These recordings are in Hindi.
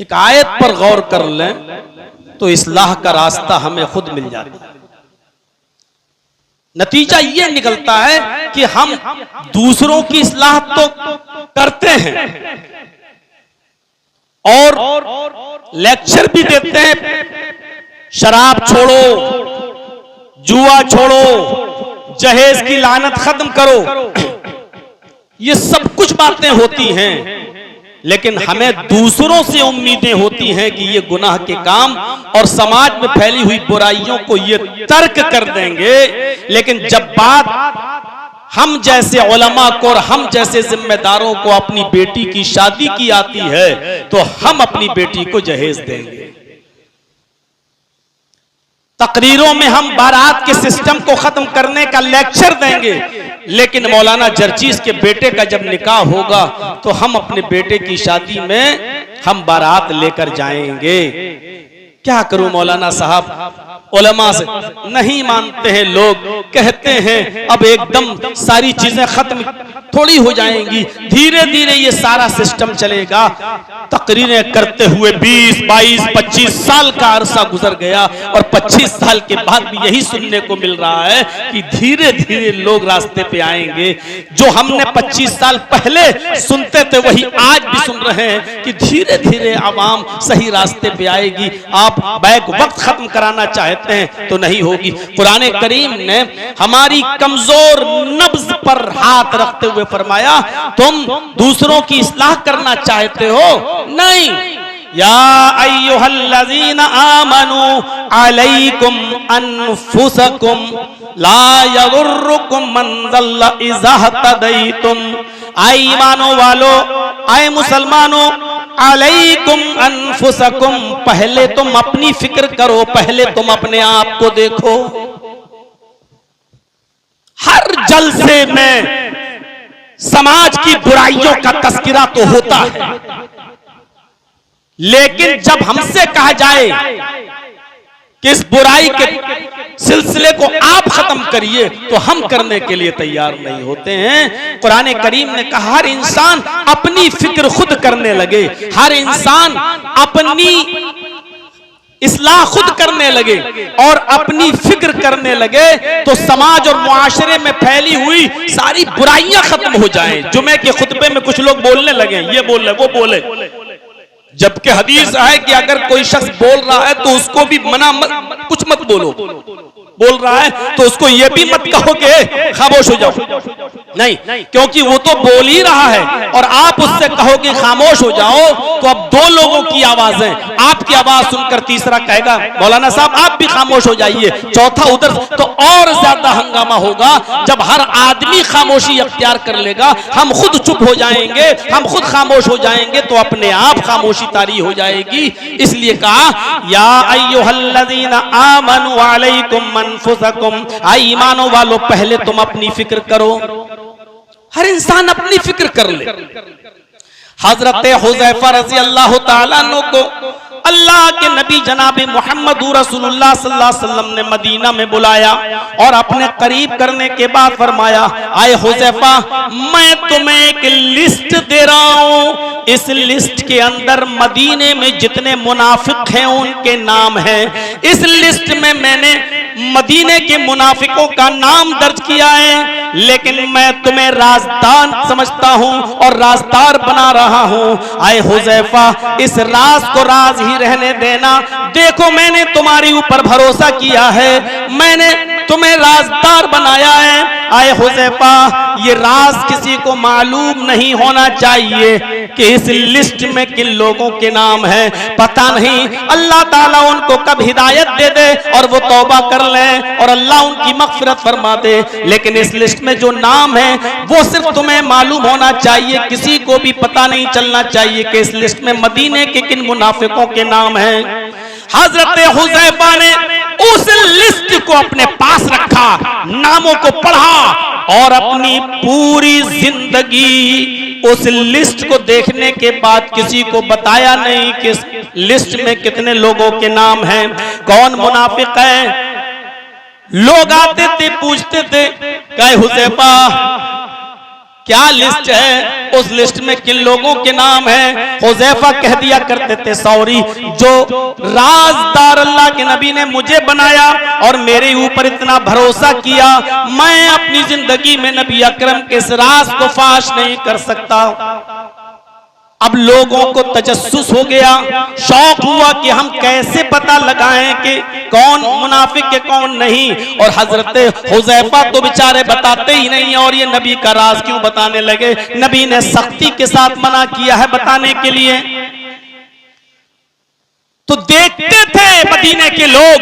एक आयत पर गौर कर लें तो इस्लाह का रास्ता हमें खुद मिल जाता है। नतीजा ये निकलता है कि हम दूसरों की इस्लाह तो करते हैं और लेक्चर भी देते हैं, शराब छोड़ो, जुआ छोड़ो, जहेज की लानत खत्म करो। ये सब कुछ बातें होती हैं, लेकिन हमें दूसरों से उम्मीदें होती हैं कि ये गुनाह के काम और समाज में फैली हुई बुराइयों को ये तर्क कर देंगे। लेकिन जब बात हम जैसे उलमा को और हम जैसे जिम्मेदारों को अपनी बेटी की शादी की आती है तो हम अपनी बेटी को जहेज देंगे। तकरीरों में हम बारात के सिस्टम को खत्म करने का लेक्चर देंगे, लेकिन मौलाना जर्जीस के बेटे का जब निकाह होगा तो हम अपने बेटे की शादी में हम बारात लेकर जाएंगे। क्या करूं मौलाना साहब, उलमा से नहीं मानते हैं लोग, कहते हैं अब एकदम सारी चीजें खत्म थोड़ी हो जाएंगी, धीरे धीरे ये सारा सिस्टम चलेगा। तकरीरें करते हुए 20, 22, 25 साल का अरसा गुजर गया और 25 साल के बाद भी यही सुनने को मिल रहा है कि धीरे धीरे लोग रास्ते पे आएंगे। जो हमने 25 साल पहले सुनते थे वही आज भी सुन रहे हैं कि धीरे धीरे आवाम सही रास्ते पे आएगी। आप बैक वक्त खत्म कराना चाहते हैं तो नहीं होगी। कुरान करीम ने हमारी कमजोर नब्ज पर हाथ रखते हुए फरमाया, तुम दूसरों की इस्लाह करना चाहते हो? नहीं। या अय्युहल्लज़ीना आमनू अलैकुम अनफुसकुम ला यगुर्रुकुम मन ज़ल्ला इज़ा हतदैतुम। आए ईमानो वालो, आए मुसलमानों, अलैकुम अनफुसकुम, पहले तुम अपनी फिक्र करो, पहले तुम अपने आप को देखो। हर जलसे में समाज की बुराइयों का तस्करा तो होता है, लेकिन जब हमसे कहा जाए कि इस बुराई के सिलसिले को आप खत्म करिए तो हम करने के लिए तैयार नहीं होते हैं। कुरान करीम ने कहा हर इंसान अपनी फिक्र खुद करने लगे, हर इंसान अपनी इस्लाह खुद करने लगे और अपनी फिक्र करने लगे तो समाज और मुआशरे में फैली हुई सारी बुराइयां खत्म हो जाएं। जुमे के खुतबे में कुछ लोग बोलने लगे, ये बोले वो बोले, जबकि हदीस है कि अगर कोई शख्स बोल रहा है तो उसको भी कुछ मत बोलो, बोल रहा है तो उसको ये भी मत कहो कि खामोश हो जाओ, नहीं, क्योंकि वो तो बोल ही रहा है और आप उससे कहो कि खामोश हो जाओ तो अब दो लोगों की आवाजें, आपकी आवाज सुनकर तीसरा कहेगा मौलाना साहब आप भी खामोश हो जाइए, चौथा उधर, तो और ज्यादा हंगामा होगा। जब हर आदमी खामोशी अख्तियार कर लेगा, हम खुद चुप हो जाएंगे, हम खुद खामोश हो जाएंगे तो अपने आप खामोशी तारी हो जाएगी। इसलिए कहा या अय्युहल्लज़ीना आमनू अलैकुम अनफुसकुम, आई ईमानो वालों पहले तुम अपनी फिक्र करो। हर इंसान अपनी फिक्र कर ले। हजरत हुज़ैफा रज़ी अल्लाह ताला अन्हु को अल्लाह के नबी जनाब मोहम्मद रसूलुल्लाह सल्लल्लाहु अलैहि वसल्लम ने मदीना में बुलाया और अपने करीब करने के बाद फरमाया, आए हुज़ैफा मैं तुम्हें एक लिस्ट दे रहा हूँ, इस लिस्ट के अंदर मदीने में जितने मुनाफिक हैं उनके नाम हैं। इस लिस्ट में मैंने मदीने के मुनाफिकों का नाम दर्ज किया है, लेकिन मैं तुम्हें राज़दार समझता हूं और राज़दार बना रहा हूं। आए हुज़ैफा इस राज को राज ही रहने देना, देखो मैंने तुम्हारे ऊपर भरोसा किया है, मैंने तुम्हें राज़दार बनाया है। आए हुज़ैफा ये राज किसी को मालूम नहीं होना चाहिए कि इस लिस्ट में किन लोगों के नाम हैं। पता नहीं अल्लाह ताला उनको कब हिदायत दे दे और वो तौबा कर लें और अल्लाह उनकी मग़फ़िरत फरमा दे, लेकिन इस लिस्ट में जो नाम है वो सिर्फ तुम्हें मालूम होना चाहिए, किसी को भी पता नहीं चलना चाहिए कि इस लिस्ट में मदीने के किन मुनाफिकों के नाम हैं। हजरत हुज़ैफा ने उस लिस्ट को अपने पास रखा, नामों को पढ़ा और अपनी पूरी जिंदगी उस लिस्ट को देखने के बाद किसी को बताया नहीं कि इस लिस्ट में कितने लोगों के नाम हैं, कौन मुनाफिक है। लोग आते थे पूछते थे, कहे हुज़ैफा क्या लिस्ट है, उस लिस्ट में किन लोगों के नाम हैं? हुज़ैफा कह दिया करते थे सॉरी, जो राज़दार अल्लाह के नबी ने मुझे बनाया और मेरे ऊपर इतना भरोसा किया, मैं अपनी जिंदगी में नबी अकरम के इस राज को फाश नहीं कर सकता। अब लोगों को तजस्सुस हो गया, शौक हुआ कि हम कैसे पता लगाएं कि कौन मुनाफिक है कौन नहीं। और हजरत हुज़ैफा तो बेचारे बताते ही नहीं, और ये नबी का राज क्यों बताने लगे? नबी ने सख्ती के साथ मना किया है बताने के लिए। तो देखते थे मदीने के लोग,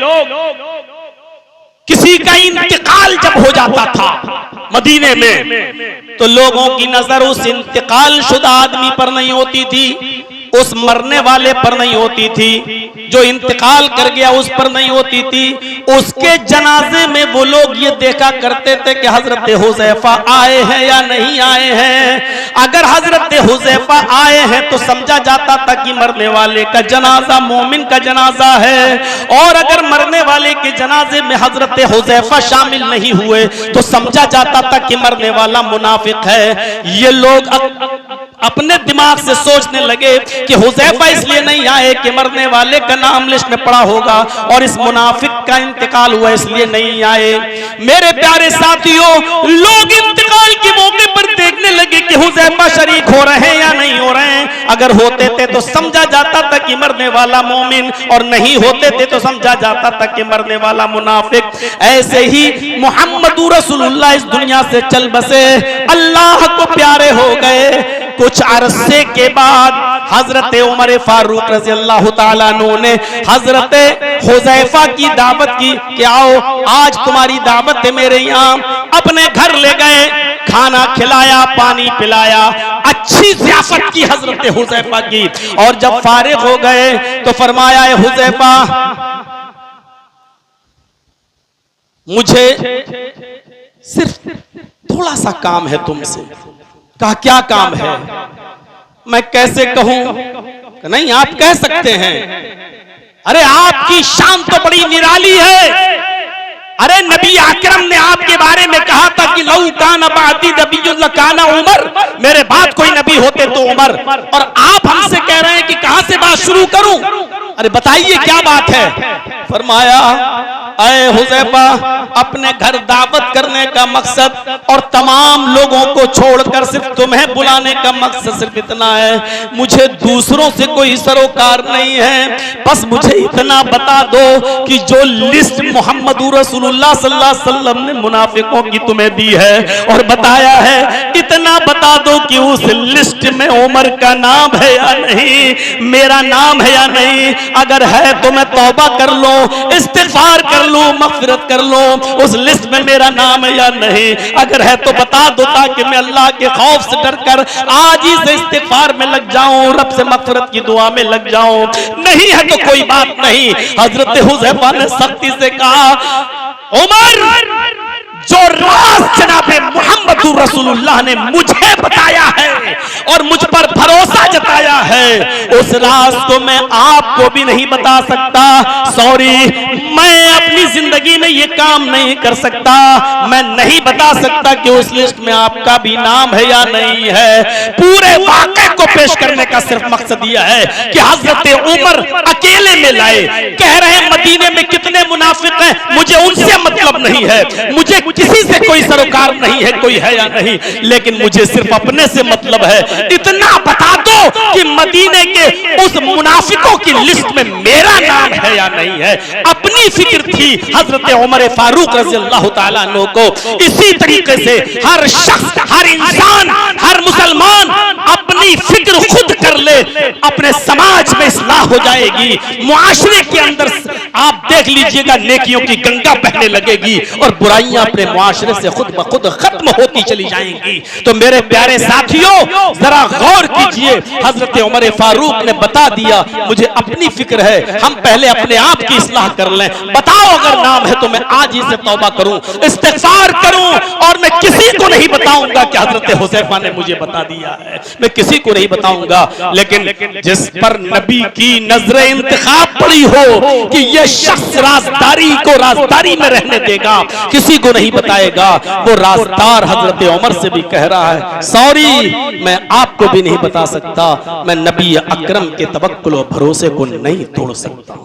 किसी का इंतकाल जब हो जाता था मदीने में, तो लोगों की नजर उस इंतकाल शुदा आदमी पर नहीं होती थी, उस मरने वाले पर नहीं होती थी, जो इंतकाल कर गया उस पर नहीं होती थी। उसके जनाजे में वो लोग ये देखा करते थे कि हजरत हुज़ैफा आए हैं या नहीं आए हैं। अगर हजरत हुज़ैफा आए हैं तो समझा जाता था कि मरने वाले का जनाजा मोमिन का जनाजा है, और अगर मरने वाले के जनाजे में हजरत हुज़ैफा शामिल नहीं हुए तो समझा जाता था कि मरने वाला मुनाफिक है। ये लोग अपने दिमाग से सोचने लगे कि हुज़ैफा इसलिए नहीं आए कि मरने वाले का नाम लिस्ट में पड़ा होगा, और इस मुनाफिक का इंतकाल हुआ इसलिए नहीं आए। मेरे प्यारे साथियों, लोग इंतकाल के मौके पर देखने लगे कि हुज़ैफा शरीक हो रहे हैं या नहीं हो रहे हैं। अगर होते थे तो समझा जाता था कि मरने वाला मोमिन, और नहीं होते थे तो समझा जाता था कि मरने वाला मुनाफिक। ऐसे ही मुहम्मदुर रसूलुल्लाह इस दुनिया से चल बसे, अल्लाह को प्यारे हो गए। कुछ अरसे के बाद हजरत उमर फारूक रज़ी अल्लाह ताला अन्हु ने हजरत हुज़ैफा की दावत की कि आओ आज तुम्हारी दावत है मेरे यहाँ। अपने घर ले गए, खाना खिलाया, पानी पिलाया, अच्छी ज़ियाफ़त की हजरत हुज़ैफा की। और जब फारिग हो गए तो फरमाया, हुज़ैफा मुझे सिर्फ थोड़ा सा काम है तुमसे। कहा क्या काम है? मैं कैसे कहूं? नहीं आप कह सकते हैं। अरे आपकी शान तो बड़ी निराली है। अरे नबी अकरम ने आपके बारे में कहा था कि लौ काना बादी नबियुल काना उमर, मेरे बाद कोई नबी होते तो उमर। और आप हमसे कह रहे हैं कि कहां से बात शुरू करूं? अरे बताइए क्या बात है? फरमाया, अय हुज़ैफा, अपने घर दावत करने का मकसद और तमाम लोगों को छोड़कर सिर्फ तुम्हें बुलाने का मकसद सिर्फ इतना है। मुझे दूसरों से कोई सरोकार नहीं है। बस मुझे इतना बता दो कि जो लिस्ट मुहम्मदुर रसूलुल्लाह सल्लल्लाहु अलैहि वसल्लम ने मुनाफिकों की तुम्हें दी है और बताया है, इतना बता दो कि उस लिस्ट में उमर का नाम है या नहीं, मेरा नाम है या नहीं। अगर है तो मैं तौबा कर लो, इस्तिग़फ़ार कर लो, मग़फ़िरत कर लो। उस लिस्ट में मेरा नाम है या नहीं? अगर है तो बता दो ताकि मैं अल्लाह के खौफ से डरकर आज ही से इस्तिग़फ़ार में लग जाऊं, रब से मग़फ़िरत की दुआ में लग जाऊं। नहीं है तो कोई बात नहीं। हज़रत हुज़ैफा ने सख्ती से कहा, उमर, जो राज जनाबे मुहम्मदुर रसूलुल्लाह ने मुझे बताया है और मुझ पर भरोसा जताया है, उस राज को मैं आपको भी नहीं बता सकता। सॉरी, मैं अपनी जिंदगी में ये काम नहीं कर सकता। मैं नहीं बता सकता कि उस लिस्ट में आपका भी नाम है या नहीं है। पूरे वाक़े को पेश करने का सिर्फ मकसद यह है कि हजरत उमर अकेले में लाए। कह रहे हैं मदीने में कितने मुनाफिक हैं, मुझे उनसे मतलब नहीं है, मुझे किसी से कोई सरोकार नहीं है, कोई है या नहीं, लेकिन मुझे सिर्फ अपने से मतलब है। इतना बता दो कि मदीने के उस मुनाफिकों की लिस्ट में मेरा नाम है या नहीं है। अपनी फिक्र थी हजरत उमर फारूक रज़ी अल्लाह ताला अन्हु को। इसी तरीके से हर शख्स, हर इंसान, हर मुसलमान अपनी फिक्र खुद कर ले, अपने समाज में इस्लाह हो जाएगी। मुआशरे के अंदर आप देख लीजिएगा नेकियों की गंगा बहने लगेगी और बुराइयां अपने मुआशरे से खुद ब खुद खत्म होती चली जाएंगी। तो मेरे प्यारे साथियों, जरा गौर कीजिए, हजरत उमर फारूक ने बता दिया मुझे अपनी फिक्र है, हम पहले अपने आप की इस्लाह कर लें। बताओ अगर नाम है तो मैं आज ही से तौबा करूं, इस्तिग़फ़ार करूं, और मैं किसी को नहीं बताऊंगा कि हजरत हुज़ैफा ने मुझे बता दिया है। मैं किसी को नहीं बताऊंगा। लेकिन जिस पर नबी की नजर इंतखाब पड़ी हो कि यह शख्स राजदारी को राजदारी में रहने देगा, किसी को नहीं बताएगा, वो राजदार हजरत उमर से भी कह रहा है सॉरी मैं आपको भी नहीं बता सकता, मैं नबी अकरम के तवक्कुल और भरोसे को नहीं तोड़ सकता।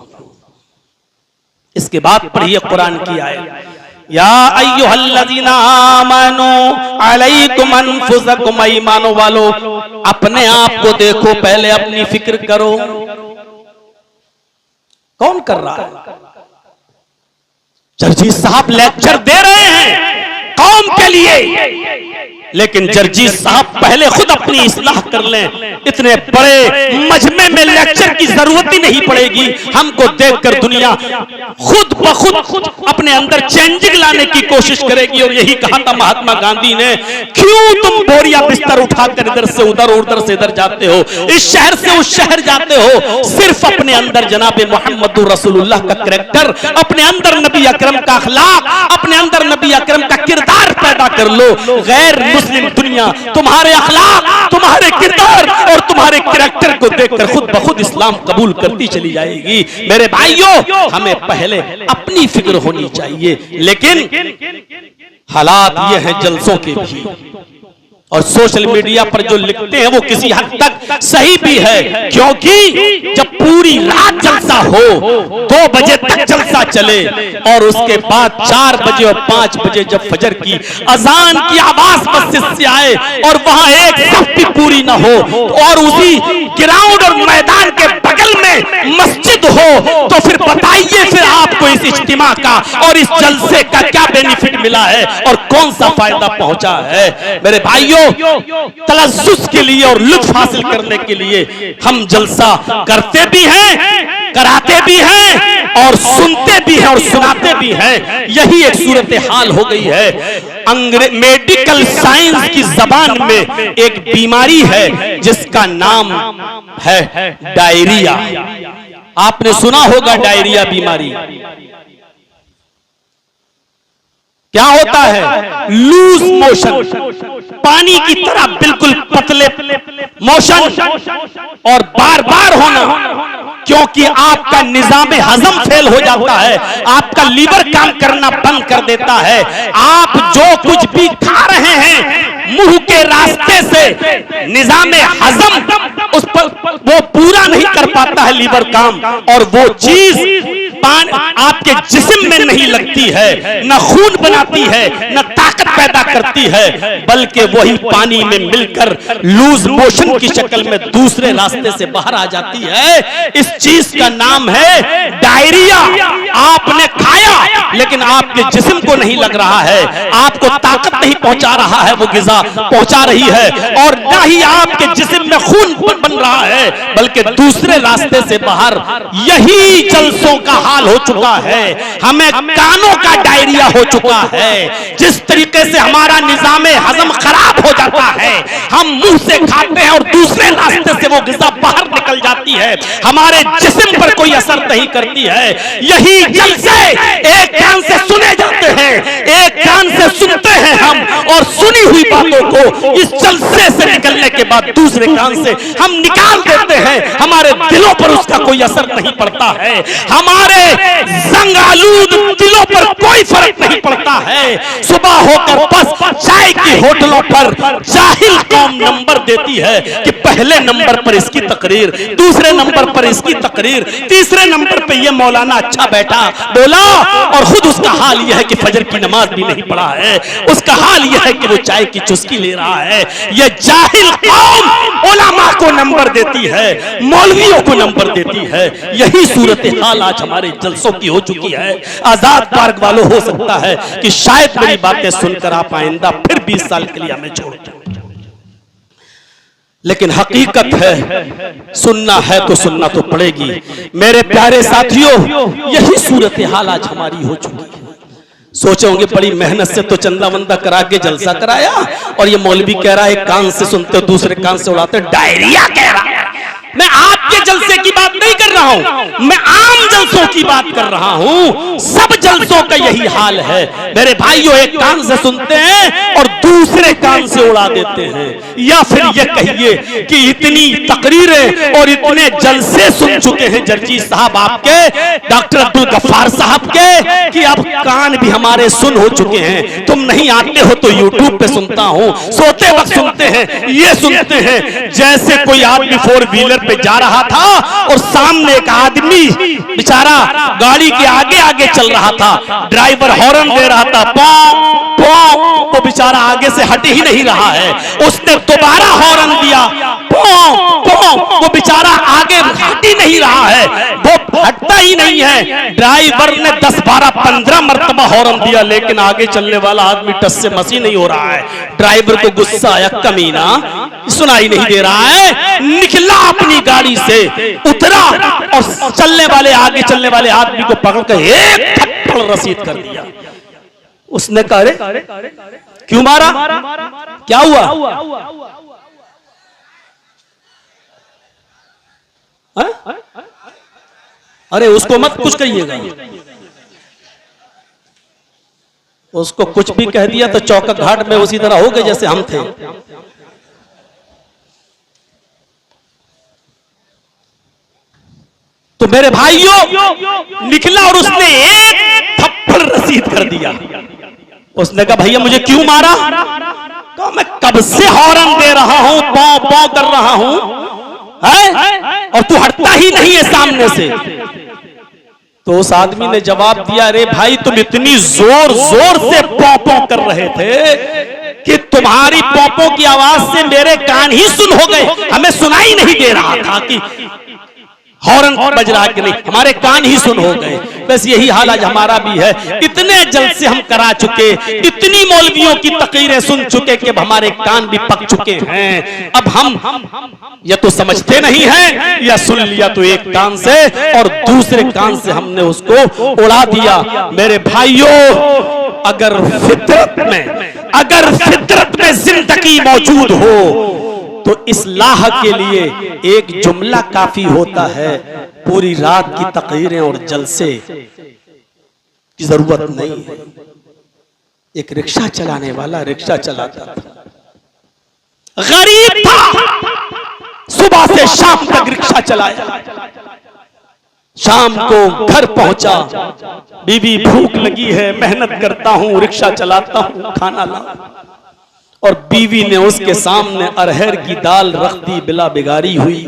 इसके बाद पढ़िए कुरान की आयत, या अय्युहल्लज़ीना आमनू अलैकुम अनफुसकुम, ईमानो वालो अपने आप को देखो, पहले अपनी फिक्र करो। कौन कर रहा है? जर्जी साहब लेक्चर दे रहे हैं कौम के लिए, लेकिन जर्जी साहब पहले खुद अपनी इस्लाह कर लें। इतने बड़े मजमे में लेक्चर की जरूरत ही नहीं पड़ेगी। हमको देखकर दुनिया खुद ब खुद अपने अंदर चेंजिंग लाने की कोशिश करेगी। और यही कहा था महात्मा गांधी ने, क्यों तुम बोरिया बिस्तर उठाकर इधर से उधर उधर से इधर जाते हो, इस शहर से उस शहर जाते हो, सिर्फ अपने अंदर जनाब मोहम्मद रसूलुल्लाह का कैरेक्टर, अपने अंदर नबी अकरम का अखलाक, अपने अंदर नबी अकरम का किरदार पैदा कर लो। गैर मुस्लिम दुनिया तुम्हारे अखलाक, तुम्हारे किरदार और तुम्हारे कैरेक्टर को देखकर खुद ब खुद इस्लाम कबूल करती चली जाएगी। मेरे भाइयों, हमें पहले अपनी फिक्र होनी चाहिए। लेकिन हालात ये हैं जलसों के भी, और सोशल मीडिया पर जो लिखते हैं वो किसी हद तक सही भी है, क्योंकि जब पूरी रात जलसा हो, 2 बजे तक जलसा चले और उसके बाद 4 बजे और 5 बजे जब फजर की अजान की आवाज मस्जिद से आए और वहां एक सफ भी पूरी ना हो, और उसी ग्राउंड और मैदान के बगल में मस्जिद हो, तो फिर बताइए फिर आपको इस इज्तिमा का और इस जलसे का क्या बेनिफिट मिला है और कौन सा फायदा पहुंचा है। मेरे भाइयों, तलज्जुज के लिए और लुत्फ हासिल करने के लिए हम जलसा करते भी हैं, कराते भी हैं और सुनते भी हैं और सुनाते भी हैं। यही एक सूरत हाल हो गई है। मेडिकल साइंस की जबान में एक बीमारी है जिसका नाम है डायरिया। आपने सुना होगा डायरिया बीमारी। क्या होता है? लूज मोशन, पानी की तरह बिल्कुल पतले मोशन और बार बार होना, क्योंकि आपका निजाम हजम फेल हो जाता है, आपका लीवर काम करना बंद कर देता है। आप जो कुछ भी खा रहे हैं मुंह के रास्ते से निजाम हजम उस पर वो पूरा नहीं कर पाता है लीवर काम, और वो चीज आपके जिस्म में नहीं लगती है, न खून बनाती है, न ताकत पैदा करती है, बल्कि वही पानी में मिलकर लूज मोशन की शक्ल में दूसरे रास्ते से बाहर आ जाती है। इस चीज का नाम है डायरिया। आपने खाया लेकिन आपके जिस्म को नहीं लग रहा है, आपको ताकत नहीं पहुंचा रहा है, वो गिजा पहुंचा रही है, और न ही आपके जिस्म में खून बन रहा है, बल्कि दूसरे रास्ते से बाहर। यही जलसों का हाल हो चुका है। हमें कानों का डायरिया हो चुका है। जिस तरीके से हमारा निजाम हजम खराब हो जाता है, हम मुंह से खाते हैं और दूसरे रास्ते से वो गिजा बाहर निकल जाती है, हमारे जिस्म पर कोई असर नहीं करती है। यही जलसे एक कान से सुने जाते हैं, एक कान से सुनते हैं हम, और सुनी हुई बातों को इस जलसे से निकलने के बाद दूसरे कान से हम निकाल देते हैं। हमारे दिलों पर उसका कोई असर नहीं पड़ता है, हमारे जंग आलूद दिलों पर कोई फर्क नहीं पड़ता है। सुबह होकर बस चाय की होटलों पर जाहिल कौम नंबर देती है कि पहले नंबर पर इसकी तकरीर, दूसरे नंबर पर इसकी तकरीर, तीसरे नंबर पे ये मौलाना अच्छा बैठा बोला, और खुद उसका हाल यह है कि फजर की नमाज भी नहीं पढ़ा है, उसका हाल यह है कि वो चाय की चुस्की ले रहा है। ये जाहिल कौम उलमा को नंबर देती है, मौलवियों को नंबर देती है। यही सूरत हाल आज हमारे जलसों की हो चुकी है। आजाद पार्क वालों, हो सकता है कि शायद मेरी बातें सुनकर आप आइंदा फिर 20 साल के लिए हमें छोड़ दें, लेकिन हकीकत है, सुनना है तो सुनना तो पड़ेगी। मेरे प्यारे साथियों, यही सूरत हाल आज हमारी हो चुकी है। सोचोगे बड़ी मेहनत से तो चंदा वंदा करा के जलसा कराया, और ये मौलवी कह रहा है एक कान से सुनते हो दूसरे कान से उड़ाते, डायरिया कह रहा है। मैं आपके जलसे की बात नहीं कर रहा हूं, मैं आम जलसों की बात कर रहा हूं, सब जलसों का यही हाल है मेरे भाइयों। एक कान से सुनते हैं और दूसरे कान से उड़ा देते हैं। या फिर ये कहिए कि इतनी तकरीरें और इतने जलसे सुन चुके हैं जर्जी साहब आपके, डॉक्टर अब्दुल गफ्फार साहब के, कि अब कान भी हमारे सुन हो चुके हैं। तुम नहीं आते हो तो यूट्यूब पे सुनता हूं, सोते वक्त सुनते हैं, ये सुनते हैं जैसे कोई आदमी 4 व्हीलर पे जा रहा था और सामने एक आदमी बेचारा गाड़ी के आगे आगे चल रहा था, ड्राइवर हॉर्न दे रहा था, पौ पौ, तो बेचारा आगे से हट ही नहीं रहा है। उसने दोबारा हॉर्न दिया, पौ पौ, वो बेचारा आगे हट ही नहीं रहा है, वो हटता ही नहीं है। ड्राइवर ने 10, 12, 15 मरतबा हॉर्न दिया, लेकिन आगे चलने वाला आदमी टस से मसी नहीं हो रहा है। ड्राइवर को गुस्सा आया, कमीना सुनाई नहीं दे रहा है, निकला अपनी गाड़ी से, उतरा और चलने वाले आगे चलने वाले आदमी को पकड़कर एक थप्पड़ रसीद कर दिया। उसने कहा अरे क्यों मारा, क्या हुआ? अरे उसको मत कुछ कहिएगा, उसको कुछ भी कह दिया तो चौका घाट में उसी तरह हो गए जैसे हम थे। तो मेरे भाइयों निकला और उसने एक थप्पड़ रसीद कर दिया। उसने कहा भैया मुझे क्यों मारा? कहा मैं कब से हॉर्न दे रहा हूं, पौ पौ कर रहा हूं, है? और तू हटता ही नहीं है सामने से। तो उस आदमी ने जवाब दिया, अरे भाई तुम इतनी जोर जोर से पौ पौ कर रहे थे कि तुम्हारी पौपों की आवाज से मेरे कान ही सुन हो गए, हमें सुनाई नहीं दे रहा था कि हॉर्न बज रहा कि नहीं, हमारे कान ही सुन हो गए। बस यही हाल आज हमारा भी है। इतने जलसे हम करा चुके, इतनी मौलवियों की तकरीरें सुन चुके कि अब हमारे कान भी पक चुके हैं। अब हम या तो समझते नहीं हैं या सुन लिया तो एक कान से और दूसरे कान से हमने उसको उड़ा दिया। मेरे भाइयों अगर फितरत में जिंदगी मौजूद हो तो इस्लाह के लिए एक जुमला काफी होता है, पूरी रात की तकरीरें और जलसे की जरूरत नहीं है। एक रिक्शा चलाने वाला रिक्शा चलाता था, गरीब था, सुबह से शाम तक रिक्शा चलाया, शाम को घर पहुंचा, बीवी भूख लगी है, मेहनत करता हूं, रिक्शा चलाता हूं, खाना ला, और बीवी ने उसके सामने अरहर की दाल रख दी, बिला बिगाड़ी हुई,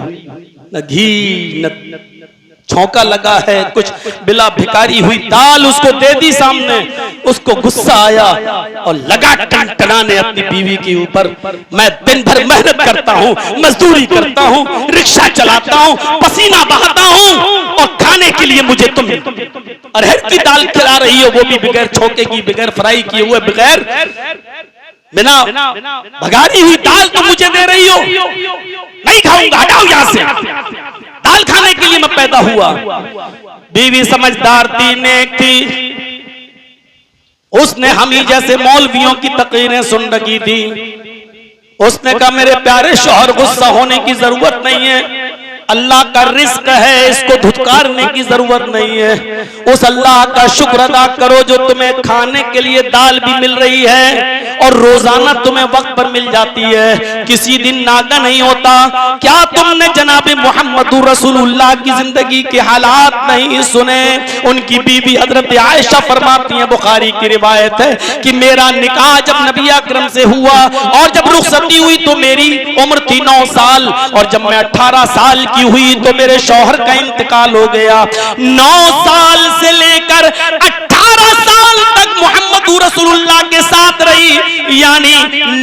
न घी न छौंका लगा है, कुछ बिला भिकारी हुई दाल उसको दे दी सामने। उसको गुस्सा आया और लगा टनटनाने अपनी बीवी के ऊपर। मैं दिन भर मेहनत करता हूँ, मजदूरी करता हूँ, रिक्शा चलाता हूँ, पसीना बहाता हूँ, और खाने के लिए मुझे तुम अरहर की दाल खिला रही हो, वो भी बगैर छौंके की, बगैर फ्राई किए हुए, बगैर बिना भगारी हुई दाल तो मुझे दे रही हो, नहीं खाऊंगा, हटाओ यहां से, दाल खाने के लिए मैं पैदा हुआ। बीवी समझदार थी, नेक थी, उसने हम ही जैसे मौलवियों की तकरीरें सुन रखी थी। उसने कहा मेरे प्यारे शौहर गुस्सा होने की जरूरत नहीं है, अल्लाह का रिस्क है, इसको धुतकारने की जरूरत नहीं है। उस अल्लाह का शुक्र अदा करो जो तुम्हें खाने के लिए दाल भी मिल रही है और रोजाना तुम्हें वक्त पर मिल जाती है, किसी दिन नागा नहीं होता। क्या तुमने जनाब मोहम्मदुर रसूलुल्लाह की जिंदगी के हालात नहीं सुने? उनकी बीवी हजरत आयशा फरमाती हैं, बुखारी की रिवायत है कि मेरा निकाह जब नबी अकरम से हुआ और जब रुखसती हुई तो मेरी उम्र थी 9 साल, और जब मैं 18 साल की हुई तो मेरे शौहर का इंतकाल हो गया। 9 साल से लेकर 18 साल तक मोहम्मद रसूलुल्लाह के साथ रही, यानी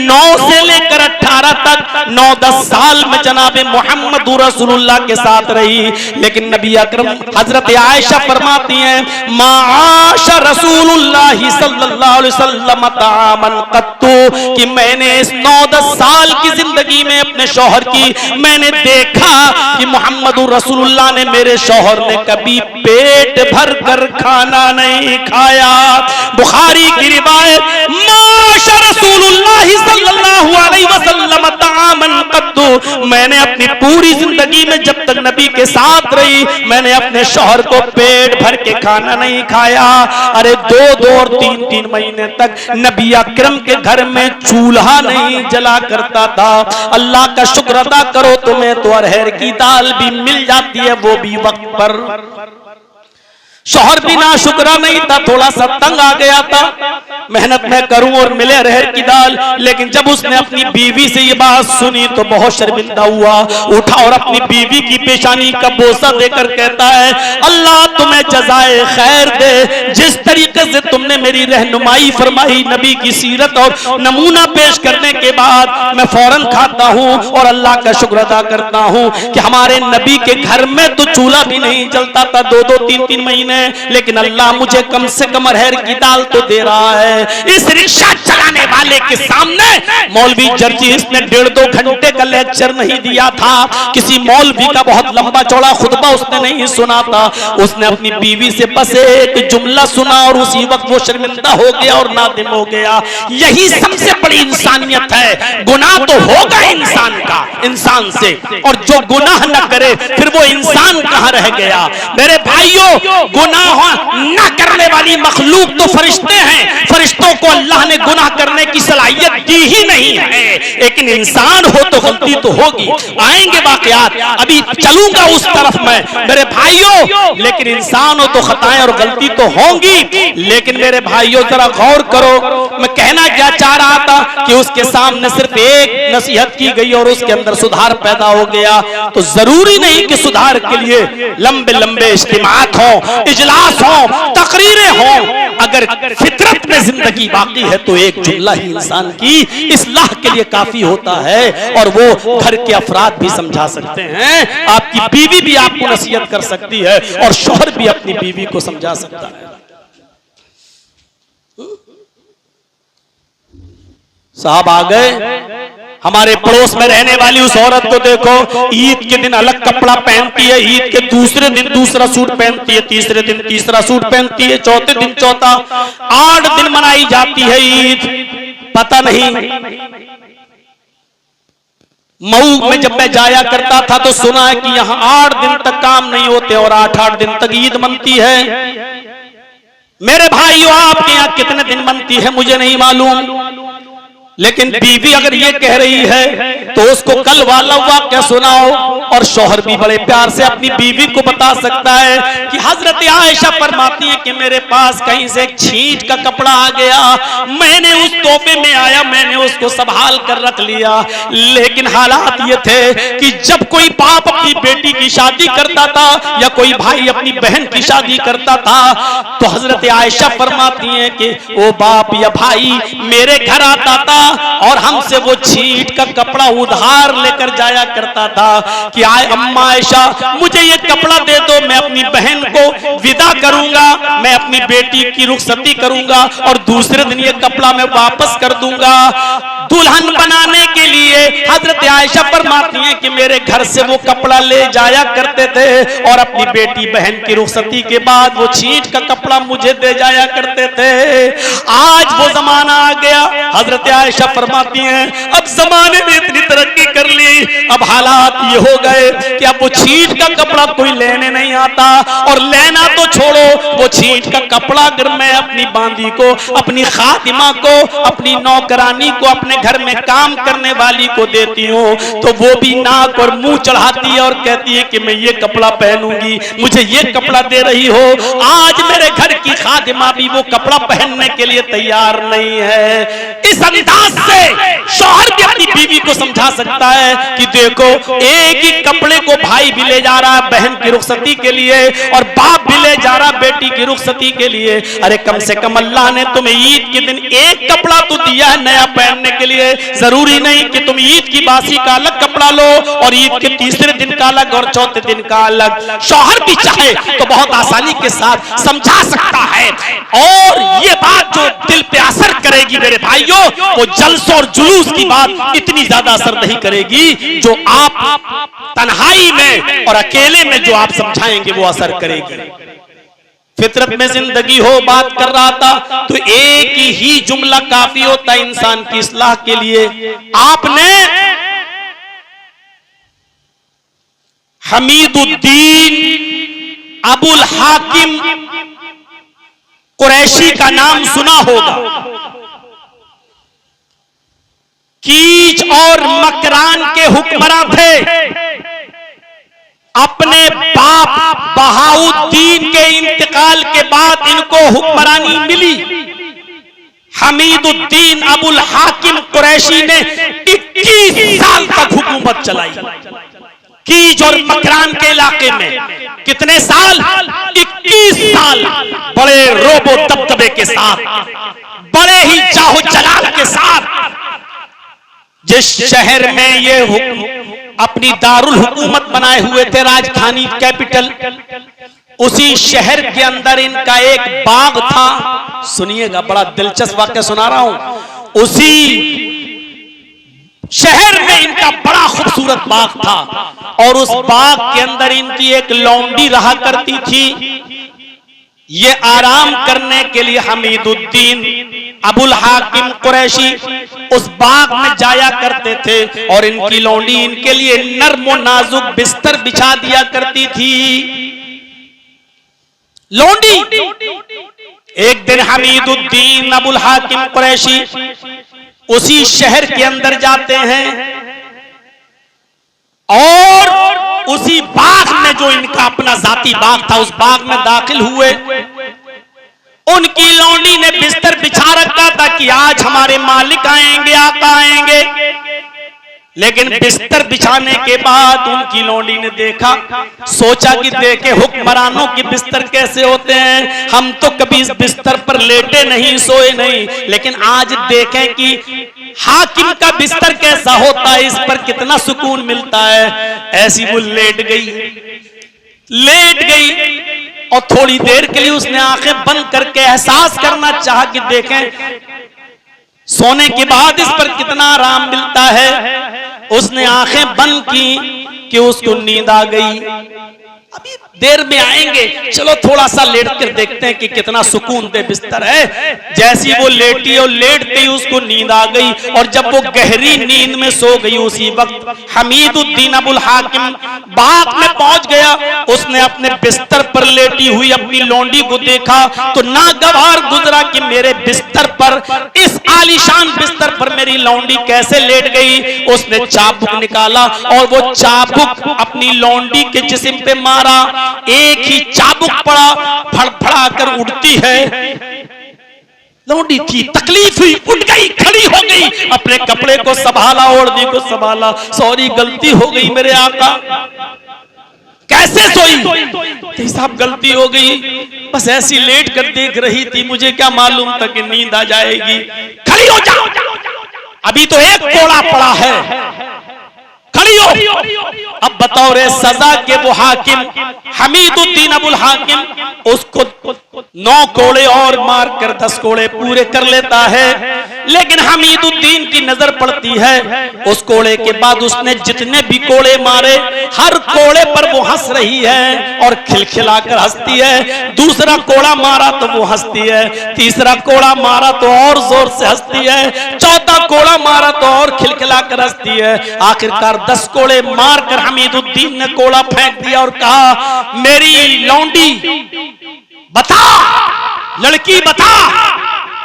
9 से लेकर 18 तक 9-10 साल में जनाब मोहम्मद रसूलुल्लाह के साथ रही। लेकिन नबी अकरम हजरत आयशा फरमाती हैं, माशा रसूलुल्लाह सल्लल्लाहु अलैहि वसल्लम तामन कत्तु, कि मैंने इस 9-10 साल की जिंदगी में अपने शौहर की मैंने देखा कि मोहम्मद रसूलुल्लाह ने, मेरे शौहर ने कभी पेट भर कर खाना नहीं खाया। बुखारी की रिवायत, माशा रसूलुल्लाह सल्लल्लाहु अलैहि वसल्लम तामन दूं। मैंने अपनी पूरी जिंदगी में जब तक नबी के साथ रही, मैंने अपने शौहर को पेट भर के खाना नहीं खाया। अरे 2-2 और 3-3 महीने तक नबी अकरम के घर में चूल्हा नहीं जला करता था। अल्लाह का शुक्र अदा करो, तुम्हें तो अरहर की दाल भी मिल जाती है, वो भी वक्त पर। शौहर भी ना शुक्रा नहीं था, थोड़ा सा तंग आ गया था, मेहनत मैं करूं और मिले अरहर की दाल। लेकिन जब उसने अपनी बीवी से ये बात सुनी तो बहुत शर्मिंदा हुआ, उठा और अपनी बीवी की पेशानी का बोसा देकर कहता है, अल्लाह तुम्हें जज़ाए खैर दे, जिस तरीके से तुमने मेरी रहनुमाई फरमाई, नबी की सीरत और नमूना पेश करने के बाद मैं फौरन खाता हूं और अल्लाह का शुक्र अदा करता हूं कि हमारे नबी के घर में तो चूल्हा भी नहीं जलता था 2-2, 3-3 महीने, लेकिन अल्लाह मुझे कम से कम अरहर की दाल तो दे रहा है। इस रिक्शा चलाने वाले के सामने मौलवी जर्जीस ने 1.5-2 घंटे का लेक्चर नहीं दिया था, किसी मौलवी का बहुत लंबा चौड़ा खुतबा उसने नहीं सुना था। उसने अपनी बीवी से बस एक जुमला सुना और उसी वक्त वो शर्मिंदा हो गया और नादिम हो गया। यही सबसे बड़ी इंसानियत है। गुनाह तो होगा इंसान से, और जो गुनाह न करे फिर वो इंसान कहां रह गया। मेरे भाइयों, गुनाह न करने वाली मखलूक तो फरिश्ते हैं, फरिश्तों को अल्लाह ने गुनाह करने की सलाहियत दी ही नहीं है, लेकिन इंसान हो तो गलती तो होगी। आएंगे वाकयात, अभी चलूंगा उस तरफ मैं मेरे भाइयों। लेकिन इंसान हो तो खताएं और गलती तो होंगी। लेकिन मेरे भाइयों जरा गौर करो, मैं कहना क्या चाह रहा था कि उसके सामने सिर्फ एक नसीहत की गई और उसके अंदर सुधार पैदा हो गया। तो जरूरी नहीं कि सुधार के लिए लंबे लंबे इज्तिमात हो, इजलास हो, तकरीरें हो। अगर फितरत में जिंदगी बाकी है तो एक जुमला ही इंसान की इस्लाह के लिए काफी होता है, और वो घर के अफराद भी समझा सकते हैं। आपकी बीवी भी आपको नसीहत कर सकती है और शौहर भी अपनी बीवी को समझा सकता है। साहब आ गए, हमारे पड़ोस में रहने वाली उस औरत को देखो, ईद के दिन अलग कपड़ा पहनती है, ईद के दूसरे दिन दूसरा सूट पहनती है, तीसरे दिन तीसरा सूट पहनती है, चौथे दिन चौथा। 8 दिन मनाई जाती है ईद। पता नहीं, मऊ में जब मैं जाया करता था तो सुना है कि यहाँ 8 दिन तक काम नहीं होते और 8-8 दिन तक ईद मनती है। मेरे भाइयों, आपके यहाँ कितने दिन मनती है मुझे नहीं मालूम, लेकिन बीवी अगर ये कह रही है तो उसको कल वाला वाक़या सुनाओ। और शौहर भी बड़े प्यार से अपनी बीवी को बता सकता है कि हजरत आयशा फरमाती है कि मेरे पास कहीं से एक छींट का कपड़ा आ गया, मैंने उस तोहफे में आया, मैंने उसको संभाल कर रख लिया। लेकिन हालात ये थे कि जब कोई बाप अपनी बेटी की शादी करता था या कोई भाई अपनी बहन की शादी करता था तो हजरत आयशा फरमाती है कि वो बाप या भाई मेरे घर आता था और हमसे वो छींट का कपड़ा उधार लेकर जाया करता था कि आए अम्मा आयशा मुझे ये कपड़ा दे दो, मैं अपनी बहन को विदा करूंगा, मैं अपनी बेटी की रुखसती करूंगा और दूसरे दिन ये कपड़ा मैं वापस कर दूंगा। दुल्हन बनाने के लिए हजरत आयशा फरमाती हैं कि मेरे घर से वो कपड़ा ले जाया करते थे और अपनी बेटी बहन की रुखसती के बाद वो छींट का कपड़ा मुझे दे जाया करते थे। आज वो जमाना आ गया, हजरत आयशा फरमाती हैं अब जमाने ने इतनी तरक्की कर ली, अब हालात ये हो गए कि अब वो छींट का कपड़ा कोई लेने नहीं आता, और लेना तो छोड़ो, वो छींट का कपड़ा अगर मैं अपनी बांदी को, अपनी खातिमा को, अपनी नौकरानी को, अपने घर में काम करने वाली को देती हूँ तो वो भी नाक और मुंह चढ़ाती है और कहती है कि मैं ये कपड़ा पहनूंगी, मुझे ये कपड़ा दे रही हो। आज मेरे घर की खातिमा भी वो कपड़ा पहनने के लिए तैयार नहीं है। इस अंदाज से शौहर भी अपनी बीवी को समझा सकता है कि देखो एक ही कपड़े को भाई भी ले जा रहा है बहन की रुखसती के लिए और बाप भी ले जा रहा बेटी की रुखसती के लिए। अरे कम से कम अल्लाह ने तुम्हें ईद के दिन एक कपड़ा तो दिया है नया पहनने के लिए, जरूरी नहीं कि तुम ईद की बासी का अलग कपड़ा लो और ईद के तीसरे दिन का अलग और चौथे दिन का अलग। शौहर भी चाहे तो बहुत आसानी के साथ समझा सकता है, और ये बात जो दिल पे असर करेगी मेरे भाइयों, वो जलसों और जुलूस की बात इतनी ज्यादा असर नहीं करेगी जो आप तन्हाई में और अकेले में जो आप समझाएंगे वो असर करेगी। फितरत में जिंदगी हो, बात कर रहा था तो एक ही जुमला काफी होता है इंसान की इस्लाह के लिए। आपने हमीदुद्दीन अबुल हाकिम कुरैशी का नाम सुना होगा। कीज और मकरान के हुक्मरान थे। अपने बाप बहाउद्दीन के इंतकाल के बाद इनको हुक्मरानी मिली। हमीदुद्दीन अबुल हाकिम कुरैशी ने 21 साल तक हुकूमत चलाई कीज और मकरान के इलाके में। कितने साल? 21 साल। बड़े रोबो दबदबे के साथ, बड़े ही जाहो जलाल के साथ। जिस शहर में ये अपनी दारुल हुकूमत बनाए हुए थे, राजधानी कैपिटल, उसी शहर के अंदर इनका एक बाग था। सुनिएगा, बड़ा दिलचस्प वाक्य सुना रहा हूं। उसी शहर में इनका बड़ा खूबसूरत बाग था और उस बाग के अंदर इनकी एक लौंडी रहा करती थी। ये आराम करने के लिए हमीदुद्दीन अबुल हाकिम कुरैशी उस बाग में जाया करते थे और इनकी लौंडी इनके लिए नर्म और नाजुक बिस्तर बिछा दिया करती थी। लौंडी एक दिन हमीदुद्दीन अबुल हाकिम कुरैशी उसी शहर के अंदर जाते हैं और उसी बाग में, जो इनका अपना जाती बाग था, उस बाग में दाखिल हुए। उनकी लौंडी ने बिस्तर बिछा रखा था कि आज हमारे मालिक आएंगे, आका आएंगे। लेकिन बिस्तर बिछाने के बाद उनकी लौंडी ने देखा, सोचा कि देखे हुक्मरानों के बिस्तर कैसे होते हैं, हम तो कभी इस बिस्तर पर लेटे नहीं, सोए नहीं, लेकिन आज देखें कि हाकिम का बिस्तर कैसा होता है, इस पर कितना सुकून मिलता है। ऐसी वो लेट गई और थोड़ी देर के लिए उसने आंखें बंद करके एहसास करना चाहा कि देखें सोने के बाद इस पर कितना आराम मिलता है। उसने आंखें बंद की कि उसको नींद आ गई। अभी देर में आएंगे, चलो थोड़ा सा लेट कर देखते हैं कि कितना सुकून दे बिस्तर है। जैसी वो लेटी और लेटते ही उसको नींद आ गई और जब वो गहरी नींद में सो गई, उसी वक्त हमीदुद्दीन अबुल हाकिम बाग में पहुंच गया। उसने अपने बिस्तर पर लेटी हुई अपनी लौंडी को देखा तो नागवार गुजरा कि मेरे बिस्तर पर, इस आलीशान बिस्तर पर मेरी लौंडी कैसे लेट गई। उसने चाबुक निकाला और वो चाबुक अपनी लौंडी के जिस्म पे मारा। एक ही चाबुक पड़ा, फड़फड़ा कर उड़ती है। लौंडी थी, तकलीफ हुई, उठ गई, खड़ी हो गई, अपने कपड़े को संभाला, ओढ़नी को संभाला। सॉरी, गलती हो गई मेरे आका। कैसे सोई? साहब गलती हो गई, बस ऐसी लेट कर देख रही थी, मुझे क्या मालूम था कि नींद आ जाएगी। खड़ी हो जाओ, अभी तो एक कोड़ा पड़ा है, खड़ी हो। अब बताओ रे, सजा के वो हाकिम हमीदुद्दीन अबुल हाकिम उसको 9 कोड़े और मारकर 10 कोड़े पूरे कर लेता है। लेकिन हमीदुद्दीन की नजर पड़ती है उस कोड़े के बाद उसने जितने भी कोड़े मारे, हर कोड़े पर वो हंस रही है और खिलखिलाकर हंसती है। दूसरा कोड़ा मारा तो वो हंसती है, तीसरा कोड़ा मारा तो और जोर से हंसती है, चौथा कोड़ा मारा तो और खिलखिलाकर हंसती है। आखिरकार 10 कोड़े मारकर हमीदुद्दीन ने कोड़ा फेंक दिया और कहा, मेरी लौंडी बता, लड़की बता,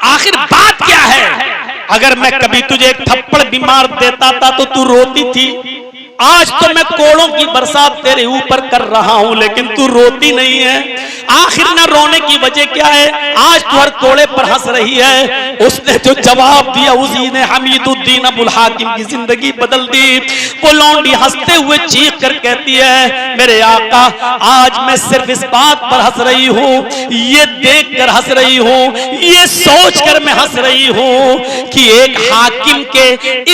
आखिर बात क्या है? अगर मैं कभी तुझे एक थप्पड़ भी मार देता था तो तू रोती थी। आज तो मैं कोड़ों की बरसात तेरे ऊपर कर रहा हूं लेकिन तू रोती नहीं है। आखिर न रोने की वजह क्या है? आज तू हर कोड़े पर हंस रही है। उसने जो जवाब दिया उसी ने हमीदुद्दीन अबुल हाकिम की जिंदगी बदल दी। वो लौंडी हंसते हुए चीख कर कहती है, मेरे आका, आज मैं सिर्फ इस बात पर हंस रही हूँ, ये देख कर हंस रही हूँ, ये सोच कर मैं हंस रही हूँ कि एक हाकिम के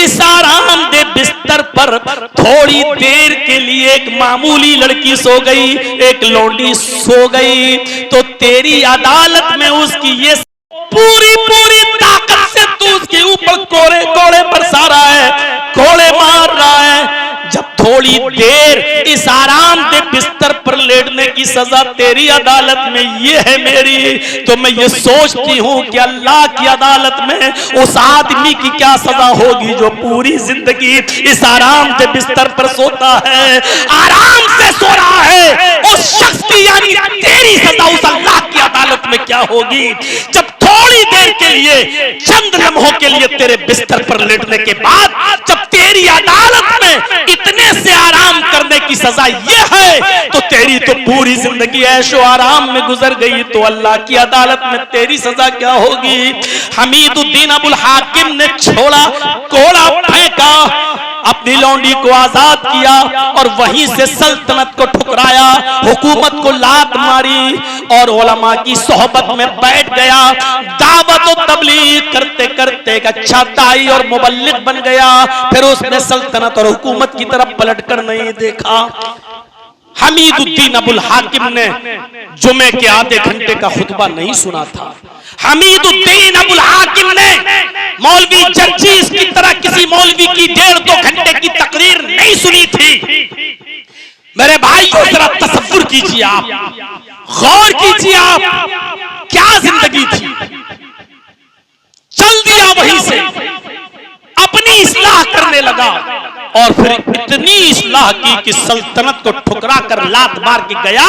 इस आरामदेह बिस्तर पर थोड़ी देर के लिए एक मामूली लड़की सो गई, एक लौंडी सो गई, तो तेरी अदालत में उसकी ये पूरी पूरी ताकत से तू उसके ऊपर कोड़े कोड़े बरसा रहा है, कोड़े मार रहा है। जब थोड़ी देर इस आरामदेह बिस्तर पर लेटने की सजा तेरी अदालत में ये है मेरी, तो मैं ये सोचती हूँ कि अल्लाह की अदालत में उस आदमी की क्या सजा होगी जो पूरी जिंदगी इस आराम से बिस्तर पर सोता है, आराम से सो रहा है। उस शख्स की यानी तेरी सजा उस अल्लाह की अदालत में क्या होगी जब थोड़ी देर के लिए, चंद लम्हों के लिए तेरे बिस्तर पर लेटने के बाद जब तेरी अदालत में इतने से आराम करने की सजा ये है, तो तेरी तो पूरी जिंदगी ऐशो आराम में गुजर गई, तो अल्लाह की अदालत में तेरी सजा क्या होगी। हमीदुद्दीन अबुल हाकिम ने छोड़ा, कोड़ा फेंका, अपनी लौंडी को आजाद किया और वहीं से सल्तनत को ठुकराया, हुकूमत को लात मारी और उलमा की सोहबत में बैठ गया। दावत और तबलीग करते करते एक अच्छा दाई और मुबल्लिग बन गया। फिर उसने सल्तनत और हुकूमत की तरफ पलटकर नहीं देखा। हमीदुद्दीन अबुल हाकिम ने जुमे के आधे घंटे का खुतबा नहीं सुना था। हमीदुद्दीन अबुल हाकिम ने मौलवी जर्जीस की तरह किसी मौलवी की 1.5-2 घंटे की तकरीर नहीं सुनी थी। मेरे भाइयों जरा तसव्वुर कीजिए, आप गौर कीजिए, आप क्या जिंदगी थी। चल दिया वहीं से, अपनी इस्लाह करने लगा और फिर इतनी इस्लाह की कि सल्तनत को ठुकरा कर लात मार के गया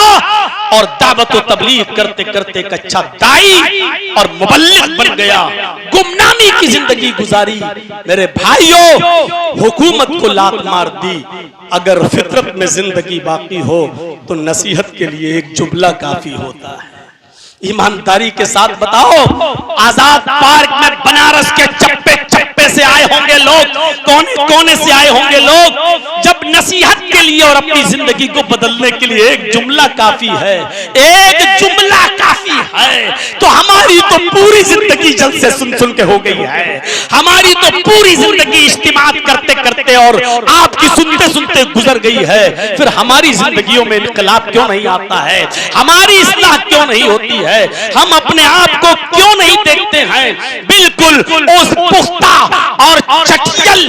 और दावत व तबलीग करते करते एक अच्छा दाई और मुबल्लिग बन गया। गुमनामी की जिंदगी गुजारी। मेरे भाइयों, हुकूमत को लात मार दी। अगर फितरत में जिंदगी बाकी हो तो नसीहत के लिए एक जुमला काफी होता है। ईमानदारी के साथ बताओ, आजाद पार्क में बनारस के चप्पे चप्पे से आए होंगे लोग, कोने कोने से आए होंगे लोग। जब नसीहत के लिए और अपनी जिंदगी को बदलने के लिए एक जुमला काफी है, एक जुमला काफी है, तो हमारी तो पूरी जिंदगी जलसे सुन सुन के हो गई है। हमारी तो पूरी जिंदगी इज्तिमात करते करते और आपकी सुनते सुनते गुजर गई है। फिर हमारी जिंदगियों में इनकलाब क्यों नहीं आता है? हमारी इस्लाह क्यों नहीं होती है? हम अपने आप को क्यों नहीं देखते हैं? बिल्कुल उस पुख्ता और चटियल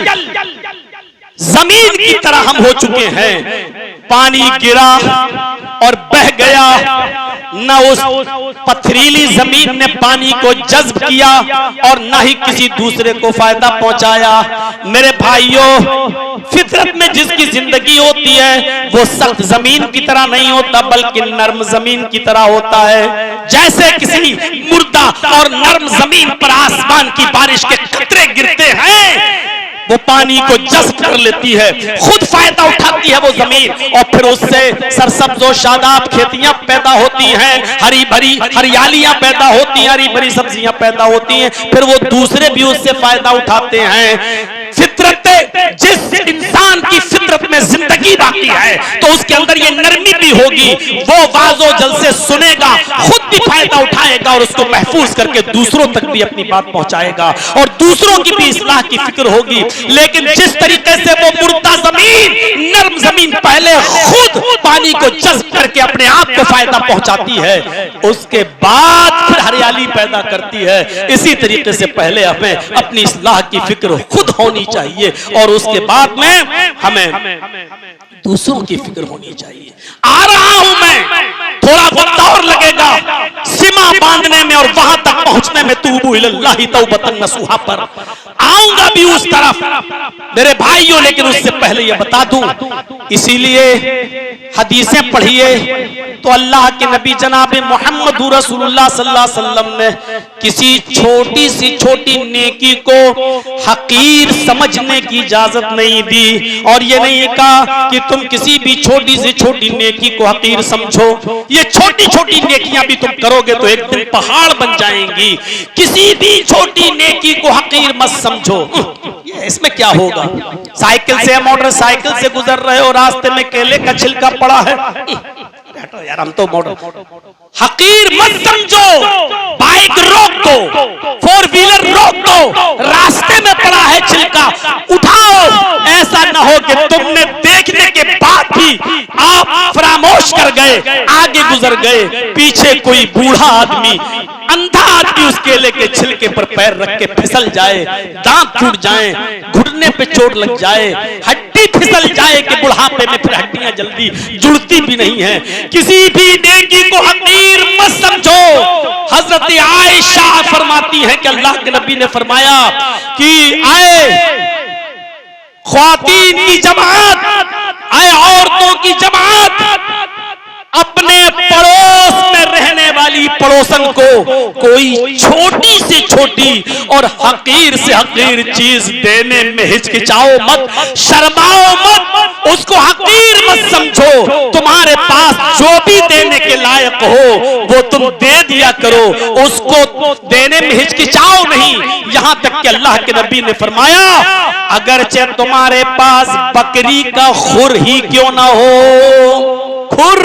जमीन की तरह हम हो चुके हैं। पानी गिरा और बह गया, न उस पथरीली जमीन ने पानी को जज्ब किया और न ही किसी दूसरे को फायदा पहुंचाया। मेरे भाइयों, फितरत में जिसकी जिंदगी होती है वो सख्त जमीन की तरह नहीं होता, बल्कि नर्म जमीन की तरह होता है। जैसे किसी मुर्दा और नर्म जमीन पर आसमान की बारिश के कतरे गिरते हैं, वो पानी को जज्ब कर लेती है, खुद फायदा उठाती है वो जमीन, और फिर उससे सरसब्ज और शादाब खेतियां पैदा होती हैं, हरी भरी हरियालियां पैदा होती हैं, हरी भरी सब्जियां पैदा होती हैं, फिर वो दूसरे भी उससे फायदा उठाते हैं। फितरत, जिस इंसान की फितरत में जिंदगी बाकी है तो उसके अंदर ये नरमी भी होगी, वो वाजो जल से सुनेगा, खुद भी फायदा उठाएगा और उसको महफूज करके दूसरों तक भी अपनी बात पहुंचाएगा और दूसरों की भी इस्लाह की फिक्र होगी। लेकिन जिस तरीके से वो मुर्दा जमीन, नर्म जमीन पहले खुद पानी को जज्ब करके अपने आप को फायदा पहुंचाती है, उसके बाद फिर हरियाली पैदा करती है, इसी तरीके से पहले हमें अपनी इस्लाह की फिक्र खुद होनी चाहिए और उसके बाद में हमें दूसरों की फिक्र होनी चाहिए। आ रहा हूं मैं, थोड़ा बहुत और लगेगा सीमा बांधने में और वहां तक पहुंचने में, तूबू इलल्लाहि तौबतन नसूहा पर आऊंगा भी उस तरफ मेरे भाइयों। लेकिन उससे पहले ये बता दूं, इसीलिए हदीसें पढ़िए तो अल्लाह के नबी जनाब मोहम्मद रसूलुल्लाह सल्लल्लाहु अलैहि वसल्लम ने किसी छोटी सी छोटी नेकी को हकीर समझने की इजाजत नहीं दी और ये नहीं कहा कि तुम किसी भी छोटी से छोटी नेकी को हकीर समझो। ये छोटी छोटी नेकियां भी तुम करोगे तो एक दिन पहाड़ बन जाएंगी। किसी भी छोटी नेकी को हकीर मत समझो। इसमें क्या होगा? साइकिल से, मोटरसाइकिल से गुजर रहे हो, रास्ते में केले का छिलका पड़ा है, यार हम तो मोटर हकीर मत समझो। बाइक रोक दो, 4 व्हीलर रोक दो, रास्ते में पड़ा है छिलका, उठाओ। ऐसा न हो कि तुमने देखने के बाद भी आप फरामोश कर गए, आगे गुजर गए, पीछे कोई बूढ़ा आदमी, अंधा आदमी आदमी उस केले के छिलके पर पैर रख के फिसल जाए, दांत टूट जाए, घुटने पे चोट लग जाए, हड्डी फिसल जाए कि बुढ़ापे में फिर हड्डियां जल्दी जुड़ती भी नहीं है, किसी भी नेकी को हकीर मत समझो। हजरत आयशा फरमाती है कि अल्लाह के नबी ने फरमाया कि आए ख्वातीन की जमात, आए औरतों की जमात, अपने पड़ोस में रहने वाली पड़ोसन को कोई छोटी से छोटी और हकीर से हकीर चीज देने में हिचकिचाओ मत, शर्माओ मत, उसको हकीर मत समझो। तुम्हारे पास जो भी देने के लायक हो वो तुम दे दिया करो, उसको देने में हिचकिचाओ नहीं। यहां तक कि अल्लाह के नबी ने फरमाया अगरचे तुम्हारे पास बकरी का खुर ही क्यों ना हो, खुर,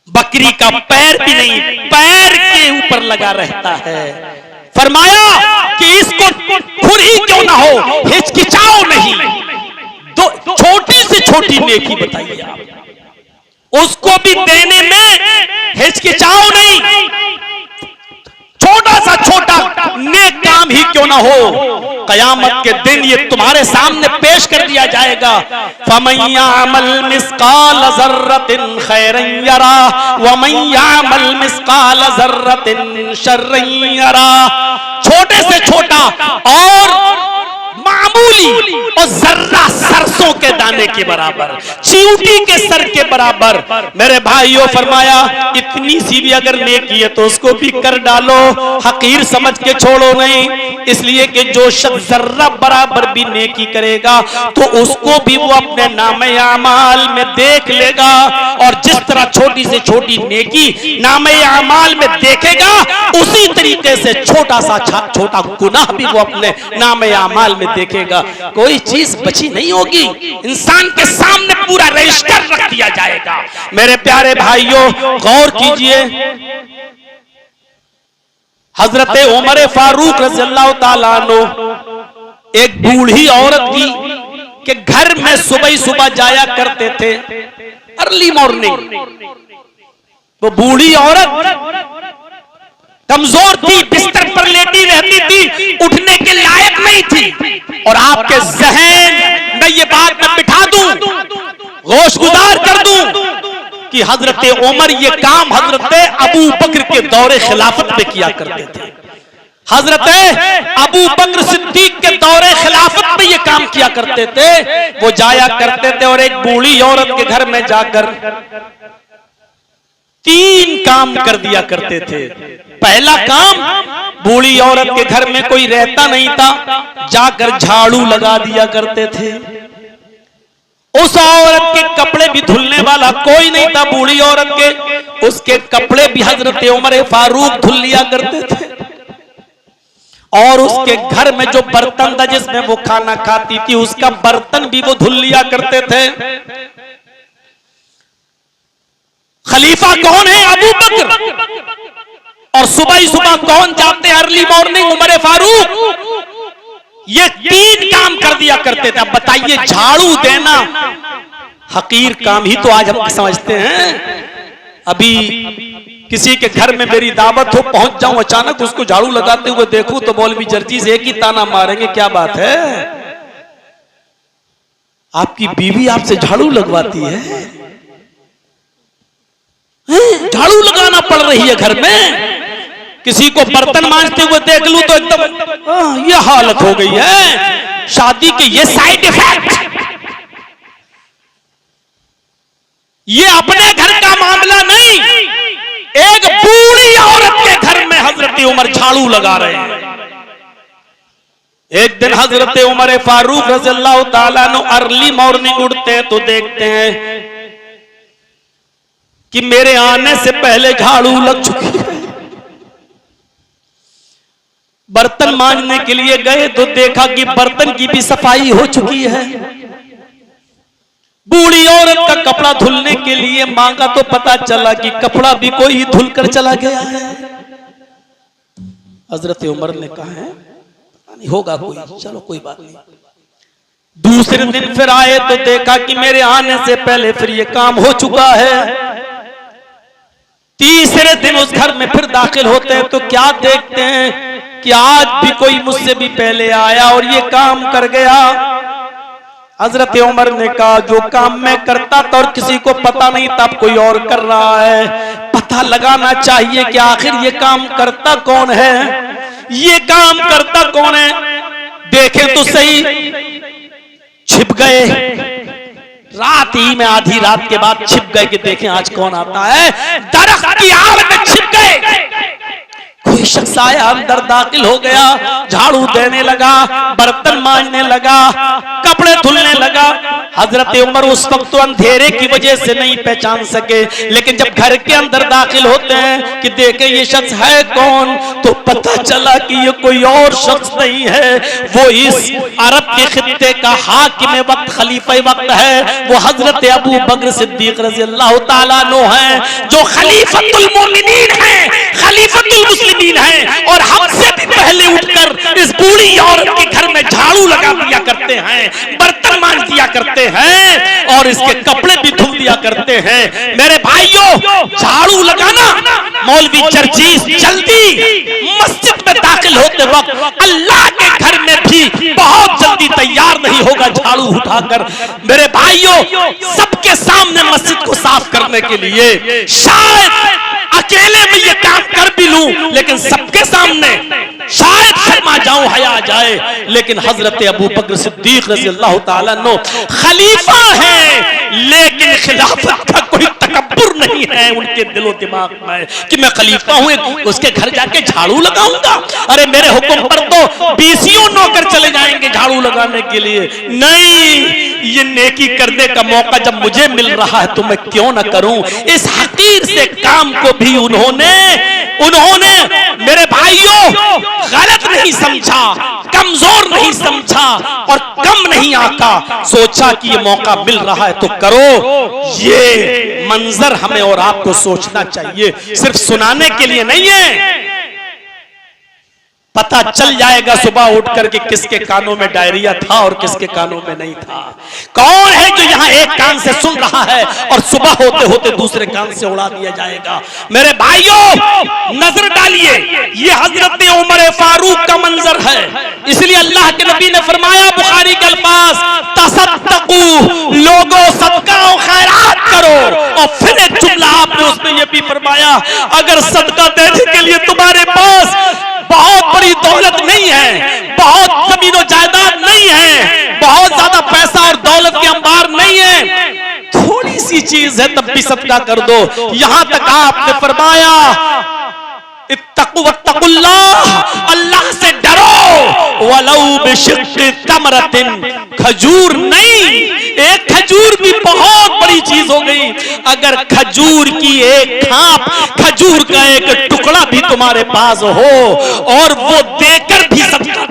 बकरी का पैर भी नहीं, पैर के ऊपर लगा रहता है, फरमाया कि इसको खुर ही क्यों ना हो, हिचकिचाओ नहीं। दो छोटी से छोटी नेकी बताइए आप, उसको भी देने में हिचकिचाओ नहीं, छोटा सा छोटा नेक काम ही क्यों ना हो, कयामत के दिन ये तुम्हारे सामने पेश कर दिया जाएगा। फमन यअमल मिस्काल ज़र्रतिन खैरन यरा वमन यअमल मिस्काल ज़र्रतिन शर्रन यरा। छोटे से छोटा और मामूली और जर्रा सरसों के दाने के बराबर, चींटी के सर के बराबर, मेरे भाइयों फरमाया इतनी सी भी अगर नेकी है तो उसको भी कर डालो, हकीर समझ के छोड़ो नहीं। इसलिए कि जो शख्स जर्रा बराबर भी नेकी करेगा तो उसको भी वो अपने नामे आमाल में देख लेगा, और जिस तरह छोटी से छोटी नेकी नामे आमाल में देखेगा उसी तरीके से छोटा सा छोटा गुनाह भी वो अपने नामे आमाल में देखेगा। कोई चीज बची नहीं होगी, इंसान के सामने पूरा रजिस्टर रख दिया जाएगा। मेरे प्यारे भाइयों गौर कीजिए, हजरत उमर फारूक रज़ियल्लाहु ताला अन्हु एक बूढ़ी औरत की के घर में सुबह सुबह जाया करते थे, अर्ली मॉर्निंग। वो बूढ़ी औरत कमजोर थी, बिस्तर पर लेटी रहती थी, उठने के लायक नहीं थी, और आपके ज़हन में ये बात मैं बिठा दूं, होशगुजार कर दूं कि हजरत उमर ये काम हजरत अबू बकर के दौरे खिलाफत में किया करते थे। हजरत अबू बकर सिद्दीक के दौरे खिलाफत में ये काम किया करते थे। वो जाया करते थे और एक बूढ़ी औरत के घर में जाकर 3 काम कर दिया करते थे। पहला काम, बूढ़ी औरत के घर में कोई रहता नहीं था, जाकर झाड़ू लगा दिया करते थे। उस औरत के कपड़े भी धुलने वाला कोई नहीं था, बूढ़ी औरत के, उसके कपड़े भी हजरत उमर फारूक धुल लिया करते थे। और उसके घर में जो बर्तन था जिसमें वो खाना खाती थी उसका बर्तन भी वो धुल लिया करते थे। खलीफा कौन है? अबू बकर। और सुबह ही सुबह कौन जाते? Early morning Umar Farooq. ये 3 काम कर दिया करते थे। अब बताइए, झाड़ू देना हकीर काम ही तो आज हम समझते हैं। अभी किसी के घर में मेरी दावत हो, पहुंच जाऊं, अचानक उसको झाड़ू लगाते हुए देखूं तो मौलवी जर्जी से एक ही ताना मारेंगे, क्या बात है, आपकी बीवी आपसे झाड़ू लगवाती है? झाड़ू लगाना पड़ रही है घर में। किसी को बर्तन मांजते हुए देख लूं तो एकदम ये हालत हो गई है। शादी के ये साइड इफेक्ट, ये अपने घर का मामला नहीं, एक बूढ़ी औरत के घर में हजरत उमर झाड़ू लगा रहे हैं। एक दिन हजरत उमर फारूक रज़ियल्लाहु ताला अन्हु अर्ली मॉर्निंग उठते हैं तो देखते हैं कि मेरे आने से पहले झाड़ू लग चुकी है। बर्तन मांजने के लिए गए तो देखा कि बर्तन की भी सफाई हो चुकी है। बूढ़ी औरत का कपड़ा धुलने के लिए मांगा तो पता चला कि कपड़ा भी कोई ही धुल कर चला गया है। हजरत उमर ने कहा है नहीं होगा कोई, चलो कोई बात नहीं। दूसरे दिन फिर आए तो देखा कि मेरे आने से पहले फिर ये काम हो चुका है। तीसरे दिन उस घर में फिर दाखिल होते हैं तो क्या देखते हैं कि आज भी कोई मुझसे भी पहले आया और ये काम कर गया। हजरत उमर ने कहा जो काम मैं करता था और किसी को पता नहीं था, अब कोई और कर रहा है, पता लगाना चाहिए कि आखिर ये काम करता कौन है, ये काम करता कौन है। देखें तो सही, छिप गए रात ही में, आधी रात के बाद छिप गए कि देखें आज कौन आता है। दरख्त की आड़ में छिप गए, कोई शख्स आया, अंदर दाखिल हो गया, झाड़ू देने लगा, बर्तन मांजने लगा, कपड़े धुलने लगा। हजरत उमर उस वक्त तो अंधेरे की वजह से नहीं पहचान सके, लेकिन जब घर के अंदर दाखिल होते हैं कि देखे ये शख्स है कौन, तो पता चला कि ये कोई और शख्स नहीं है, वो इस अरब के खित्ते का हाकिम वक्त, खलीफा वक्त है, वो हजरत अबू बकर सिद्दीक रज़ी अल्लाह ताला अन्हु हैं, जो खलीफतुल मोमिनीन हैं, खलीफतुल मुस्लिमीन हैं, और हमसे भी पहले उठकर इस बूढ़ी औरत के घर में झाड़ू लगा दिया करते हैं, बर्तन मांज दिया करते हैं और इसके कपड़े भी धुल दिया करते हैं। मेरे भाइयों, झाड़ू लगाना, मौलवी जर्जीस जल्दी मस्जिद में दाखिल होते वक्त अल्लाह के घर में भी बहुत जल्दी तैयार नहीं होगा झाड़ू उठाकर। मेरे भाइयों, सबके सामने मस्जिद को साफ करने के लिए शायद अकेले में ये काम कर भी लूं, लेकिन सबके सामने शायद शर्मा जाऊं, हया जाए, लेकिन हजरत अबू बकर सिद्दीक रज़ी अल्लाह ताला अन्हु खलीफा हैं, लेकिन खिलाफत का कोई तकब्बुर नहीं है उनके दिलो दिमाग में कि मैं खलीफा हूं, उसके घर जाके झाड़ू लगाऊंगा। अरे मेरे हुक्म पर तो बीसियों नौकर चले जाएंगे झाड़ू लगाने के लिए। नहीं, ये नेकी करने का मौका जब मुझे मिल रहा है तो मैं क्यों ना करूं। इस हकीर से काम को भी उन्होंने मेरे भाइयों गलत नहीं समझा, कमजोर नहीं समझा और कम नहीं आका, सोचा कि ये मौका मिल रहा है तो करो। ये मंजर हमें और आपको सोचना चाहिए, सिर्फ सुनाने के लिए नहीं है। पता चल जाएगा सुबह उठकर के किसके कानों में डायरिया था और किसके कानों में नहीं था। कौन है जो यहाँ एक कान से सुन रहा है और सुबह होते होते दूसरे कान से उड़ा दिया जाएगा। मेरे भाइयों, नजर डालिए, ये हजरत उमर फारूक का मंजर है। इसलिए अल्लाह के नबी ने फरमाया, बुखारी के अल्फाज, तसद्दकू, लोगों सदका और खैरात करो। और फिर एक जुमला आपने उसमें यह भी फरमाया, अगर सदका देने के लिए तुम्हारे पास बहुत बड़ी दौलत नहीं है, बहुत जमीनो जायदाद नहीं है, बहुत ज्यादा पैसा और दौलत के अंबार नहीं है, थोड़ी सी चीज है तब भी सदका कर दो। यहां तक आपने फरमाया, इत्तकू वत्तकुल्लाह, अल्लाह से डरो, वलौ बिशिक्कि तमरतिन, खजूर नहीं, एक खजूर भी बहुत बड़ी चीज हो गई। अगर खजूर की एक खाप, खजूर का एक टुकड़ा भी तुम्हारे पास हो और वो देकर भी सदका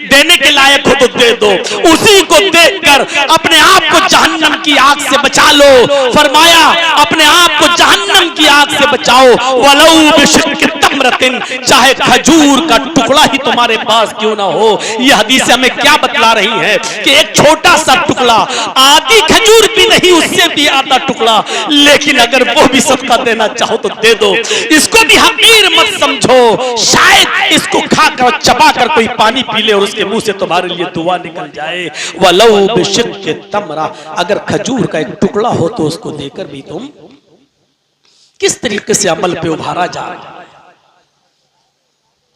देने के लायक हो तो दे दो। उसी को देखकर अपने आप को जहन्नम की आग से बचा लो। फरमाया, अपने आप को जहन्नम की आग से बचाओ, वलौ बिशिक्कि तमरतिन, चाहे खजूर का टुकड़ा ही तुम्हारे पास क्यों ना हो। यह हदीस हमें क्या बतला रही है कि एक छोटा सा टुकड़ा, आधी खजूर भी नहीं, उससे भी आधा टुकड़ा, लेकिन अगर वो भी सदका देना चाहो तो दे दो। इसको भी हकीर मत समझो, शायद इसको खाकर चबाकर कोई पानी पी ले और उसके मुंह से तुम्हारे लिए दुआ निकल जाए। वलौ बिशिक्कि तमरा, अगर खजूर का एक टुकड़ा हो तो उसको देकर भी तुम किस तरीके से अमल पे उभारा जा रहा है।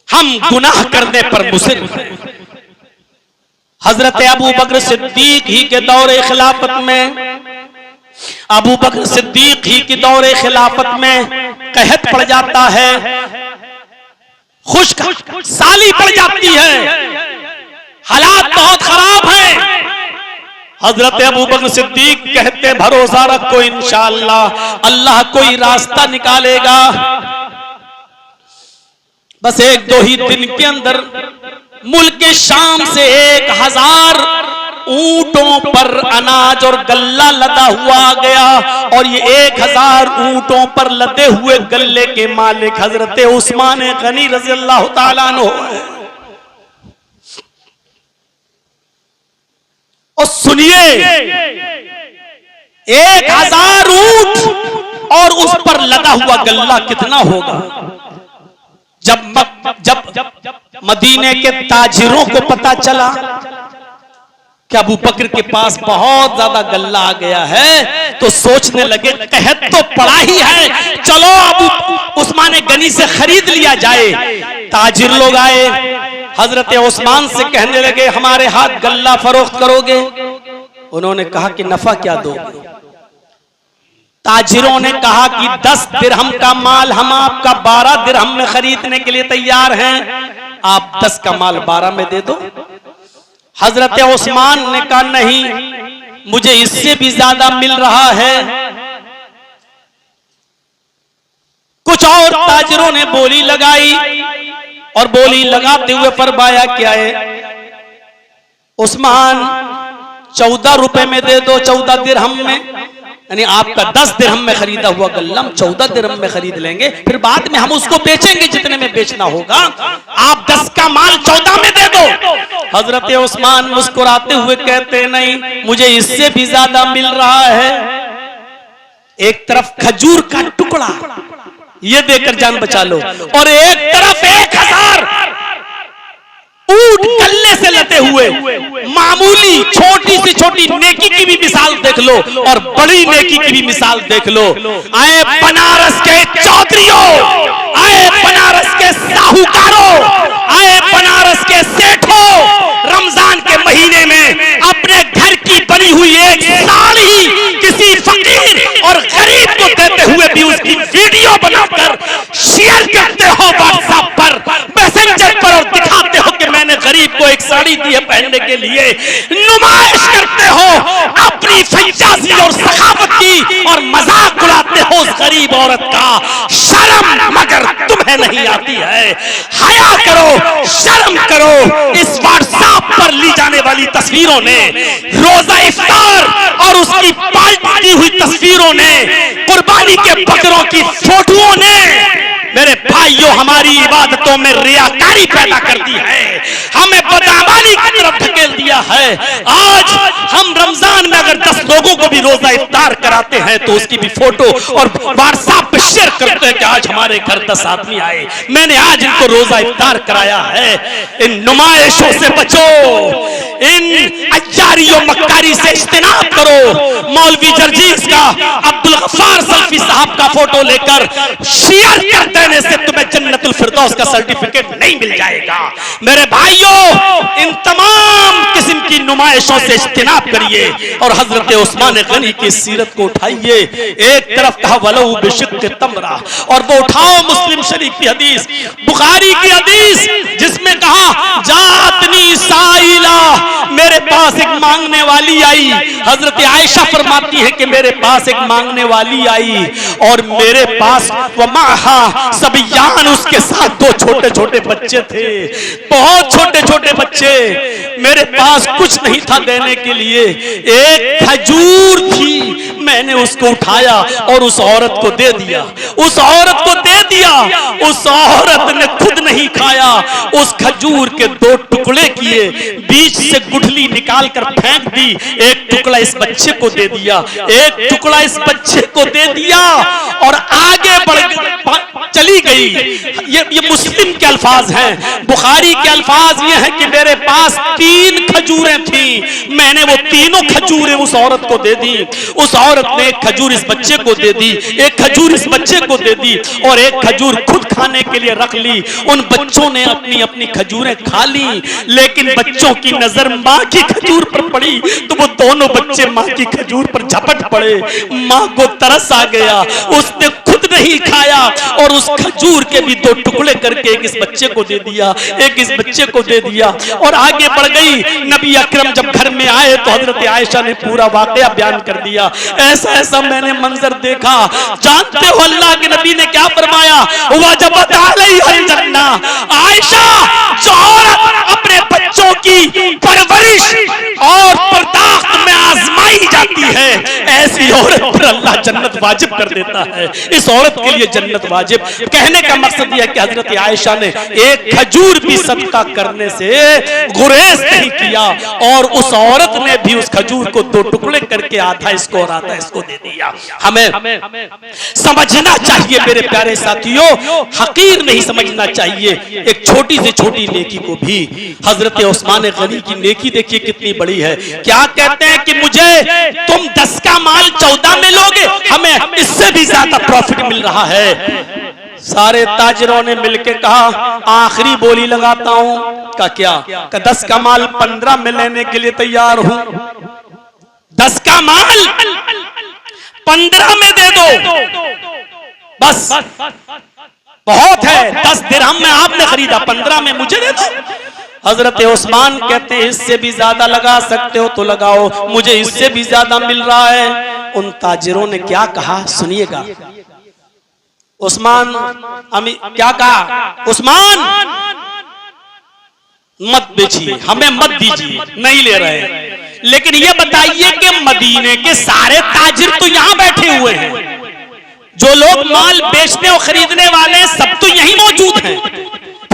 हम गुनाह करने पर मुसिर हैं। हजरत अबू बकर सिद्दीक ही के दौरे खिलाफत में, अबू बकर सिद्दीक ही के दौरे खिलाफत में कहत पड़ जाता है, खुश्क साली पड़ जाती है, हालात बहुत खराब हैं। हजरत अबू बकर सिद्दीक कहते, भरोसा रखो इंशाअल्लाह अल्लाह कोई रास्ता निकालेगा। बस एक दो ही दिन के अंदर मुल्क शाम से 1000 ऊंटों पर अनाज और गल्ला लदा हुआ आ गया और ये 1000 ऊंटों पर लदे हुए गल्ले के मालिक हजरत उस्मान गनी रज़ी अल्लाह ताला अन्हु। और सुनिए, 1000 ऊंट और उस पर लदा हुआ गल्ला कितना होगा। जब मदीने के ताजिरों को पता चला कि अबू बकर के पास बहुत ज्यादा गल्ला आ गया है, तो सोचने लगे कहत तो पड़ा ही है, चलो अबू उस्मान गनी से खरीद लिया जाए। ताजिर लोग आए, हजरत उस्मान से कहने लगे हमारे हाथ गल्ला फरोख्त करोगे? उन्होंने कहा कि नफा क्या दोगे? ताजिरों ने कहा कि 10 दिरहम का माल हम आपका 12 दिरहम में खरीदने के लिए तैयार हैं, आप 10 का माल 12 में दे दो। हजरत उस्मान ने कहा नहीं, मुझे इससे भी ज्यादा मिल रहा है। कुछ और ताजिरों ने बोली लगाई और बोली लगाते हुए फरमाया क्या है, उस्मान 14 रुपए में दे दो, 14 दिरहम में, यानी आपका 10 दिरहम में खरीदा हुआ गल्ला हम 14 दिरहम में खरीद लेंगे, फिर बाद में हम उसको बेचेंगे जितने में बेचना होगा, आप 10 का माल 14 में दे दो। हजरत उस्मान मुस्कुराते हुए कहते नहीं, मुझे इससे भी ज्यादा मिल रहा है। एक तरफ खजूर का टुकड़ा ये देकर जान बचा लो, और एक तरफ 1000 ऊंट गल्ले से लदे हुए। मामूली छोटी से छोटी नेकी की भी मिसाल देख लो और बड़ी नेकी की भी मिसाल देख लो। आए बनारस के चौधरियों, आए बनारस के साहूकारों, आए बनारस के सेठों, रमजान के महीने में अपने घर की बनी हुई एक साड़ी किसी फकीर और गरीब को देते हुए भी उसकी वीडियो बनाकर शेयर करते हो व्हाट्सएप पर, मैसेंजर पर, और दिखाते हो कि मैंने गरीब को एक साड़ी दी है पहनने के लिए, नुमाइश करते हो अपनी फैजाजी और सखावत की और मजाक उड़ाते हो उस गरीब औरत का। शर्म मगर तुम्हें नहीं आती है, हया करो, शर्म करो। इस व्हाट्सएप पर ली जाने वाली तस्वीरों ने, रोजा इफ्तार और उसकी पार्टी की हुई तस्वीरों ने, कुर्बानी के बकरों की फोटोओं ने मेरे भाइयों हमारी इबादतों में रियाकारी पैदा कर दी है, हमें बदअमली की तरफ ढकेल दिया है। आज हम रमजान में अगर 10 लोगों को भी रोजा इफ्तार कराते हैं तो उसकी भी फोटो और व्हाट्सएप पे शेयर करते हैं कि आज हमारे घर 10 आदमी आए, मैंने आज इनको रोजा इफ्तार कराया है। इन नुमाइशों से बचो, इन अय्यारियों मक्कारी से इज्तिनाब करो। मौलवी जर्जीस का, अब्दुल गफ्फार सल्फी साहब का फोटो लेकर शेयर कर देने से तुम्हें जन्नतुल फिरदौस का सर्टिफिकेट नहीं मिल जाएगा। मेरे भाइयों, इन तमाम किस्म की नुमाइशों से इज्तिनाब करिए और हजरत उस्मान गनी की सीरत को उठाइए। एक तरफ कहा वलऊ बिशिक्क तमरा, और वो उठाओ मुस्लिम शरीफ की हदीस, बुखारी की हदीस, जिसमें कहा जातनी साइला, मेरे पास एक मांगने वाली आई। हजरत आयशा फरमाती है कि मेरे पास एक मांगने वाली आई और मेरे पास वमाहा सबियान, उसके साथ 2 छोटे छोटे बच्चे थे, बहुत छोटे छोटे बच्चे। मेरे पास कुछ नहीं था देने के लिए, एक खजूर थी, मैंने उसको उठाया और उस औरत को दे दिया, उस औरत को दे दिया। उस औरत ने खुद नहीं खाया, उस खजूर के 2 टुकड़े किए, बीच से गुठली निकाल कर फेंक दी, एक टुकड़ा इस बच्चे को दे दिया, एक टुकड़ा इस बच्चे को दे दिया और आगे बढ़ चली गई। ये मुस्लिम के अल्फाज हैं, बुखारी के अल्फाज ये हैं कि मेरे पास 3 खजूरें थी, मैंने वो तीनों खजूरें उस औरत को दे दी। उस औरत ने एक खजूर इस बच्चे को दे दी, एक खजूर इस बच्चे को दे दी और एक खजूर खुद खाने के लिए रख ली। उन बच्चों ने अपनी अपनी खजूरें खा ली, लेकिन बच्चों की नजर माँ की खजूर पर पड़ी तो वो दोनों बच्चे माँ की खजूर पर झपट पड़े। माँ को तरस आ गया, उसने खुद नहीं खाया और उस खजूर के भी 2 टुकड़े करके एक इस बच्चे को दे दिया, एक इस बच्चे को दे दिया और आगे बढ़ गई। नबी अकरम जब घर में आए तो हजरत आयशा ने पूरा वाकया बयान कर दिया, ऐसा ऐसा मैंने मंजर देखा। जानते हो अल्लाह के नबी ने क्या फरमाया, वजबत अलैहिल जन्ना। आयशा, जो औरत अपने बच्चों की परवरिश और बर्दाश्त में आजमाई जाती है, ऐसी औरत पर अल्लाह जन्नत वाजिब कर देता है। इस औरत के लिए जन्नत वाजिब। कहने का मकसद यह है कि हजरत आयशा ने एक खजूर भी सदका करने से गुरेज नहीं किया और उस औरत ने भी उस खजूर को 2 टुकड़े करके आधा इसको और आधा इसको दे दिया। हमें समझना चाहिए मेरे प्यारे साथियों, हकीर नहीं समझना चाहिए एक छोटी से छोटी नेकी को भी। हजरत उस्मान गनी की नेकी देखिए कितनी बड़ी है। क्या कहते हैं कि मुझे तुम 10 का माल 14 में लोगे, हमें इससे भी ज्यादा प्रॉफिट मिल रहा है। सारे ताजिरों ने मिलकर कहा आखिरी बोली लगाता हूं। का क्या? का 10 का माल 15 में लेने के लिए तैयार हूं। 10 का माल 15 में दे दो, बस बहुत है। 10 दिरहम में आपने खरीदा, 15 में मुझे दे दो। हजरत उस्मान कहते हैं इससे भी ज्यादा लगा सकते हो तो लगाओ, मुझे इससे भी ज्यादा मिल रहा है। उन ताजिरों ने क्या कहा सुनिएगा। उस्मान क्या कहा? उस्मान मत बेचिए, हमें मत दीजिए, नहीं ले रहे। लेकिन ये बताइए कि मदीने के सारे ताजिर तो यहां बैठे हुए हैं, जो लोग माल बेचने और खरीदने वाले सब तो यही मौजूद हैं।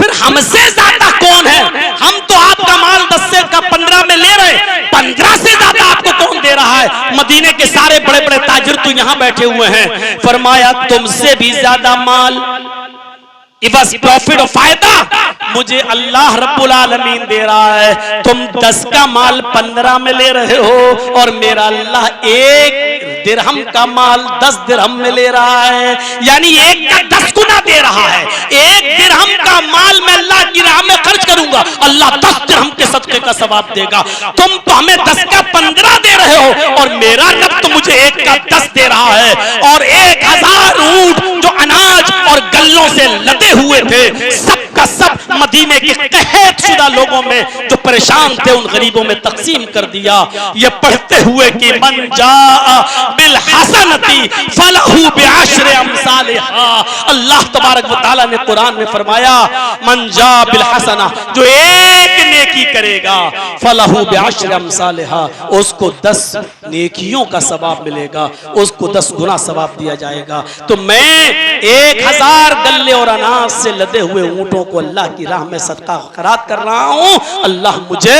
फिर हमसे ज्यादा कौन है? हम तो आपका माल 10 से का 15 में ले रहे, 15 से ज्यादा आपको कौन दे रहा है? मदीने के सारे बड़े बड़े ताजिर तो यहां बैठे हुए हैं। फरमाया तुमसे भी ज्यादा माल, बस प्रॉफिट और फायदा मुझे अल्लाह रब्बुल आलमीन दे रहा है। तुम 10 का माल 15 में ले रहे हो और मेरा अल्लाह 1 दिरहम का माल 10 दिरहम में ले रहा है, यानी 1 का 10 गुना दे रहा है। 1 दिरहम का माल मैं अल्लाह की राह में खर्च करूंगा, अल्लाह 10 दिरहम के सदके का सवाब देगा। तुम तो हमें 10 का 15 दे रहे हो और मेरा रब तो मुझे 1 का 10 दे रहा है। और 1000 ऊंट जो अनाज और गल्लों से लदे हुए थे, सब का सब मदीने के कहत शुदा लोगों में जो परेशान थे उन गरीबों में तकसीम कर दिया। ये पढ़ते हुए कि मन जा बिल हसनती फलहू बिअश्रि अमसालिहा। अल्लाह तबारक व तआला ने कुरान में फरमाया मन जा बिल हसना, जो एक नेकी करेगा फलहू बिअश्रि अमसालिहा, उसको 10 नेकियों का सवाब मिलेगा, उसको 10 गुना सवाब दिया जाएगा। तो मैं 1000 गल्ले और अनाज से लदे हुए ऊंटों को अल्लाह की राह में सदका खैरात कर रहा हूं, अल्लाह मुझे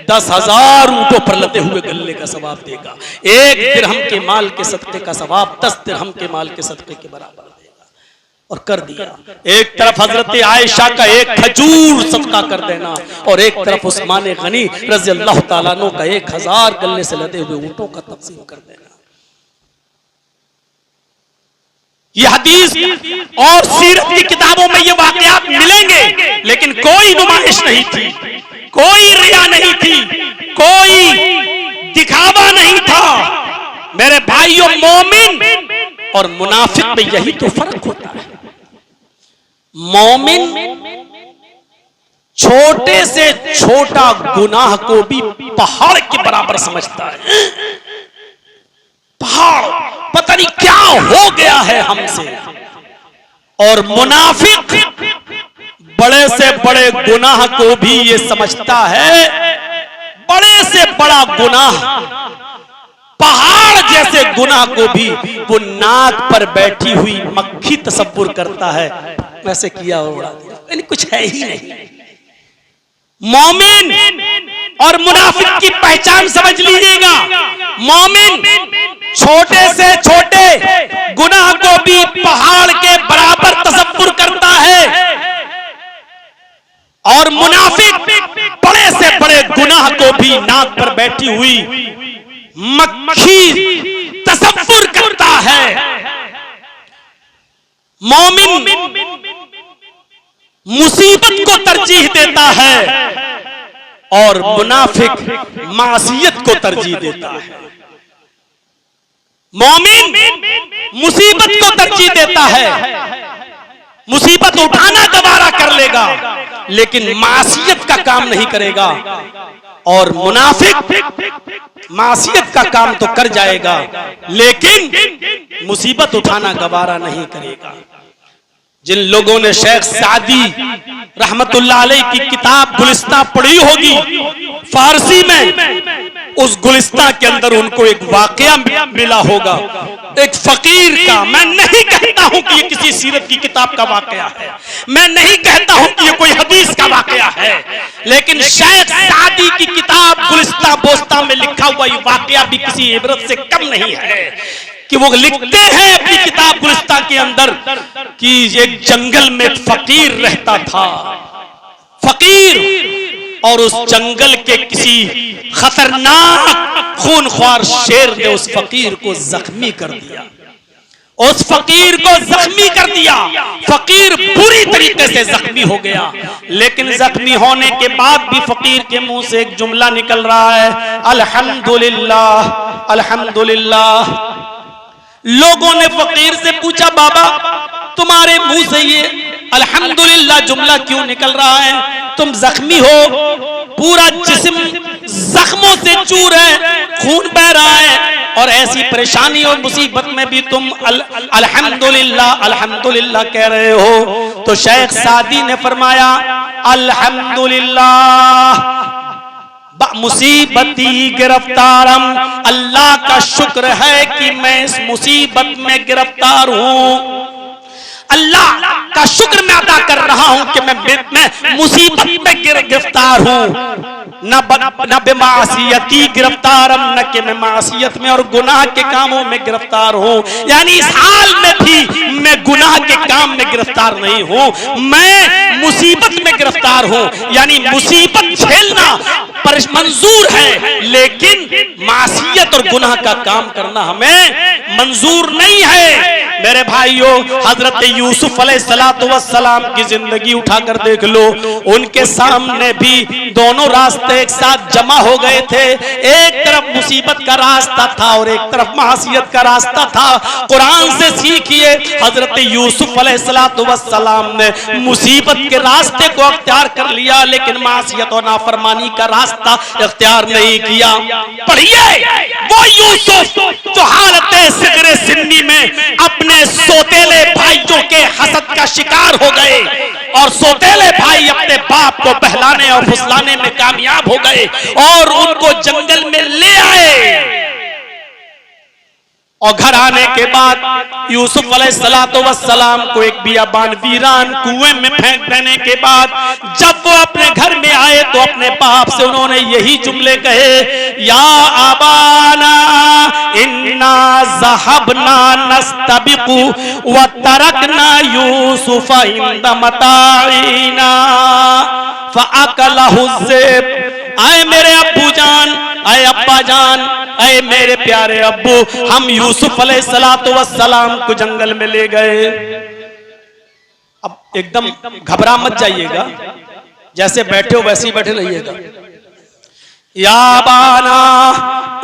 10,000 ऊंटों पर लदे हुए गल्ले का सवाब देगा। 1 दिरहम के माल के सदके का सवाब 10 दिरहम के माल के सदके के बराबर देगा। और कर दिया। एक तरफ हजरत आयशा का 1 खजूर सदका कर देना और एक तरफ उस्मान गनी रज़ी अल्लाह तआला अन्हु का 1000 गल्ले से लदे हुए ऊंटों का तक़सीम कर देना। ये हदीस और सीरत की किताबों में ये वाकयात मिलेंगे, लेकिन कोई नुमाइश नहीं थी, कोई रिया नहीं थी, कोई दिखावा नहीं था। मेरे भाइयों, मोमिन और मुनाफिक में यही तो फर्क होता है। मोमिन छोटे से छोटा गुनाह को भी पहाड़ के बराबर समझता है। पहाड़ पता नहीं क्या हो गया है हमसे। और मुनाफिक बड़े से बड़े गुनाह को भी ये समझता है, बड़े से बड़ा गुनाह पहाड़ जैसे गुनाह को भी वो नाक पर बैठी हुई मक्खी तसव्वुर करता है, वैसे किया उड़ा दिया, यानी कुछ है ही नहीं। मोमिन और मुनाफिक की पहचान समझ लीजिएगा। मोमिन छोटे से छोटे गुनाह को भी पहाड़ के बराबर तसव्वुर करता है और मुनाफिक बड़े से बड़े गुनाह को भी नाक पर बैठी हुई मक्खी तसव्वुर करता है। मोमिन मुसीबत को तरजीह देता है और मुनाफिक मासियत को तरजीह देता है। मोमिन मुसीबत को तरजीह देता है, मुसीबत उठाना गवारा कर लेगा, लेकिन मासियत का काम नहीं करेगा। और मुनाफिक मासियत का काम तो कर जाएगा, लेकिन मुसीबत उठाना गवारा नहीं करेगा। जिन लोगों ने शेख सादी रहमतुल्लाह अलैह की किताब गुलिस्तां पढ़ी होगी फारसी में, उस गुलिस्तान के अंदर उनको एक वाकया मिला होगा, एक फकीर का। मैं नहीं कहता हूं कि ये किसी सीरत की किताब का वाकया है, मैं नहीं कहता हूं कि ये कोई हदीस का वाकया है, लेकिन शेख सादी की किताब गुलिस्तान बोस्ता में लिखा हुआ ये वाकया भी किसी इबरत से कम नहीं है कि वो लिखते हैं अपनी किताब गुलिस्तान के अंदर कि एक जंगल में फकीर रहता था, फकीर, और उस जंगल के किसी खतरनाक खूनख्वार शेर ने उस फकीर को जख्मी कर दिया, उस फकीर को जख्मी कर दिया। फकीर बुरी तरीके से जख्मी हो गया, लेकिन जख्मी होने के बाद भी फकीर के मुंह से एक जुमला निकल रहा है, अल्हम्दुलिल्लाह अल्हम्दुलिल्लाह। लोगों ने फकीर से पूछा, बाबा तुम्हारे मुंह से ये अल्हम्दुलिल्लाह जुमला क्यों निकल रहा है? तुम जख्मी हो, पूरा जिस्म जख्मों से चूर है, खून बह रहा है, और ऐसी परेशानी और मुसीबत में भी तुम अल्हम्दुलिल्लाह अल्हम्दुलिल्लाह कह रहे हो। तो शेख सादी ने फरमाया, अल्हम्दुलिल्लाह मुसीबती गिरफ्तारम, अल्लाह का शुक्र है कि मैं इस मुसीबत में गिरफ्तार हूं। अल्लाह का शुक्र मैं अदा कर रहा हूं कि मैं मुसीबत में गिरफ्तार हूं, न बेमासियती गिरफ्तारम, न कि मैं मासियत में और गुनाह के कामों में गिरफ्तार हूं। यानी इस हाल में भी मैं गुनाह के काम में गिरफ्तार नहीं हूं, मैं मुसीबत में गिरफ्तार हूं। यानी मुसीबत झेलना मंजूर है, लेकिन मासियत और गुनाह का काम करना हमें मंजूर नहीं है। मेरे भाइयों, हजरत यूसुफ अलैहिस्सलातु वस्सलाम की जिंदगी उठाकर देख लो, उनके सामने भी दोनों रास्ते एक साथ जमा हो गए थे। एक तरफ मुसीबत का रास्ता था और एक तरफ मासियत का रास्ता था। कुरान से सीखिए, हजरत यूसुफ अलैहिस्सलातु वस्सलाम ने मुसीबत के रास्ते को अख्तियार कर लिया, लेकिन मासियत और नाफरमानी का रास्ता इख्तियार नहीं किया। पढ़िए वो यूसुफ जो हालत सिगरे सिन्नी में अपने सोतेले भाइयों के हसद का शिकार हो गए, और सोतेले भाई अपने बाप को बहलाने और फुसलाने में कामयाब हो गए और उनको जंगल में ले आए। और घर आने के बाद यूसुफ अलैहिस्सलातु वस्सलाम को एक बियाबान वीरान कुएं में फेंक देने के बाद जब वो अपने घर में आए तो अपने बाप से उन्होंने यही जुमले कहे, या अबाना इन्ना ज़हबना नस्तबिकु व तरकना यूसुफ इंद मताइना फअकलहु ज़िब। आए मेरे अब्बू जान, आए अब्बा जान, आए मेरे प्यारे अब्बू, हम यूसुफ अलैहिस्सलातु वस्सलाम को जंगल में ले गए। अब एकदम घबरा मत जाइएगा, जैसे बैठे हो वैसे ही बैठे रहिएगा। या बाना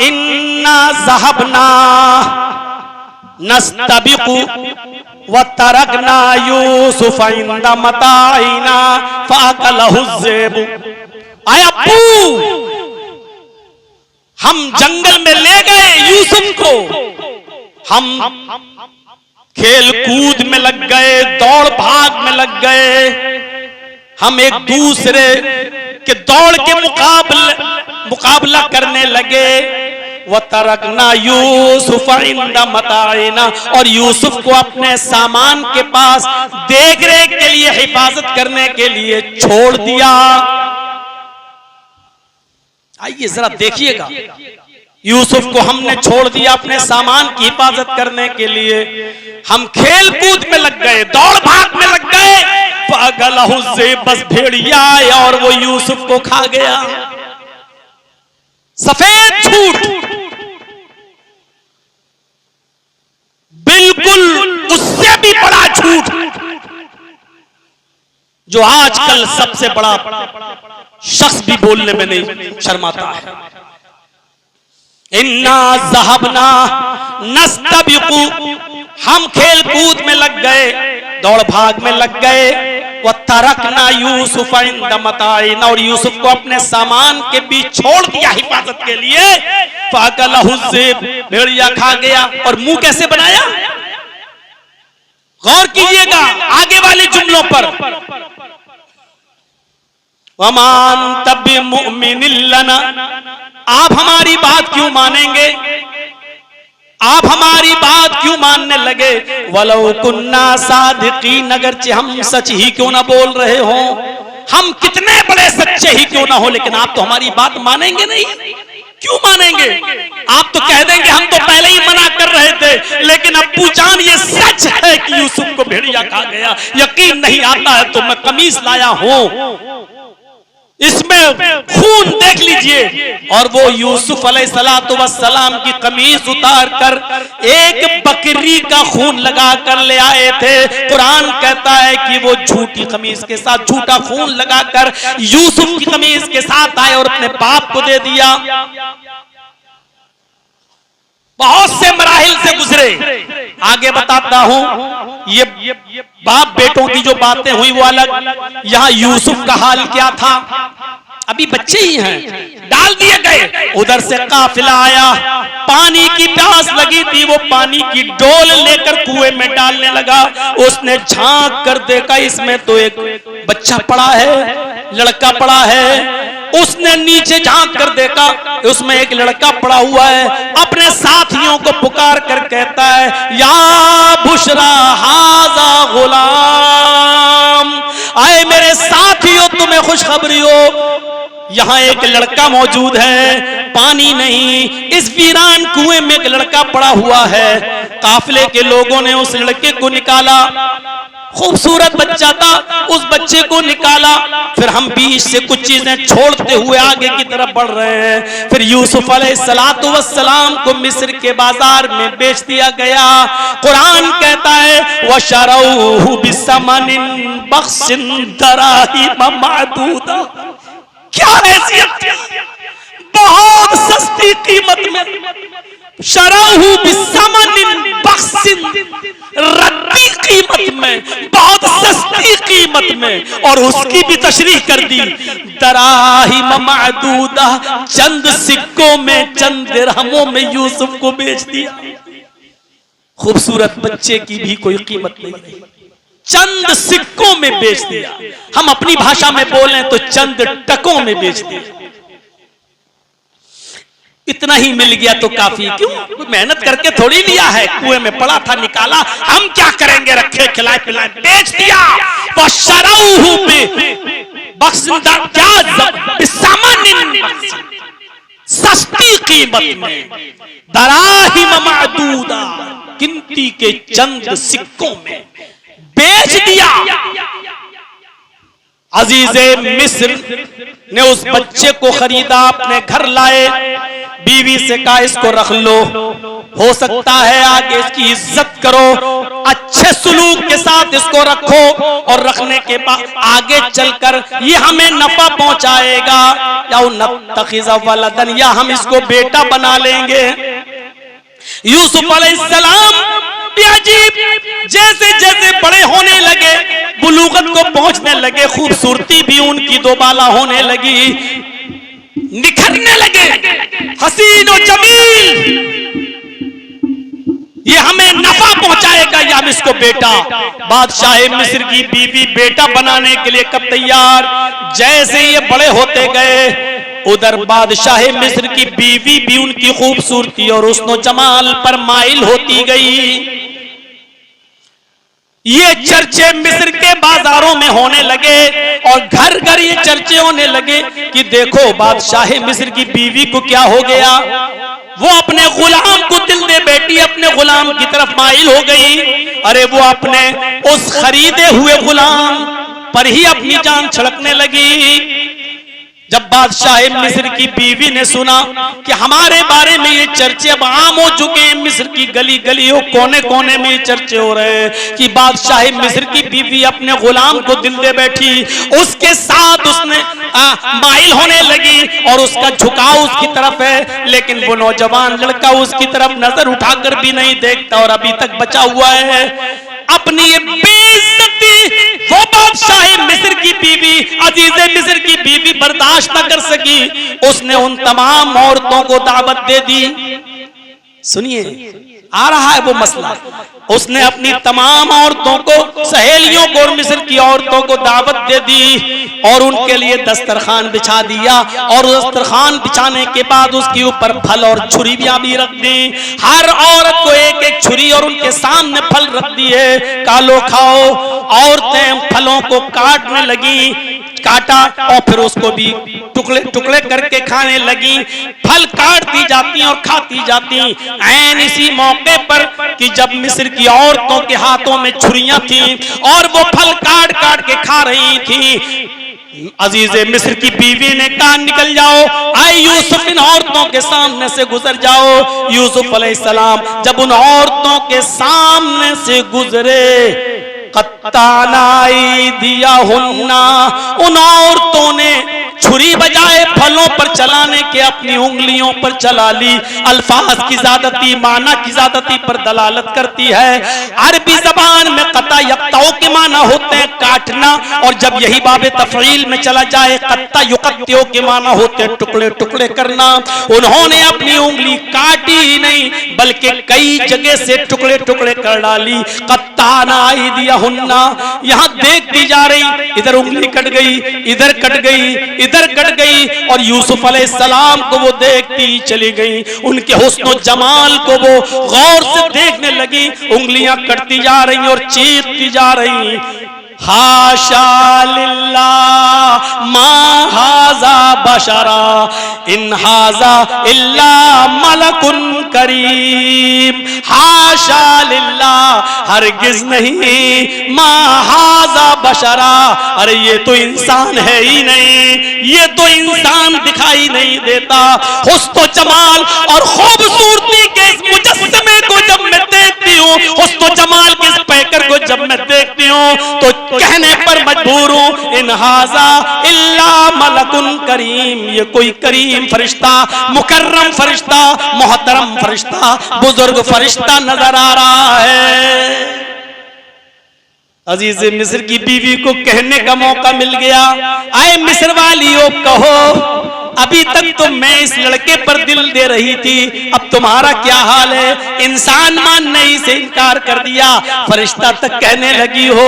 इन्ना ज़हबना नस्तबिकु व तरकना यूसुफ इंद मताइना फअकलहु ज़िब। आए अब्बू, हम जंगल में ले गए यूसुफ को, हम खेल कूद में लग गए, दौड़ भाग में लग गए, हम एक दूसरे के दौड़ के मुकाबला करने लगे। व तरकना यूसुफ इंद मताइना, और यूसुफ को अपने सामान के पास देख रेख के लिए, हिफाजत करने के लिए छोड़ दिया। आइए जरा देखिएगा, यूसुफ को हमने छोड़ दिया अपने सामान की हिफाजत करने के लिए, हम खेल कूद में लग गए, दौड़ भाग में लग गए। फअकलहु ज़िब, बस भेड़िया आया और वो यूसुफ को खा गया। सफेद झूठ, बिल्कुल उससे भी बड़ा झूठ जो आजकल सबसे बड़ा शख्स भी बोलने में नहीं शर्माता है। इन्ना ज़हबना नस्तबिकु, हम खेल कूद में लग गए, दौड़ भाग में लग गए। व तरकना यूसुफ इंद मताइना, और यूसुफ को अपने सामान के बीच छोड़ दिया हिफाजत के लिए। फअकलहु ज़िब, भेड़िया खा गया। और मुंह कैसे बनाया, गौर कीजिएगा आगे वाले जुमलों पर। वमान तब मुमिनिन लना, आप हमारी बात क्यों मानेंगे, आप हमारी बात क्यों मानने लगे। वलो कुन्ना सादिकीन, अगरचे हम सच ही क्यों ना बोल रहे हो, हम कितने बड़े सच्चे ही क्यों ना हो, लेकिन आप तो हमारी बात मानेंगे नहीं। क्यों मानेंगे, आप तो कह देंगे हम तो पहले ही मना कर रहे थे, लेकिन अब्बू जान ये सच है कि यूसुफ को भेड़िया खा गया, यकीन नहीं आता है तो मैं कमीज लाया हूं, इसमें खून देख लीजिए। और वो यूसुफ अलैहिस्सलाम की कमीज उतार कर एक बकरी का खून लगा कर ले आए थे। कुरान कहता है कि वो झूठी कमीज के साथ, झूठा खून लगाकर यूसुफ की कमीज के साथ आए और अपने बाप को दे दिया। बहुत से मराहिल से गुजरे, आगे बताता हूं। ये बाप बेटों की जो बातें हुई वो अलग, यहां यूसुफ का हाल क्या था, अभी बच्चे ही हैं, डाल दिए गए। उधर से काफिला आया, पानी की प्यास लगी थी, वो पानी की डोल लेकर कुएं में डालने लगा। उसने झांक कर देखा इसमें तो एक बच्चा पड़ा है, लड़का पड़ा है। उसने नीचे झांक कर देखा, उसमें एक लड़का पड़ा हुआ है। अपने साथियों को पुकार कर कहता है, या बुशरा हाजा गुलाम, आए मेरे साथियों तुम्हें खुशखबरी हो, यहाँ एक लड़का मौजूद है, पानी नहीं, इस वीरान कुएं में एक लड़का पड़ा हुआ है। काफिले के लोगों ने उस लड़के को निकाला, खूबसूरत बच्चा था, उस बच्चे को निकाला। फिर हम बीच से कुछ चीजें छोड़ते हुए आगे की तरफ बढ़ रहे हैं। फिर यूसुफ अलैहिस्सलाम को मिस्र के बाजार में बेच दिया गया। कुरान कहता है वशरऊहु बिसमनिन बख्सिन दराहिम मादूदा, क्या हैसियत, बहुत सस्ती कीमत में, शरऊहु बिसमनिन बख्सिन, रद्दी कीमत में, बहुत सस्ती कीमत में, और उसकी भी तशरीह कर दी, दराहिम मादूदा, चंद सिक्कों में, चंद दिरहमों में यूसुफ को बेच दिया। खूबसूरत बच्चे की भी कोई कीमत नहीं, चंद सिक्कों में बेच दिया। हम अपनी भाषा में बोलें तो चंद टकों में बेच दिया। इतना ही मिल गया तो काफी, क्यों, मेहनत करके थोड़ी लिया है, कुएं में पड़ा था निकाला, हम क्या करेंगे, रखे खिलाए पिलाए, बेच दिया। वशरऊहु बख्सिदा, सस्ती कीमत में, दराहिम मादूदा, गिनती के चंद सिक्कों में बेच दिया। अजीज़े मिस्र ने उस बच्चे को खरीदा, अपने घर लाए, बीवी से कहा इसको रख लो, हो सकता है आगे इसकी इज्जत करो, अच्छे सुलूक के साथ इसको रखो, और रखने के बाद आगे चलकर ये हमें नफा पहुंचाएगा, या नत्तखिज़ वलदन, या हम इसको बेटा बना लेंगे। यूसुफ अलैहिस्सलाम भी अजीब, जैसे जैसे बड़े होने लगे, बुलूगत को पहुंचने लगे, खूबसूरती भी उनकी दोबाला होने लगी, निखरने लगे, हसीन और जमील, ये हमें नफा पहुंचाएगा, या हम इसको बेटा। बादशाह मिस्र की बीवी बेटा बनाने के लिए कब तैयार। जैसे ये बड़े होते गए, उधर बादशाह मिस्र की बीवी भी उनकी खूबसूरती और हुस्न जमाल पर माइल होती गई। ये चर्चे मिस्र के बाजारों में होने लगे, और घर घर ये चर्चे होने लगे कि देखो बादशाह मिस्र की बीवी को क्या हो गया, वो अपने गुलाम को दिल दे बैठी, अपने गुलाम की तरफ माइल हो गई। अरे वो अपने उस खरीदे हुए गुलाम पर ही अपनी जान छिड़कने लगी। जब बादशाह मिस्र की बीवी ने सुना कि हमारे बारे में ये चर्चे अब आम हो चुके हैं, मिस्र की गली गलियों कोने कोने में ये चर्चे हो रहे हैं कि बादशाह मिस्र की बीवी अपने गुलाम को दिल दे बैठी, उसके साथ उसने माइल होने लगी और उसका झुकाव उसकी तरफ है, लेकिन वो नौजवान लड़का उसकी तरफ नजर उठाकर भी नहीं देखता और अभी तक बचा हुआ है। अपनी ये बेइज्जती वो बादशाह मिस्र की बीवी, अजीज़े मिस्र की बीवी बर्दाश्त न कर सकी, उसने उन तमाम औरतों को दावत दे दी। सुनिए, आ रहा है वो मसला, उसने अपनी तमाम औरतों को, सहेलियों को और मिस्र की औरतों को दावत दे दी और उनके लिए दस्तरखान बिछा दिया। और दस्तरखान बिछाने के बाद उसके ऊपर फल और छुरियां भी रख दी। हर औरत को एक एक छुरी और उनके सामने फल रख दिए, खा लो खाओ। औरतें फलों को काटने लगी, काटा और फिर उसको भी टुकड़े टुकड़े करके खाने लगी। फल काटती जाती और खाती जाती। ऐन इसी मौके पर कि जब मिस्र की औरतों के हाथों में छुरियां थी और वो फल काट काट के खा रही थी, अजीजे मिस्र की बीवी ने कहा निकल जाओ, आए यूसुफ इन औरतों के सामने से गुजर जाओ। यूसुफ अलैहिस्सलाम जब उन औरतों के सामने से गुजरे, कत्तानाई दिया हुन्ना, उन औरतों ने छुरी बजाए फलों पर चलाने के अपनी उंगलियों पर चला ली। अल्फाज की ज्यादती माना की ज्यादती पर दलालत करती है। अरबी जबान में कता यक्ताओं के माना होते हैं काटना, और जब यही बाबे तफरील में चला जाए कत्ता युकत्तियों के माना होते हैं टुकड़े टुकड़े करना। उन्होंने अपनी उंगली काटी ही नहीं बल्कि कई जगह से टुकड़े टुकड़े कर डाली। कत्तानाई दिया हुन्ना, यहाँ देखती जा रही, इधर उंगली कट गई, इधर कट गई, इधर कट गई, और यूसुफ अलैहिस्सलाम को वो देखती चली गई। उनके हुस्न जमाल को वो गौर से देखने लगी। उंगलियां कटती जा रही और चीरती जा रही। हाशा लिल्लाह मा हाजा बशरा इन हाजा इल्ला मलकुन करीम। हाशा लिल्लाह, हरगिज नहीं, मा हाजा बशरा, अरे ये तो इंसान है ही नहीं, ये तो इंसान दिखाई नहीं देता। हुस्न जमाल और खूबसूरती के इस मुजस्समे को जब मैं देखती हूँ, हुस्न जमाल के इस पैकर को जब मैं देखती हूँ तो कहने पर मजबूर हूँ, इन हाजा इल्ला मलकुन करीम, ये कोई करीम फरिश्ता, मुकर्रम फरिश्ता, मोहतरम फरिश्ता, बुजुर्ग फरिश्ता नजर आ रहा है। अजीज मिस्र की बीवी को कहने का मौका मिल गया, आए मिस्र वालियों कहो, अभी तक तो मैं इस लड़के पर दिल दे रही थी, अब तुम्हारा क्या हाल है? इंसान मानने ही से इनकार कर दिया, फरिश्ता तक कहने लगी हो।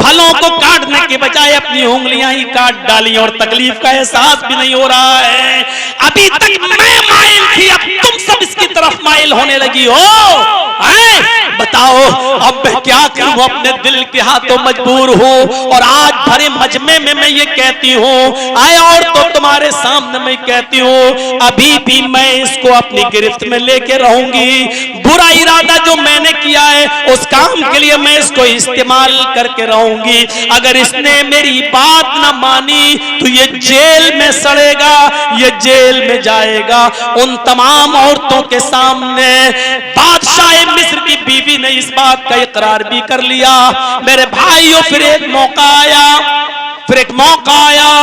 फलों को काटने के बजाय अपनी उंगलियां ही काट डाली और तकलीफ का एहसास भी नहीं हो रहा है। अभी तक मैं माइल थी, अब तुम सब इसकी तरफ माइल होने लगी हो। बताओ अब मैं क्या करूं, अपने दिल के हाथों मजबूर हूं। और आज भरे मजमे में मैं ये कहती हूं, आए और तो तुम्हारे सामने मैं कहती हूं, अभी भी मैं इसको अपनी गिरफ्त में लेके रहूंगी। बुरा इरादा जो मैंने किया है उस काम के लिए मैं इसको इस्तेमाल करके रहूंगी। अगर इसने मेरी बात ना मानी तो ये जेल में सड़ेगा, ये जेल में जाएगा। उन तमाम औरतों के सामने बादशाह मिस्र की बीवी ने इस बात का इकरार भी कर लिया। मेरे भाइयों फिर एक मौका आया,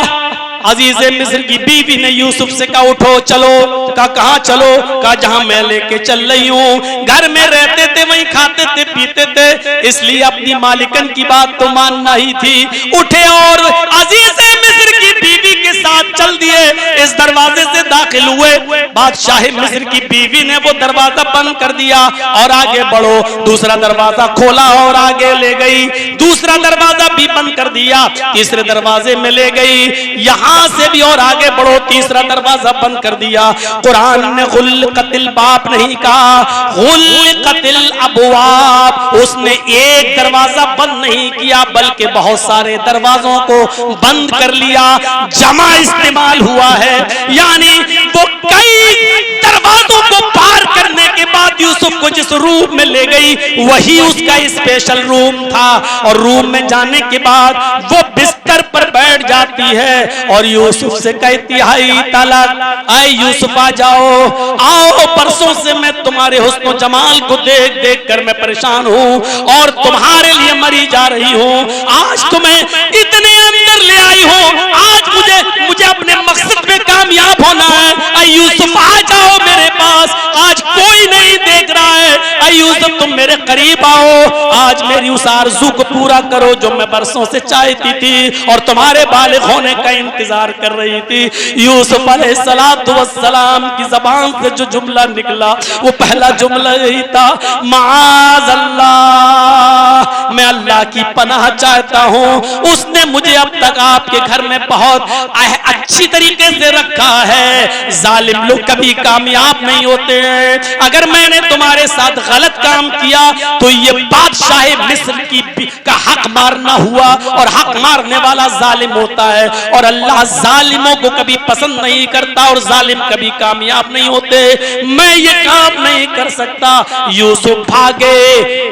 अजीज़े मिस्र की बीवी ने यूसुफ से कहा उठो चलो। कहा कहाँ चलो? कहा जहां मैं लेके चल रही हूँ। घर में रहते थे, वहीं खाते थे पीते थे, इसलिए अपनी मालिकन की बात तो मानना ही थी। उठे और अजीज़े मिस्र की बीवी के साथ चल दिए, इस दरवाजे से दाखिल हुए। बादशाह मिस्र की बीवी ने वो दरवाजा बंद कर दिया और आगे बढ़ो। दूसरा दरवाजा खोला और आगे ले गई, दूसरा दरवाजा भी बंद कर दिया, तीसरे दरवाजे में ले गई, यहाँ से भी और आगे बढ़ो, तीसरा दरवाजा बंद कर दिया। कुरान ने गुल्क़तिल बाब नहीं कहा, गुल्क़तिल अबवाब। उसने एक दरवाजा बंद नहीं किया बल्कि बहुत सारे दरवाजों को बंद कर लिया। जमा इस्तेमाल हुआ है, यानी वो कई दरवाजों को पार करने के बाद यूसुफ को जिस रूम में ले गई वही उसका स्पेशल रूम था। और रूम में जाने के बाद वो बिस्तर पर बैठ जाती है और यूसुफ से कहती है तलाक, आए यूसुफ आ जाओ, आओ, परसों से मैं तुम्हारे हुस्न जमाल को देख देख कर मैं परेशान हूँ और तुम्हारे लिए मरी जा रही हूँ। आज तुम्हें इतने अंदर ले आई हूँ, आज मुझे अपने मकसद में कामयाब होना है। यूसुफ आ जाओ मेरे पास, आज कोई नहीं देख रहा है। यूसुफ तुम मेरे करीब आओ, आज मेरी उस आरज़ू को पूरा करो जो मैं बरसों से चाहती थी और तुम्हारे बालिग होने का इंतजार कर रही थी। यूसुफ अलैहिस्सलातु वस्सलाम की ज़बान से जो जुमला निकला वो पहला जुमला यही था, माअज़ल्लाह, मैं अल्लाह की पनाह चाहता हूँ, उसने मुझे अब तक आपके घर में बहुत अच्छी तरीके से रखा है। जालिम लोग कभी कामयाब नहीं होते हैं। अगर मैंने तुम्हारे साथ गलत काम किया तो ये बादशाह मिस्र की का हक मारना हुआ, और हक मारने वाला जालिम होता है, और अल्लाह जालिमों को कभी पसंद नहीं करता और जालिम कभी कामयाब नहीं होते। मैं ये काम नहीं कर सकता। यूसुफ भागे,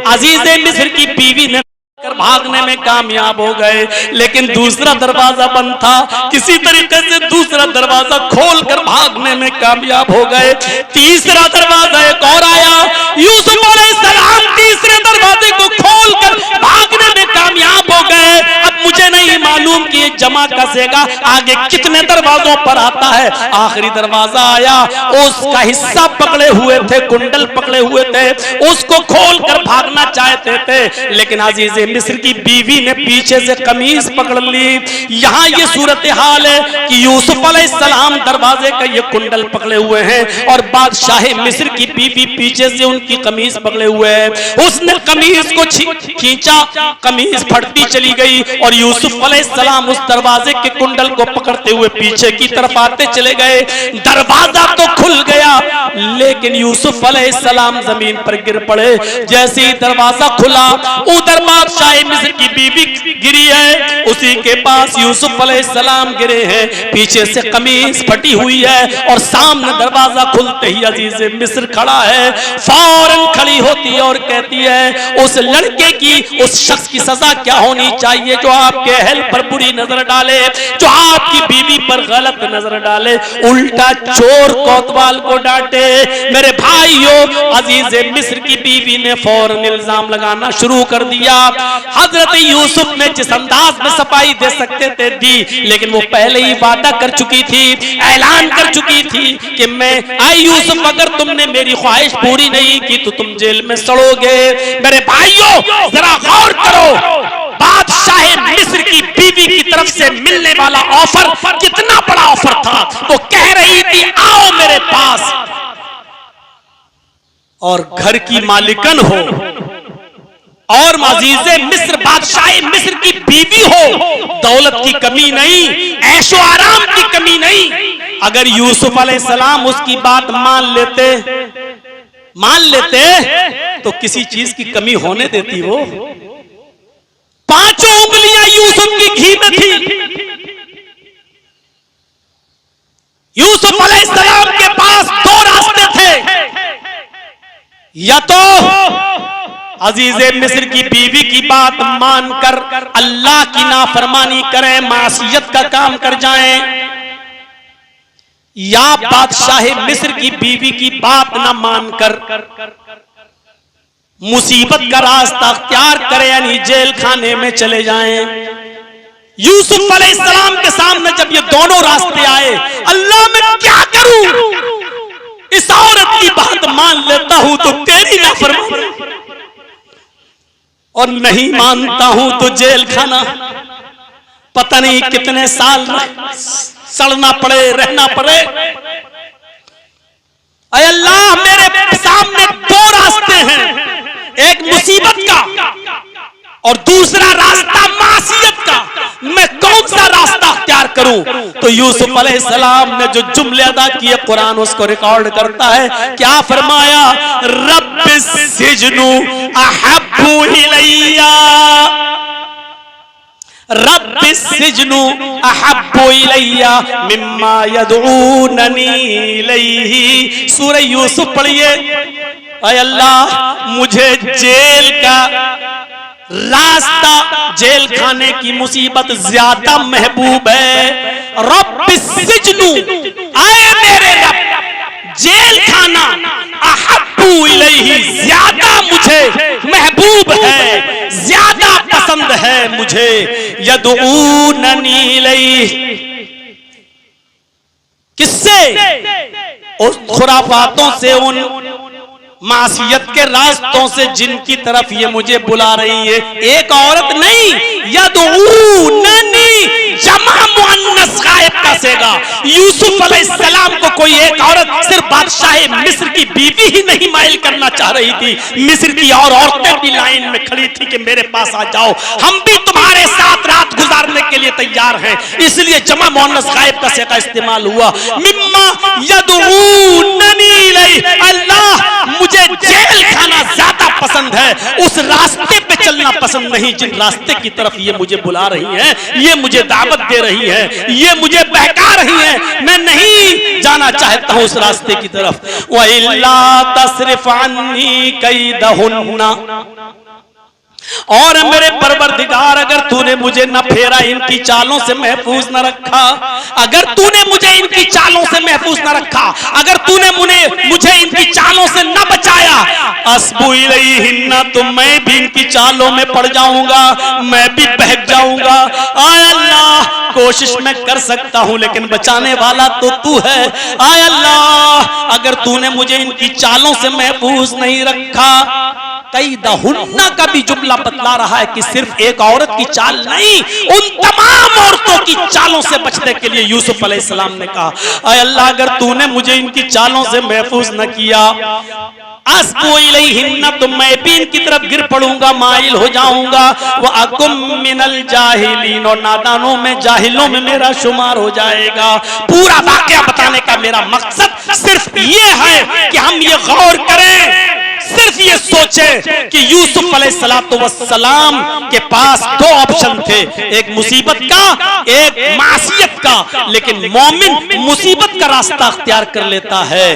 अजीज़े मिस्र की बीवी ने भागने में कामयाब हो गए, लेकिन दूसरा दरवाजा बंद था, किसी तरीके से दूसरा दरवाजा खोलकर भागने में कामयाब हो गए। तीसरा दरवाजा एक और आया, यूसुफ अलैहिस्सलाम तीसरे दरवाजे को खोलकर भागने में कामयाब हो गए। अब मुझे नहीं मालूम कि ये जमा कसेगा आगे कितने दरवाजों पर आता है। आखिरी दरवाजा आया, उसका हिस्सा पकड़े हुए थे, कुंडल पकड़े हुए थे, उसको खोलकर भागना चाहते थे, लेकिन अजीज़े मिस्र की बीवी ने पीछे से कमीज पकड़ ली। यहाँ ये सूरत हाल है कि यूसुफ अलैहिस्सलाम दरवाजे का ये कुंडल पकड़े हुए हैं और बादशाह मिस्र की बीवी पीछे से उनकी कमीज पकड़े हुए है। उसने कमीज को खींचा, कमीज फटती चली गई और यूसुफ अलैहिस्सलाम उस दरवाजे के कुंडल को पकड़ते हुए पीछे की तरफ आते चले गए। दरवाजा तो खुल गया, लेकिन यूसुफ अलैहिस्सलाम जमीन पर गिर पड़े। जैसे ही दरवाजा खुला, उधर बादशाह मिस्र की बीवी गिरी है, उसी के पास यूसुफ अलैहिस्सलाम गिरे हैं, पीछे से कमीज फटी हुई है, और सामने दरवाजा खुलते ही अजीज़े मिस्र खड़ा है। फौरन खड़ी होती है और कहती है, उस लड़के की, उस शख्स की सजा क्या होनी चाहिए जो आपके अहल पर बुरी नजर डाले, जो आपकी बीवी पर गलत नजर डाले, उल्टा चोर कोतवाल को डांटे। मेरे भाइयों, अजीज़े मिस्र की बीवी ने फौरन इल्जाम लगाना शुरू कर दिया। हजरत यूसुफ ने जिस अंदाज में सफाई दे सकते थे दी, लेकिन वो पहले ही वादा कर चुकी थी, ऐलान कर चुकी थी कि मैं आई यूसुफ, अगर तुमने मेरी ख्वाहिश पूरी नहीं की तो तुम जेल में सड़ोगे। मेरे भाइयों, जरा गौर करो, बादशाह मिस्र की बीवी की तरफ से मिलने वाला ऑफर कितना बड़ा ऑफर था। वो कह रही थी, आओ मेरे पास, और घर की मालिकन हो, और अजीज़े मिस्र बादशाह मिस्र की बीवी हो, दौलत की कमी नहीं, ऐशो आराम की कमी नहीं। अगर यूसुफ अलैहिस्सलाम उसकी बात मान लेते तो किसी चीज की कमी होने देती वो? पांचों उंगलियां यूसुफ की घी में थी। यूसुफ अलैहिस्सलाम के पास दो रास्ते थे, या तो अजीज़े मिस्र की बीवी की बात मानकर अल्लाह की नाफरमानी करें, मासियत का काम कर जाएं, या बादशाह मिस्र की बीवी की बात ना मानकर मुसीबत का रास्ता अख्तियार करें, यानी जेल खाने में चले जाएं। यूसुफ अलैहिस्सलाम के सामने जब ये दोनों रास्ते आए, अल्लाह मैं क्या करूं? इस औरत की बात मान लेता हूं तो तेरी नाफरमानी, और नहीं मानता हूं तो जेल खाना, पता नहीं कितने साल सड़ना पड़े, रहना पड़े। अय अल्लाह, मेरे सामने दो रास्ते हैं, एक मुसीबत का और दूसरा रास्ता मासियत का, मैं कौन सा रास्ता अख्तियार करूं? तो यूसुफ अलैहिस्सलाम ने जो जुमले अदा किए, कुरान उसको रिकॉर्ड करता है। क्या फरमाया? रब्बिस सिजनु अहब्बु इलैया, रब्बिस सिजनु अहब्बु इलैया मिम्मा यदऊननी इलैहि। सूरह यूसुफ पढ़िए। ऐ अल्लाह, मुझे जेल का रास्ता, जेल खाने की मुसीबत ज्यादा महबूब है। रब्बिस सिजनु, आए मेरे रब, जेल खाना अहब्बु इलैहि, ज्यादा मुझे महबूब है, ज्यादा पसंद है मुझे। यदऊननी इलैहि, किससे? उस खुराफातों से, उन मासियत के रास्तों से जिनकी तरफ ये मुझे बुला रही है, एक औरत नहीं, यदऊननी जमा मुअन्नस गायब कसेगा। यूसुफ अलैहिस्सलाम को कोई एक औरत सिर्फ बादशाह मिस्र की बीवी ही नहीं माइल करना चाह रही थी, मिस्र की और औरतें भी लाइन में खड़ी थी कि मेरे पास आ जाओ, हम भी तुम्हारे साथ रात गुजारने के लिए तैयार हैं। इसलिए जमा मुअन्नस गायब कसे का इस्तेमाल हुआ। मिम्मा यदऊननी इलैहि, अल्लाह मुझे जेल खाना ज्यादा पसंद है, उस रास्ते पे चलना पसंद नहीं जिन रास्ते की तरफ ये मुझे बुला रही हैं, ये मुझे दावत दे रही है, ये मुझे बहका रही है, मैं नहीं जाना चाहता हूं उस रास्ते की तरफ। व इल्ला तस्रिफ अन्नी कैदहुन्ना, और मेरे परवरदिगार अगर तूने मुझे न फेरा, इनकी चालों से महफूज न रखा, अगर तूने मुझे इनकी चालों से महफूज न रखा, अगर तूने मुझे इनकी चालों से न बचाया, अस्बु इलैहिन्ना, तो मैं भी इनकी चालों में पड़ जाऊंगा, मैं भी बहक जाऊंगा। आय अल्लाह, कोशिश मैं कर सकता हूं लेकिन बचाने वाला तो तू है। आय अल्लाह, अगर तूने मुझे इनकी चालों से महफूज नहीं रखा। कैदहुन्ना का भी जुमला बतला रहा है कि सिर्फ एक औरत की चाल नहीं, उन तमाम औरतों की चालों से बचने के लिए यूसुफ अलैहिस्सलाम ने कहा, अय अल्लाह अगर तूने मुझे इनकी चालों से महफूज न किया, अस्बु इलैहिन्ना, तो मैं भी इनकी तरफ गिर पड़ूंगा, माइल हो जाऊंगा। व अकुम मिनल जाहिलीन, और नादानों में, जाहिलों में मेरा शुमार हो जाएगा। पूरा वाकया बताने का मेरा मकसद सिर्फ ये है कि हम ये गौर करें, सिर्फ ये सोचे कि यूसुफ अलैहिस्सलाम के पास दो ऑप्शन थे, एक मुसीबत का, एक मासियत का, लेकिन मोमिन मुसीबत का रास्ता अख्तियार कर लेता है,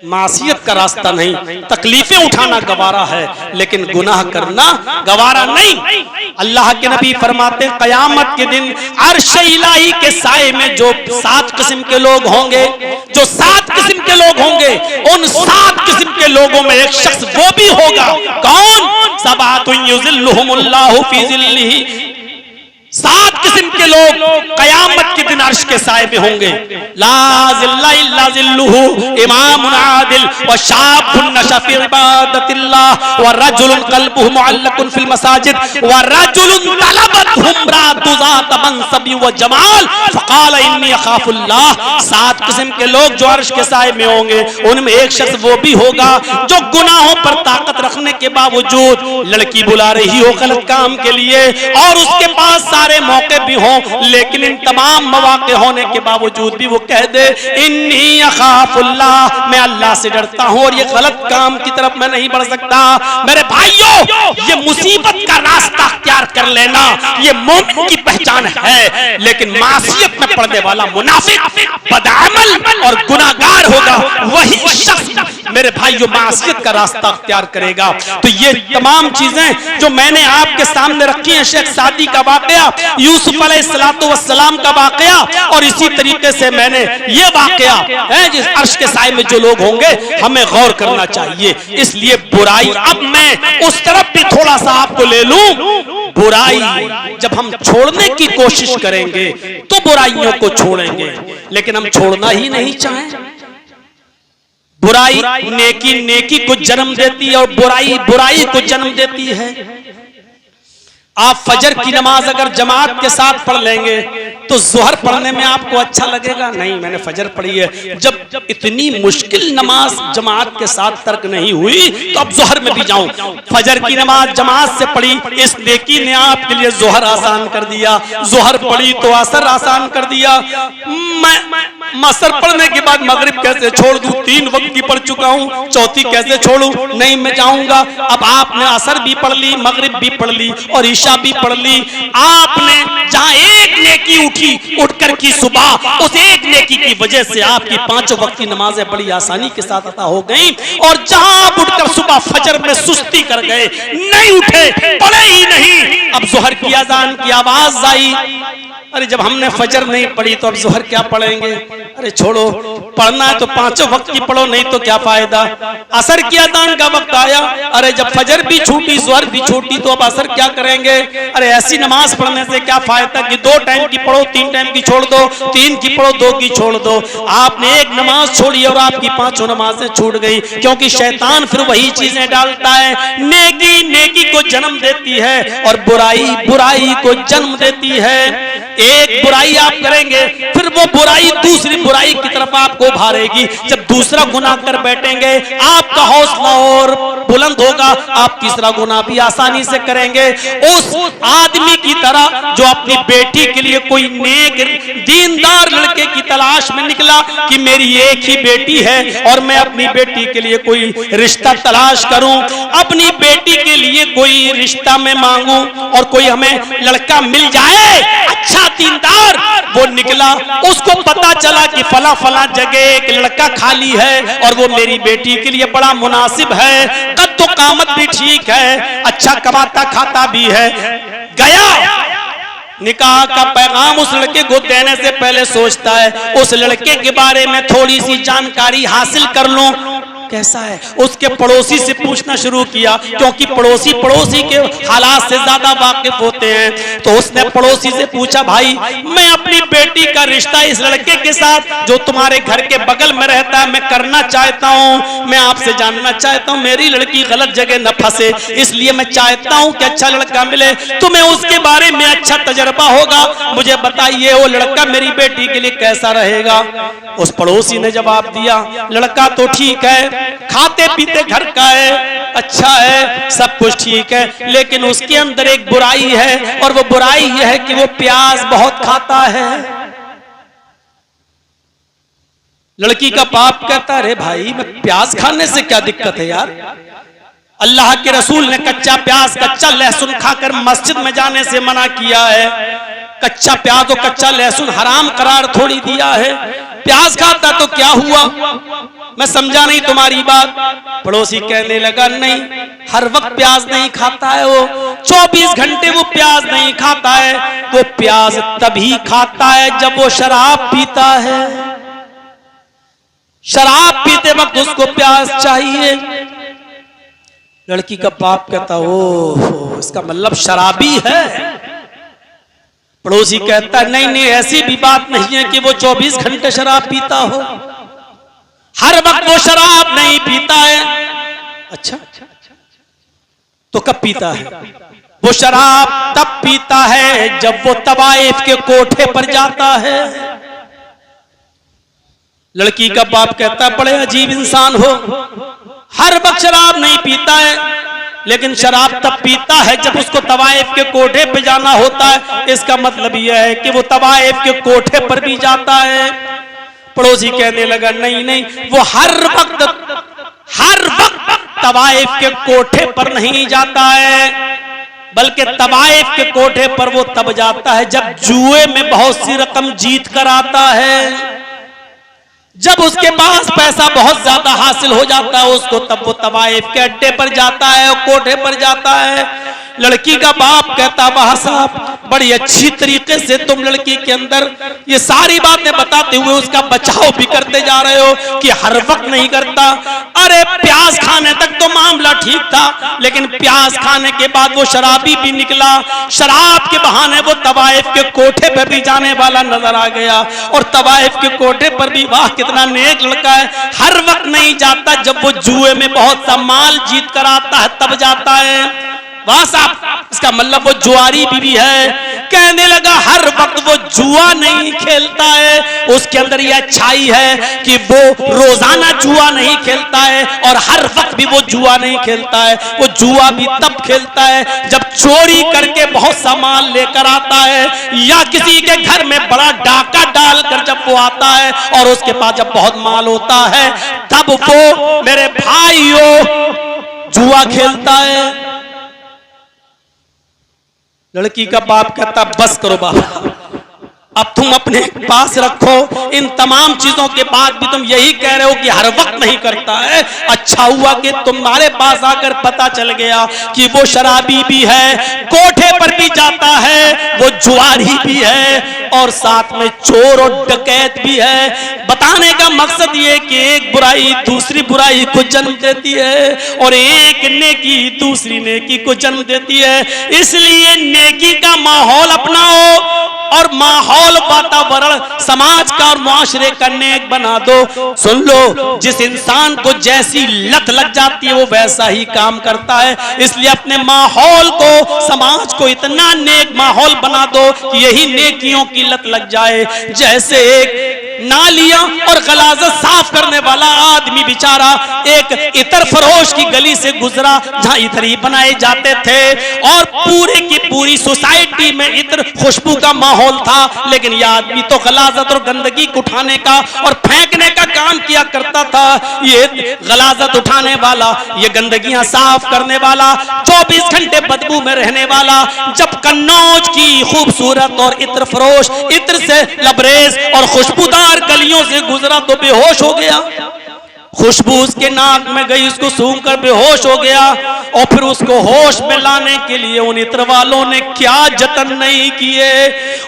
मासियत का रास्ता नहीं। तकलीफें उठाना गवारा है लेकिन गुनाह करना गवारा नहीं। अल्लाह के नबी फरमाते कयामत के दिन अर्श इलाही के साए में जो 7 किस्म के लोग होंगे, जो 7 किस्म के लोग होंगे, उन 7 किस्म के लोगों में एक शख्स वो भी होगा, कौन? सबातुन युज़िल्लुहुमुल्लाहु फी ज़िल्लिही, 7 किस्म के लोग कयामत के दिन अर्श के साए में होंगे। ला ज़िल्ला इल्ला ज़िल्लुहु, इमामुन आदिल व शाबुन नशा फी इबादतिल्लाह व रजुलुन क़ल्बुहु मुअल्लकुन फिल मसाजिद व रजुलुन तलबतहु इम्राअतु ज़ात मनसबि व जमाल फ़क़ाल इन्नी अख़ाफ़ुल्लाह। 7 किस्म के लोग जो अर्श के साए में होंगे, उनमें एक शख्स वो भी होगा जो गुनाहों पर ताकत रखने के बावजूद लड़की बुला रही हो गलत काम के लिए, और उसके पास सारे मौके भी हों, लेकिन इन तमाम मौके होने के बावजूद भी वो कह दे इन्नी अख़ाफ़ुल्लाह, मैं अल्लाह से डरता हूं और ये गलत काम की तरफ मैं नहीं बढ़ सकता। मेरे भाइयों, ये मुसीबत का रास्ता अख्तियार कर लेना ये मोमिन की पहचान है, लेकिन मासियत में पड़ने वाला मुनाफिक, बदअमल और गुनाहगार होगा, वही शख्स मेरे भाइयों मासियत का रास्ता अख्तियार करेगा। तो ये तमाम चीजें जो मैंने आपके सामने रखी हैं, शेख सादी का वाकया, यूसुफ अलैहिस्सलाम का वाकया, और इसी तरीके से मैंने ये वाकया है जिस अर्श के साए में जो लोग होंगे, हमें गौर करना चाहिए। इसलिए बुराई, अब मैं उस तरफ भी थोड़ा सा आपको ले लूं, बुराई जब हम छोड़ने की कोशिश करेंगे तो बुराइयों को छोड़ेंगे, लेकिन हम छोड़ना ही नहीं चाहें। बुराई नेकी को जन्म देती है और बुराई बुराई को जन्म देती है। आप फजर की नमाज अगर जमात के साथ पढ़ लेंगे तो जोहर पढ़ने में आपको अच्छा लगेगा, नहीं मैंने फजर पढ़ी है। जब इतनी मुश्किल नमाज जमात के साथ तर्क नहीं हुई तो अब जोहर में भी जाऊं। फजर की नमाज जमात से पढ़ी, इस नेकी ने आपके लिए जोहर आसान कर दिया, जोहर पढ़ी तो असर आसान कर दिया। मैं असर पढ़ने के बाद मगरिब कैसे छोड़ दूं, 3 वक्त की पढ़ चुका हूं, चौथी कैसे छोड़ूं, नहीं मैं जाऊंगा। अब आपने असर भी पढ़ ली, मगरिब भी पढ़ ली और ईशा भी पढ़ ली। आपने जहां एक नेकी उठकर की सुबह, उस एक नेकी की वजह से आपकी 5 वक्त की नमाजें बड़ी आसानी के साथ अता हो गई। और जहां आप उठकर सुबह फजर में सुस्ती कर गए, नहीं उठे, पढ़े ही नहीं, अब जोहर की अजान की आवाज आई, अरे जब हमने फजर नहीं पढ़ी तो अब जोहर क्या पढ़ेंगे, अरे छोड़ो पढ़ना है तो 5 वक्त की पढ़ो, नहीं तो क्या फायदा। असर की अज़ान का वक्त आया, अरे जब फजर भी छूटी, ज़ोहर भी छूटी, तो अब असर क्या करेंगे। अरे ऐसी नमाज पढ़ने से क्या फायदा कि 2 टाइम की पढ़ो, 3 टाइम की छोड़ दो, 3 की पढ़ो, 2 की छोड़ दो। आपने एक नमाज छोड़ी और आपकी 5 नमाजें छूट गई, क्योंकि शैतान फिर वही चीजें डालता है। नेकी नेकी को जन्म देती है और बुराई बुराई को जन्म देती है। एक बुराई आप करेंगे, फिर वो बुराई दूसरी बुराई की तरफ आपको भारेगी। जब दूसरा गुनाह कर बैठेंगे, आपका हौसला और बुलंद होगा, आप तीसरा गुनाह भी आसानी से करेंगे। उस आदमी की तरह जो अपनी बेटी के लिए कोई नेक दीनदार लड़के की तलाश में निकला कि मेरी एक ही बेटी है और मैं अपनी बेटी के लिए कोई रिश्ता तलाश करूं, अपनी बेटी के लिए कोई रिश्ता मैं मांगूं और कोई हमें लड़का मिल जाए अच्छा दीनदार, वो निकला, उसको पता चला कि फला फला जगह एक लड़का खाली है और वो मेरी बेटी के लिए बड़ा मुनासिब है, कद तो कामत भी ठीक है, अच्छा कमाता खाता भी है। गया, निकाह का पैगाम उस लड़के को देने से पहले सोचता है उस लड़के के बारे में थोड़ी सी जानकारी हासिल कर लूं, कैसा है। उसके पड़ोसी से पूछना शुरू किया, क्योंकि पड़ोसी पड़ोसी के हालात से ज्यादा वाकिफ होते हैं। तो उसने पड़ोसी से पूछा, भाई मैं अपनी बेटी का रिश्ता इस लड़के के साथ जो तुम्हारे घर के बगल में रहता है मैं करना चाहता हूँ, मैं आपसे जानना चाहता हूँ मेरी लड़की गलत जगह न फंसे, इसलिए मैं चाहता हूँ कि अच्छा लड़का मिले, तुम्हें उसके बारे में अच्छा तजर्बा होगा, मुझे बताइए वो लड़का मेरी बेटी के लिए कैसा रहेगा। उस पड़ोसी ने जवाब दिया, लड़का तो ठीक है, खाते पीते घर का है, अच्छा है, सब कुछ ठीक है, लेकिन उसके अंदर एक बुराई है और वो बुराई यह है कि वो प्याज बहुत खाता है। लड़की का बाप कहता, अरे भाई मैं प्याज खाने से क्या दिक्कत है यार, अल्लाह के रसूल ने कच्चा प्याज कच्चा लहसुन खाकर मस्जिद में जाने से मना किया है। कच्चा प्याज और कच्चा लहसुन हराम करार थोड़ी दिया है। प्याज खाता तो क्या हुआ, मैं समझा नहीं तुम्हारी बात। पड़ोसी कहने लगा, नहीं हर वक्त प्याज नहीं खाता है वो, 24 घंटे वो प्याज नहीं खाता है, वो प्याज तभी खाता है जब वो शराब पीता है। शराब पीते वक्त उसको प्याज चाहिए। लड़की का बाप कहता, ओह इसका मतलब शराबी है। पड़ोसी कहता, नहीं नहीं ऐसी भी बात नहीं है कि वो 24 घंटे शराब पीता हो, हर वक्त वो शराब नहीं पीता है। अच्छा तो कब पीता है? वो शराब तब पीता है जब वो तवाइफ के कोठे पर जाता है। लड़की का बाप कहता, बड़े अजीब इंसान हो, हर वक्त शराब नहीं पीता है, लेकिन शराब तब पीता है जब उसको तवाइफ के कोठे पे जाना होता है। इसका मतलब यह है कि वो तवाइफ के कोठे पर भी जाता है। पड़ोसी कहने लगा, नहीं नहीं वो हर वक्त तवाइफ के कोठे पर नहीं जाता है, बल्कि तवाइफ के कोठे पर वो तब जाता है जब जुए में बहुत सी रकम जीत कर आता है, जब उसके पास पैसा बहुत ज्यादा हासिल हो जाता है उसको, तब वो तवाइफ के अड्डे पर जाता है और कोठे पर जाता है। लड़की का बाप कहता, वाह साहब बड़ी अच्छी तरीके से तुम लड़की के अंदर ये सारी बातें बताते हुए उसका बचाव भी करते जा रहे हो कि हर वक्त नहीं करता। अरे प्याज खाने तक तो मामला ठीक था, लेकिन प्याज खाने के बाद वो शराबी भी निकला, शराब के बहाने वो तवाइफ के कोठे पर भी जाने वाला नजर आ गया। और तवाइफ के कोठे पर भी वाह कितना नेक लड़का है, हर वक्त नहीं जाता, जब वो जुए में बहुत सा माल जीत कर आता है तब जाता है। वाह साहब इसका मतलब वो जुआरी भी है। कहने लगा, हर वक्त वो जुआ नहीं खेलता है, उसके अंदर ये अच्छाई है कि वो रोजाना जुआ नहीं खेलता है और हर वक्त भी वो जुआ नहीं खेलता है। वो जुआ भी तब खेलता है जब चोरी करके बहुत सामान लेकर आता है, या किसी के घर में बड़ा डाका डालकर जब वो आता है और उसके पास जब बहुत माल होता है, तब वो मेरे भाइयों जुआ खेलता है। लड़की का बाप कहता, बस करो बाबा, अब तुम अपने पास रखो, इन तमाम चीजों के बाद भी तुम यही कह रहे हो कि हर वक्त नहीं करता है। अच्छा हुआ कि तुम्हारे पास आकर पता चल गया कि वो शराबी भी है, कोठे पर भी जाता है, वो जुआरी भी है और साथ में चोर और डकैत भी है। बताने का मकसद ये कि एक बुराई दूसरी बुराई को जन्म देती है और एक नेकी दूसरी नेकी को जन्म देती है। इसलिए नेकी का माहौल अपनाओ और माहौल वातावरण समाज का और मुआशरे का नेक बना दो। सुन लो, जिस इंसान को जैसी लत लग जाती है वो वैसा ही काम करता है। इसलिए अपने माहौल को, समाज को इतना नेक माहौल बना दो कि यही नेकियों की लत लग जाए। जैसे एक नालियां और गलाजत साफ करने वाला आदमी बेचारा एक इतर फरोश की गली से गुजरा जहां इतर ही बनाए जाते थे और पूरे की पूरी सोसाइटी में इतर खुशबू का माहौल था, लेकिन यह आदमी तो गलाजत और गंदगी उठाने का और फेंकने का काम किया करता था। ये गलाजत उठाने वाला, ये गंदगियां साफ करने वाला, 24 घंटे बदबू में रहने वाला, जब कन्नौज की खूबसूरत और इत्र फरोश, इत्र से लबरेज और खुशबूदार गलियों से गुजरा तो बेहोश हो गया। खुशबू उसके नाक में गई, उसको सूंघकर बेहोश हो गया और फिर उसको होश में लाने के लिए उन इत्र वालों ने क्या जतन नहीं किए।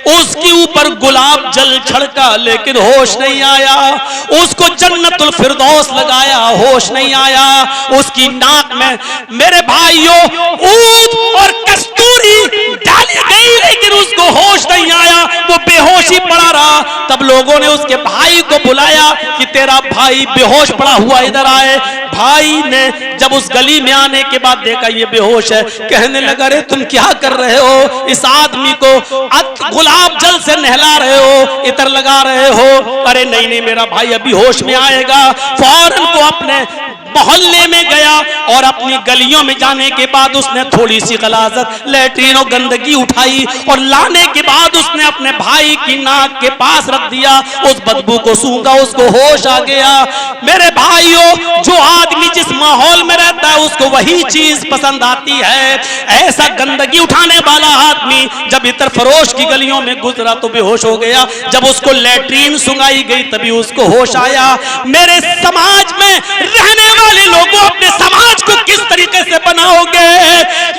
उसके ऊपर गुलाब जल छिड़का लेकिन होश नहीं आया, उसको जन्नतुल फिरदौस लगाया, होश नहीं आया। उसकी नाक में मेरे भाइयों ऊद और कस्तूरी डाली गई लेकिन उसको होश नहीं आया, वो बेहोशी पड़ा रहा। तब लोगों ने उसके भाई को बुलाया कि तेरा भाई बेहोश पड़ा हुआ, इधर आए। भाई ने जब उस गली में आने के बाद देखा ये बेहोश है, कहने लगा अरे तुम क्या कर रहे हो, इस आदमी को गुलाब जल से नहला रहे हो, इतर लगा रहे हो। अरे नहीं नहीं, मेरा भाई अभी होश में आएगा। फौरन को अपने मोहल्ले में गया और अपनी गलियों में जाने के बाद उसने थोड़ी सी गलाजत, लैट्रीन और गंदगी उठाई और लाने के बाद उसने अपने भाई की नाक के पास रख दिया। उस बदबू को सूंघा, उसको होश आ गया। मेरे भाइयों, जो आदमी जिस माहौल में रहता है उसको वही चीज पसंद आती है। ऐसा गंदगी उठाने वाला आदमी जब इतर फरोश की गलियों में गुजरा तो बेहोश हो गया। जब उसको लैट्रीन सुंगाई गई तभी उसको होश आया। मेरे समाज में रहने वाले लोगों, अपने समाज को किस तरीके से बनाओगे?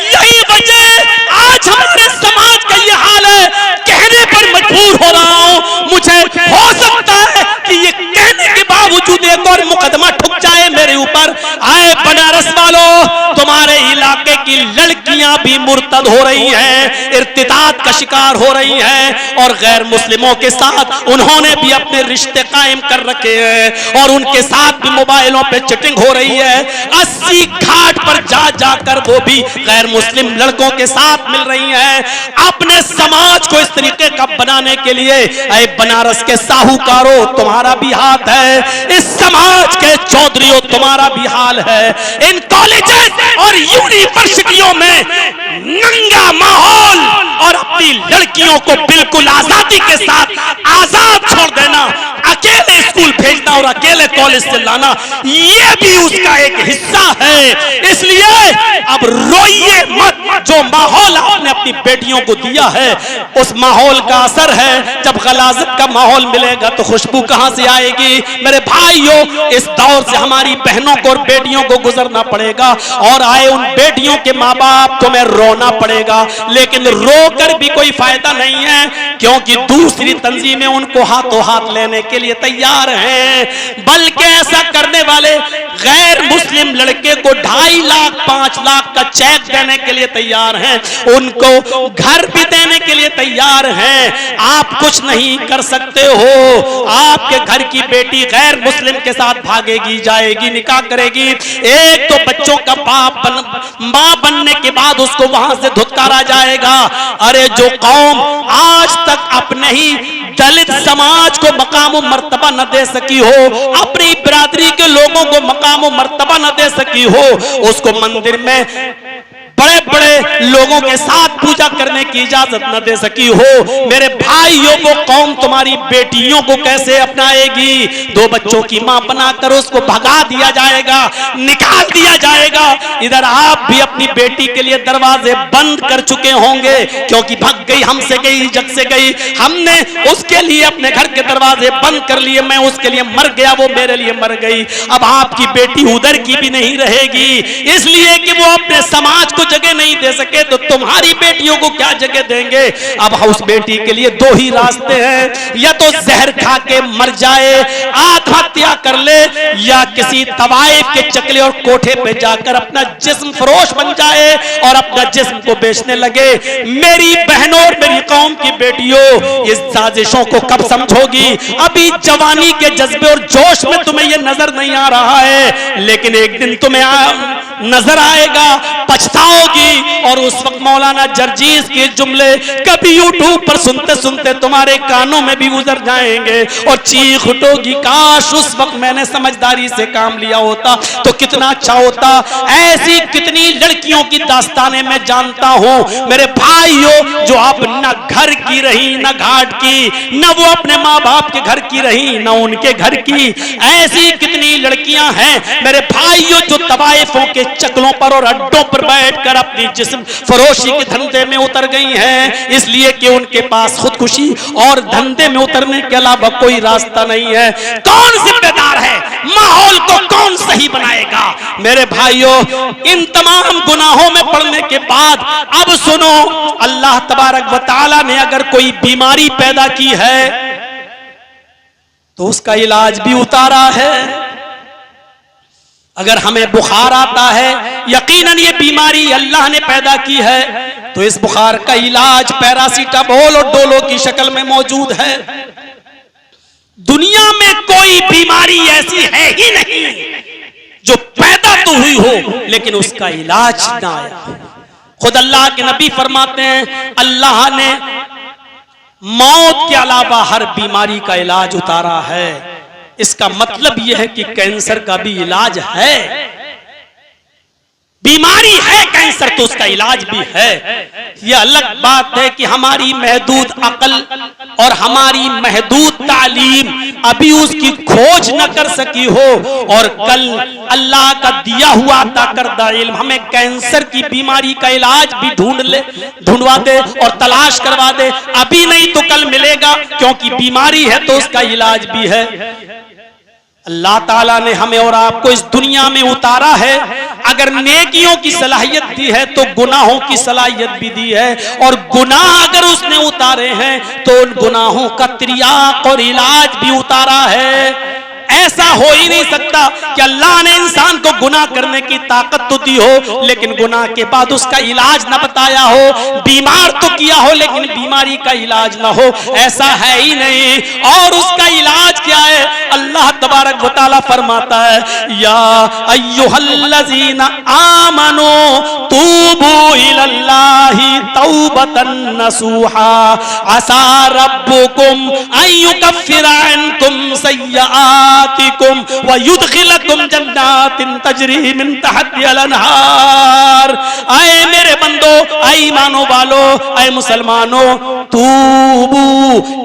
यही वजह आज हमारे समाज का ये हाल है। कहने पर मजबूर हो रहा हूं, मुझे हो सकता है कि ये कहने के बावजूद एक और मुकदमा ठुक जाए मेरे ऊपर। आए बनारस वालों, तुम्हारे इलाके की लड़कियां भी मुर्तद हो रही हैं, इर्तिदाद का शिकार हो रही हैं और गैर मुस्लिमों के साथ उन्होंने भी अपने रिश्ते कायम कर रखे हैं और उनके साथ भी मोबाइलों पे चैटिंग हो रही है। 80 घाट पर जा जाकर वो भी गैर मुस्लिम लड़कों के साथ मिल रही हैं। अपने समाज को इस तरीके का बनाने के लिए ऐ बनारस के साहूकारों, तुम्हारा भी हाथ है। इस समाज के चौधरियों, तुम्हारा भी हाल है। इन कॉलेजेस और यूनिवर्सिटियों में नंगा माहौल और अपनी लड़कियों को बिल्कुल आजादी के साथ आजाद छोड़ देना, अकेले स्कूल भेजना और अकेले कॉलेज से लाना, ये भी उसका एक हिस्सा है। इसलिए अब रोइए मत। जो माहौल आपने अपनी बेटियों को दिया है उस माहौल का असर है। जब गलाजत का माहौल मिलेगा तो खुशबू कहां से आएगी? मेरे भाइयों, इस दौर से हमारी बहनों को और बेटियों को गुजरना पड़ेगा और आए उन बेटियों के माँ बाप को मैं रोना पड़ेगा, लेकिन रोकर भी कोई फायदा नहीं है क्योंकि दूसरी तंजीमें उनको हाथों हाथ लेने के लिए तैयार हैं। बल्कि ऐसा करने वाले गैर मुस्लिम लड़के को 2.5 लाख 5 लाख का चेक देने के लिए तैयार हैं, उनको घर भी देने के लिए तैयार हैं। आप कुछ नहीं कर सकते हो। आपके घर की बेटी गैर मुस्लिम के साथ भागेगी, जाएगी, निकाह करेगी। एक तो बच्चों का मां बनने के बाद उसको वहां से धुतकारा जाएगा। अरे जो कौम आज तक अपने ही दलित समाज को मकाम मर्तबा न दे सकी हो, अपनी बिरादरी के लोगों को मकाम मर्तबा न दे सकी हो, उसको मंदिर में बड़े बड़े लोगों के साथ पूजा करने की इजाजत न दे सकी हो, मेरे भाइयों को कौम तुम्हारी बेटियों को कैसे अपनाएगी? 2 बच्चों की मां बनाकर उसको भगा दिया जाएगा, निकाल दिया जाएगा। इधर आप भी अपनी बेटी के लिए दरवाजे बंद कर चुके होंगे क्योंकि भाग गई, हमसे गई, जग से गई। हमने उसके लिए अपने घर के दरवाजे बंद कर लिए। मैं उसके लिए मर गया, वो मेरे लिए मर गई। अब आपकी बेटी उधर की भी नहीं रहेगी, इसलिए कि वो अपने समाज को जगह नहीं दे सके तो तुम्हारी बेटियों को क्या जगह देंगे। अब उस बेटी के लिए दो ही रास्ते हैं, या तो जहर खा के मर जाए, आत्महत्या कर ले, या किसी तवाइफ के चकले और कोठे पे जाकर अपना जिस्म फरोश बन जाए और अपना जिस्म को बेचने लगे। मेरी बहनों और मेरी कौम की बेटियों, इस साजिशों को कब समझोगी? अभी जवानी के जज्बे और जोश में तुम्हें यह नजर नहीं आ रहा है, लेकिन एक दिन तुम्हें नजर आएगा, पछताओगी। और उस वक्त मौलाना जर्जीस के जुमले कभी यूट्यूब पर सुनते सुनते तुम्हारे कानों में भी गुजर जाएंगे और चीख उठोगी, काश उस वक्त मैंने समझदारी से काम लिया होता तो कितना अच्छा होता। ऐसी कितनी लड़कियों की दास्तानें मैं जानता हूं मेरे भाइयों, जो अब न घर की रही, न घाट की, न वो अपने माँ बाप के घर की रही, न उनके घर की। ऐसी कितनी लड़कियां हैं मेरे भाइयों जो तवाइफों के चकलों पर और अड्डों पर बैठकर अपनी जिस्म फरोशी के धंधे में उतर गई हैं, इसलिए कि उनके पास खुदकुशी और धंधे में उतरने के अलावा कोई रास्ता नहीं है। कौन जिम्मेदार है? माहौल को कौन सही बनाएगा? मेरे भाइयों, इन तमाम गुनाहों में पड़ने के बाद अब सुनो, अल्लाह तबारक व तआला ने अगर कोई बीमारी पैदा की है तो उसका इलाज भी उतारा है। अगर हमें बुखार आता है, यकीनन ये बीमारी अल्लाह ने पैदा की है, तो इस बुखार का इलाज पैरासीटामोल और डोलो की शक्ल में मौजूद है। दुनिया में कोई बीमारी ऐसी है ही नहीं जो पैदा तो हुई हो लेकिन उसका इलाज ना आया। खुद अल्लाह के नबी फरमाते हैं, अल्लाह ने मौत के अलावा हर बीमारी का इलाज उतारा है। इसका मतलब यह है कि कैंसर का भी इलाज है। बीमारी है कैंसर तो उसका इलाज भी है। यह अलग बात है कि हमारी महदूद अकल और हमारी महदूद तालीम अभी उसकी खोज न कर सकी हो, और कल अल्लाह का दिया हुआ अता करदा इल्म हमें कैंसर की बीमारी का इलाज भी ढूंढवा दे और तलाश करवा दे। अभी नहीं तो कल मिलेगा, क्योंकि बीमारी है तो उसका इलाज भी है। अल्लाह ताला ने हमें और आपको इस दुनिया में उतारा है। अगर नेकियों की सलाहियत दी है तो गुनाहों की सलाहियत भी दी है, और गुनाह अगर उसने उतारे हैं तो उन गुनाहों का तिर्याक और इलाज भी उतारा है। ऐसा हो ही नहीं सकता कि अल्लाह ने इंसान को गुनाह करने की ताकत तो दी हो लेकिन गुनाह के बाद उसका इलाज न बताया हो, बीमार तो किया हो लेकिन बीमारी का इलाज ना हो, ऐसा है ही नहीं। और उसका इलाज क्या है? अल्लाह तबारक व तआला फरमाता है, या अय्युहल्लज़ीना आमनू तूबू इलल्लाहि तौबतन नसूहा असा रब्बुकुम अन युकफ्फिरा अन्कुम सय्यातिकुम व युदखिलकुम जन्नातिन तजरी मिन तहतिहल अनहार। आए मेरे बंदो, आए ईमानो वालो, आए मुसलमानों, तूबू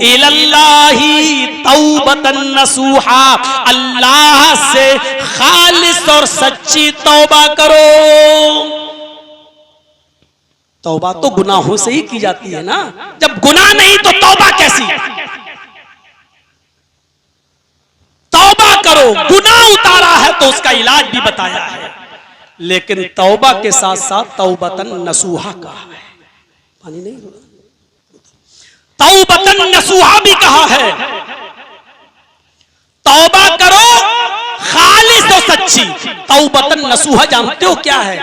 इलल्लाहि तौबतन नसूहा, अल्लाह से खालिस और सच्ची तौबा करो। तौबा तो गुनाहों से ही की जाती है ना, जब गुनाह नहीं तो तौबा कैसी? तौबा करो, गुनाह उतारा है तो उसका इलाज भी बताया है, लेकिन तौबा के साथ साथ तौबतन नसूहा कहा है। पानी नहीं हो रहा, तौबतन नसूहा भी कहा है। तौबा करो खालिस और सच्ची। तौबतन नसूहा जानते हो क्या है?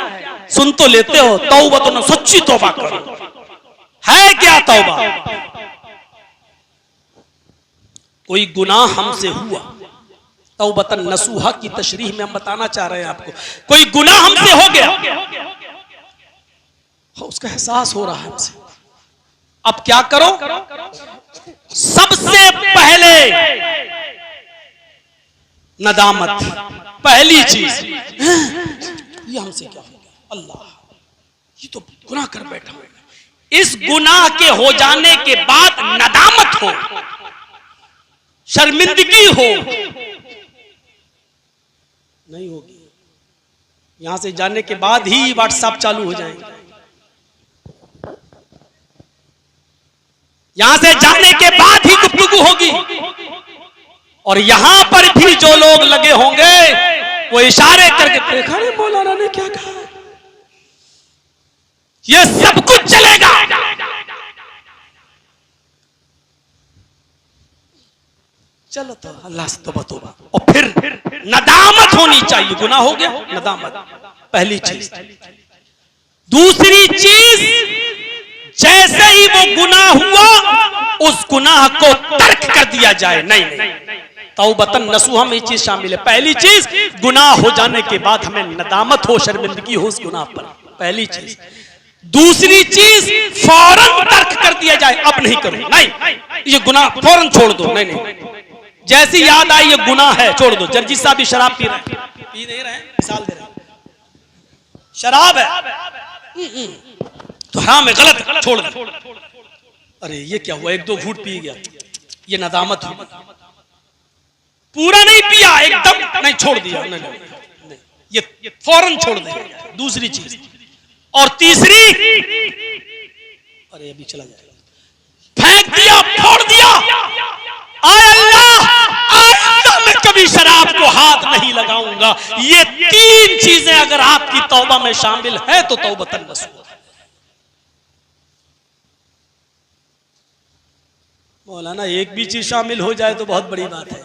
सुन तो लेते हो, तौबतन सच्ची तौबा करो। है क्या तौबा? कोई गुनाह हमसे हुआ, तौबतन नसूहा की तशरीह में हम बताना चाह रहे हैं आपको। कोई गुनाह हमसे हो गया, उसका एहसास हो रहा है हमसे, अब क्या करो? सबसे पहले नदामत, पहली चीज, ये हमसे क्या हो गया, अल्लाह ये तो गुनाह कर बैठा हूं। इस गुनाह के हो जाने के बाद नदामत हो, शर्मिंदगी हो, नहीं होगी। यहां से जाने के बाद ही व्हाट्सएप चालू हो जाएंगे, यहां से जाने के बाद ही गुफ्तगू होगी, और यहां पर भी जो लोग लगे होंगे वो इशारे करके, देखा रे मौलाना ने क्या कहा, ये सब कुछ चलेगा। चलो तो अल्लाह से तौबा तौबा, और फिर नदामत होनी चाहिए। गुनाह हो गया, नदामत पहली चीज। दूसरी चीज, जैसे ही वो गुनाह हुआ उस गुनाह को तर्क कर दिया जाए। नहीं, तौबतन नसूहा में ये चीज शामिल है। पहली चीज, गुनाह हो जाने के बाद हमें नदामत हो, शर्मिंदगी हो उस गुनाह पर, पहली चीज। दूसरी चीज, फौरन तर्क कर दिया जाए, अब नहीं करूं, नहीं ये गुनाह फौरन छोड़ दो। नहीं, जैसी याद आई ये गुनाह है, छोड़ दो। जर्जिस साहब भी शराब पी नहीं रहे, मिसाल दे रहे हैं, शराब है तो हराम है, गलत, छोड़ दो। अरे ये क्या हुआ, एक दो घूंट पी गया, ये नदामत हुई। पूरा नहीं पिया, एकदम नहीं, छोड़ दिया, नहीं, ये फौरन छोड़ दे। दूसरी चीज। और तीसरी, अरे अभी चला जाएगा, फेंक दिया, फोड़ दिया, आय अल्लाह आइंदा मैं कभी शराब को हाथ नहीं लगाऊंगा। ये तीन चीजें अगर आपकी तौबा में शामिल है तो तौबतन नसूहा। मौलाना एक भी चीज शामिल हो जाए तो बहुत बड़ी बात है।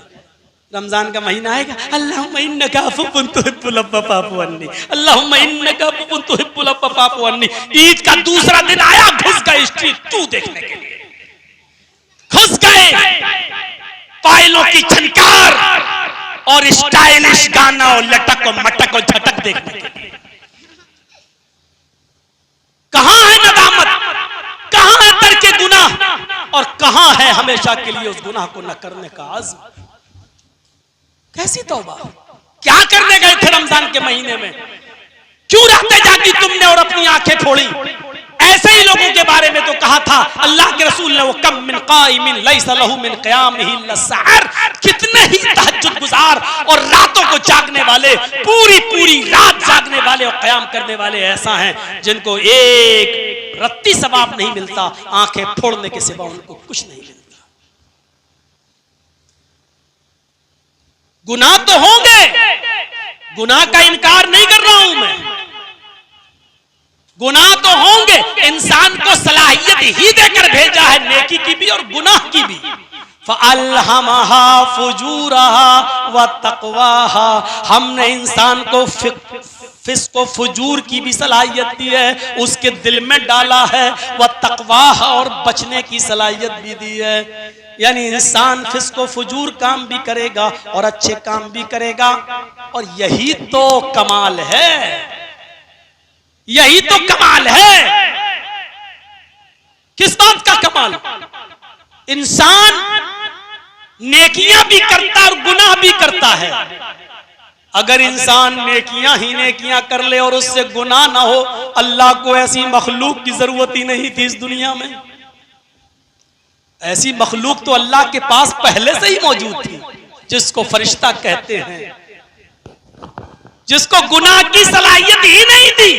रमजान का महीना आएगा, अल्लाहुम्मा इन्नका अफ़्वुन तुहिब्बुल अफ़्व फ़अफ़ु अन्नी, अल्लाहुम्मा इन्नका अफ़्वुन तुहिब्बुल अफ़्व फ़अफ़ु अन्नी। ईद का दूसरा दिन आया, घुस गए स्ट्रीट टू देखने के लिए, घुस गए पायलों की छनकार और स्टाइलिश गाना और लटक और मटक और झटक देखने के लिए। कहां है नदामत, कहां है तर्के गुनाह, और कहां है हमेशा के लिए उस गुनाह को न करने का आज़्म। कैसी तौबा, क्या करने गए थे रमजान के महीने में, क्यों रातें जागी तुमने और अपनी आंखें फोड़ी। ऐसे ही लोगों के बारे में तो कहा था अल्लाह के रसूल ने, वो कम मिन काइमिन लैसा लहू मिन क़ियामिही इल्ला सहर, कितने ही तहज्जुद गुजार और रातों को जागने वाले, पूरी पूरी रात जागने वाले और क़याम करने वाले ऐसा हैं जिनको एक रत्ती सवाब नहीं मिलता, आंखें फोड़ने के सिवा उनको कुछ नहीं मिलता। गुनाह तो होंगे, गुनाह का इनकार नहीं कर रहा हूं मैं, गुनाह तो होंगे। इंसान को सलाहियत ही देकर भेजा है नेकी की भी और गुनाह की भी। फ़अल्हमहा फ़ुजूरहा व तक़वाहा, हमने इंसान को फिस्क व फुजूर की भी सलाहियत दी है, उसके दिल में डाला है, व तक़वाहा और बचने की सलाहियत भी दी है। यानी इंसान फिस्क व फुजूर काम भी करेगा और अच्छे काम भी करेगा, और यही तो कमाल है, यही तो कमाल है। किस बात का कमाल, इंसान नेकियां भी करता और गुनाह भी करता है। अगर इंसान नेकियां ही नेकियां कर ले और उससे गुनाह ना हो, अल्लाह को ऐसी मखलूक की जरूरत ही नहीं थी इस दुनिया में। ऐसी मखलूक तो अल्लाह के पास पहले से ही मौजूद थी, जिसको फरिश्ता कहते हैं, जिसको गुनाह की सलाहियत ही नहीं थी।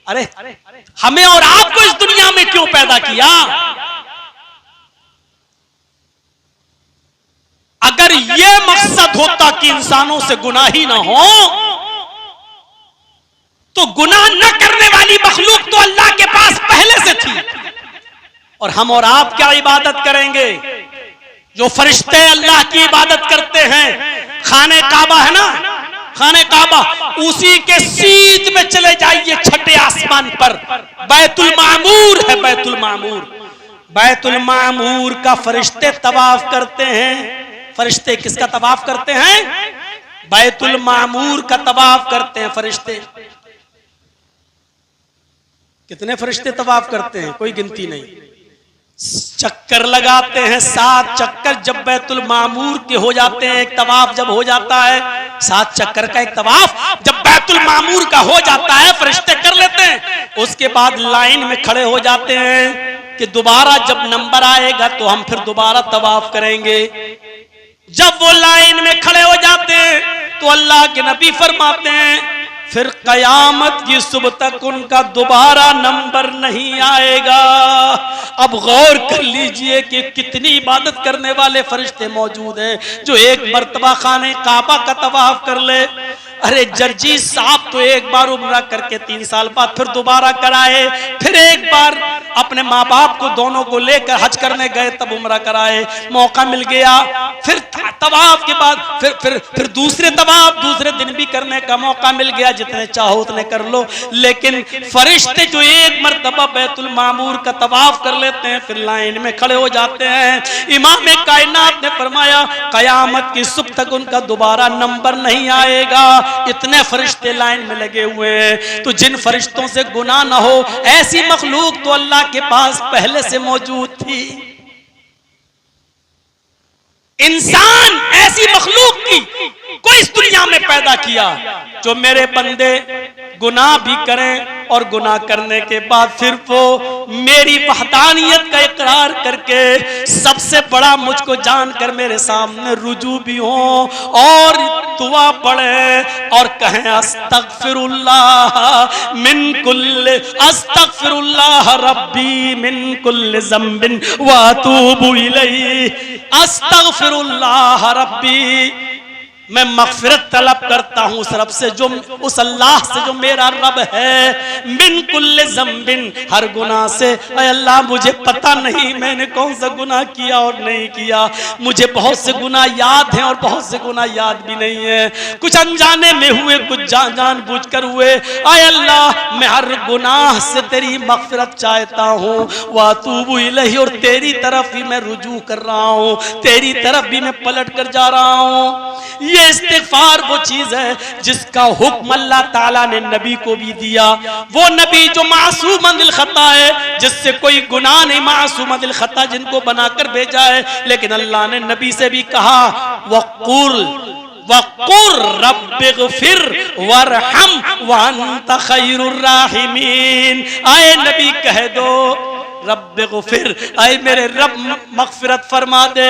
अरे हमें और आपको इस दुनिया में क्यों पैदा किया? अगर यह मकसद होता कि इंसानों से गुनाह ही ना हो, तो गुनाह न करने वाली मखलूक तो अल्लाह के पास पहले से थी। और हम और आप क्या इबादत करेंगे? जो फरिश्ते अल्लाह की इबादत करते हैं, खाने काबा है ना, खाने काबा, उसी के सीध में चले जाइए, छठे आसमान पर बैतुल मामूर है। बैतुल मामूर, बैतुल मामूर का फरिश्ते तवाफ करते हैं। फरिश्ते किसका तवाफ करते हैं? बैतुल मामूर का तवाफ करते हैं फरिश्ते। कितने फरिश्ते तवाफ करते हैं? कोई गिनती नहीं। चक्कर लगाते हैं 7 चक्कर। जब बैतुल मामूर के हो जाते हैं, एक तवाफ जब हो जाता है, 7 चक्कर का एक तवाफ जब बैतुल मामूर का हो जाता है, फरिश्ते कर लेते हैं। उसके बाद लाइन में खड़े हो जाते हैं कि दोबारा जब नंबर आएगा तो हम फिर दोबारा तवाफ करेंगे। जब वो लाइन में खड़े हो जाते हैं तो अल्लाह के नबी फरमाते हैं, फिर कयामत की सुबह तक उनका दोबारा नंबर नहीं आएगा। अब गौर कर लीजिए कि कितनी इबादत करने वाले फरिश्ते मौजूद हैं जो एक मर्तबा खाने काबा का तवाफ कर ले अरे जर्जी साहब तो एक बार उम्रा करके 3 साल बाद फिर दोबारा कराए, फिर एक बार अपने माँ बाप को दोनों को लेकर हज करने गए तब उम्रा कराए, मौका मिल गया। फिर तवाफ के बाद फिर दूसरे तवाफ दूसरे दिन भी करने का मौका मिल गया, जितने चाहो उतने कर लो। लेकिन फरिश्ते जो एक मर्तबा बैतुल मामूर का तवाफ कर लेते हैं फिर लाइन में खड़े हो जाते हैं। इमाम कायनात ने फरमाया कयामत की सुबह तक उनका दोबारा नंबर नहीं आएगा, इतने फरिश्ते लाइन में लगे हुए हैं। तो जिन फरिश्तों से गुनाह ना हो ऐसी मखलूक तो अल्लाह के पास पहले से मौजूद थी। इंसान ऐसी मखलूक की कोई इस दुनिया में पैदा किया जो मेरे बंदे गुनाह भी करें और गुनाह करने के बाद फिर वो मेरी वहदानियत का इकरार करके सबसे बड़ा मुझको जानकर मेरे सामने रुजू भी हो और दुआ पढ़े और कहें अस्तगफिरुल्लाह मिन कुल्ल अस्तगफिरुल्लाह रब्बी मिन कुल्ल ज़ंबिन व अतूबु इलैहि अस्तगफिरुल्लाह रब्बी, मैं मग़फ़िरत तलब करता हूँ उस रब से, जो उस अल्लाह से जो मेरा रब है, मिन कुल्ले ज़ंबिन, हर गुनाह से। ऐ अल्लाह मुझे पता नहीं मैंने कौन सा गुनाह किया और नहीं किया, मुझे बहुत से गुनाह याद हैं और बहुत से गुनाह याद भी नहीं है, कुछ अनजाने में हुए कुछ जान बूझ कर हुए। ऐ अल्लाह मैं हर गुनाह से तेरी मग़फ़िरत चाहता हूँ, व अतूबु इलैहि, और तेरी तरफ ही मैं रुजू कर रहा हूँ, तेरी तरफ भी मैं पलट कर जा रहा हूँ। ये इस्तिग़फ़ार वो चीज है जिसका हुक्म अल्लाह ताला ने नबी को भी दिया, वो नबी जो मासूम अनिल खता है, जिससे कोई गुनाह नहीं, मासूम अनिल खता जिनको बनाकर भेजा है। लेकिन अल्लाह ने नबी से भी कहा वक़ुल रब्बिग़फ़िर वरहम व अंत खैरुर राहिमीन। आए नबी कह दो रब्बिग़फ़िर, आए मेरे रब मग़फ़िरत फरमा दे,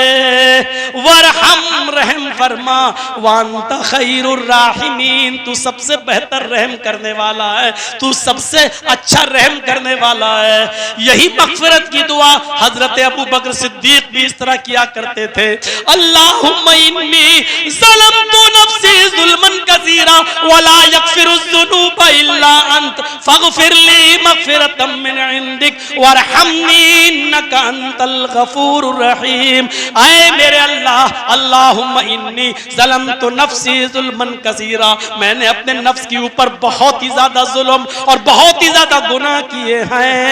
वरहम रहम फरमा, व अंत खैरुर राहिमीन, तू सबसे बेहतर रहम करने वाला है, तू सबसे अच्छा रहम करने वाला है। यही मग़फ़िरत की दुआ हज़रत अबू बकर सिद्दीक़ भी इस तरह किया करते थे। अल्लाहुम्मा इन्नी ज़लमतु नफ़्सी ज़ुल्मन कसीरा वला यग़फ़िरुज़्ज़ुनूबा इल्ला अंत फ़ग़फ़िर ली मग़फ़िरतम मिन इंदिक वरहम इन्नका अंतल गफूरुर रहीम। आए मेरे अल्लाह, अल्लाहुम्मा इन्नी ज़लमतु नफ़्सी ज़ुल्मन कसीरा, मैंने अपने नफ्स के ऊपर बहुत ही ज्यादा जुल्म और बहुत ही ज्यादा गुनाह किए हैं।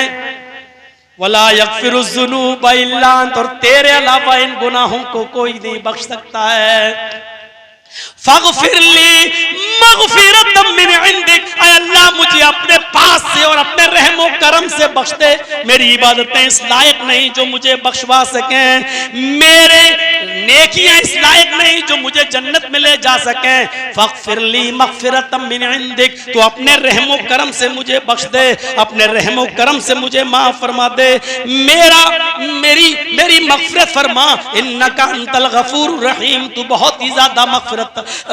वला यग़फ़िरुज़्ज़ुनूबा इल्ला अंत, और तेरे अलावा इन गुनाहों को कोई नहीं बख्श सकता है। फ़ग़फ़िर ली मग़फ़िरतम मिन इंदिक, ऐ अल्लाह मुझे अपने पास से और अपने रहमो करम से बख्श दे। मेरी इबादतें इस लायक नहीं जो मुझे बख्शवा सकें, मेरे नेकियां इस लायक नहीं जो मुझे जन्नत में ले जा सकें। फ़ग़फ़िर ली मग़फ़िरतम मिन इंदिक, तो अपने रहमो करम से मुझे बख्श दे, अपने रहमो करम से मुझे माफ़ फरमा दे, मेरी मग़फ़िरत फरमा। इन्नका अंतल गफूरुर रहीम, तू बहुत ही ज्यादा मग़फ़िरत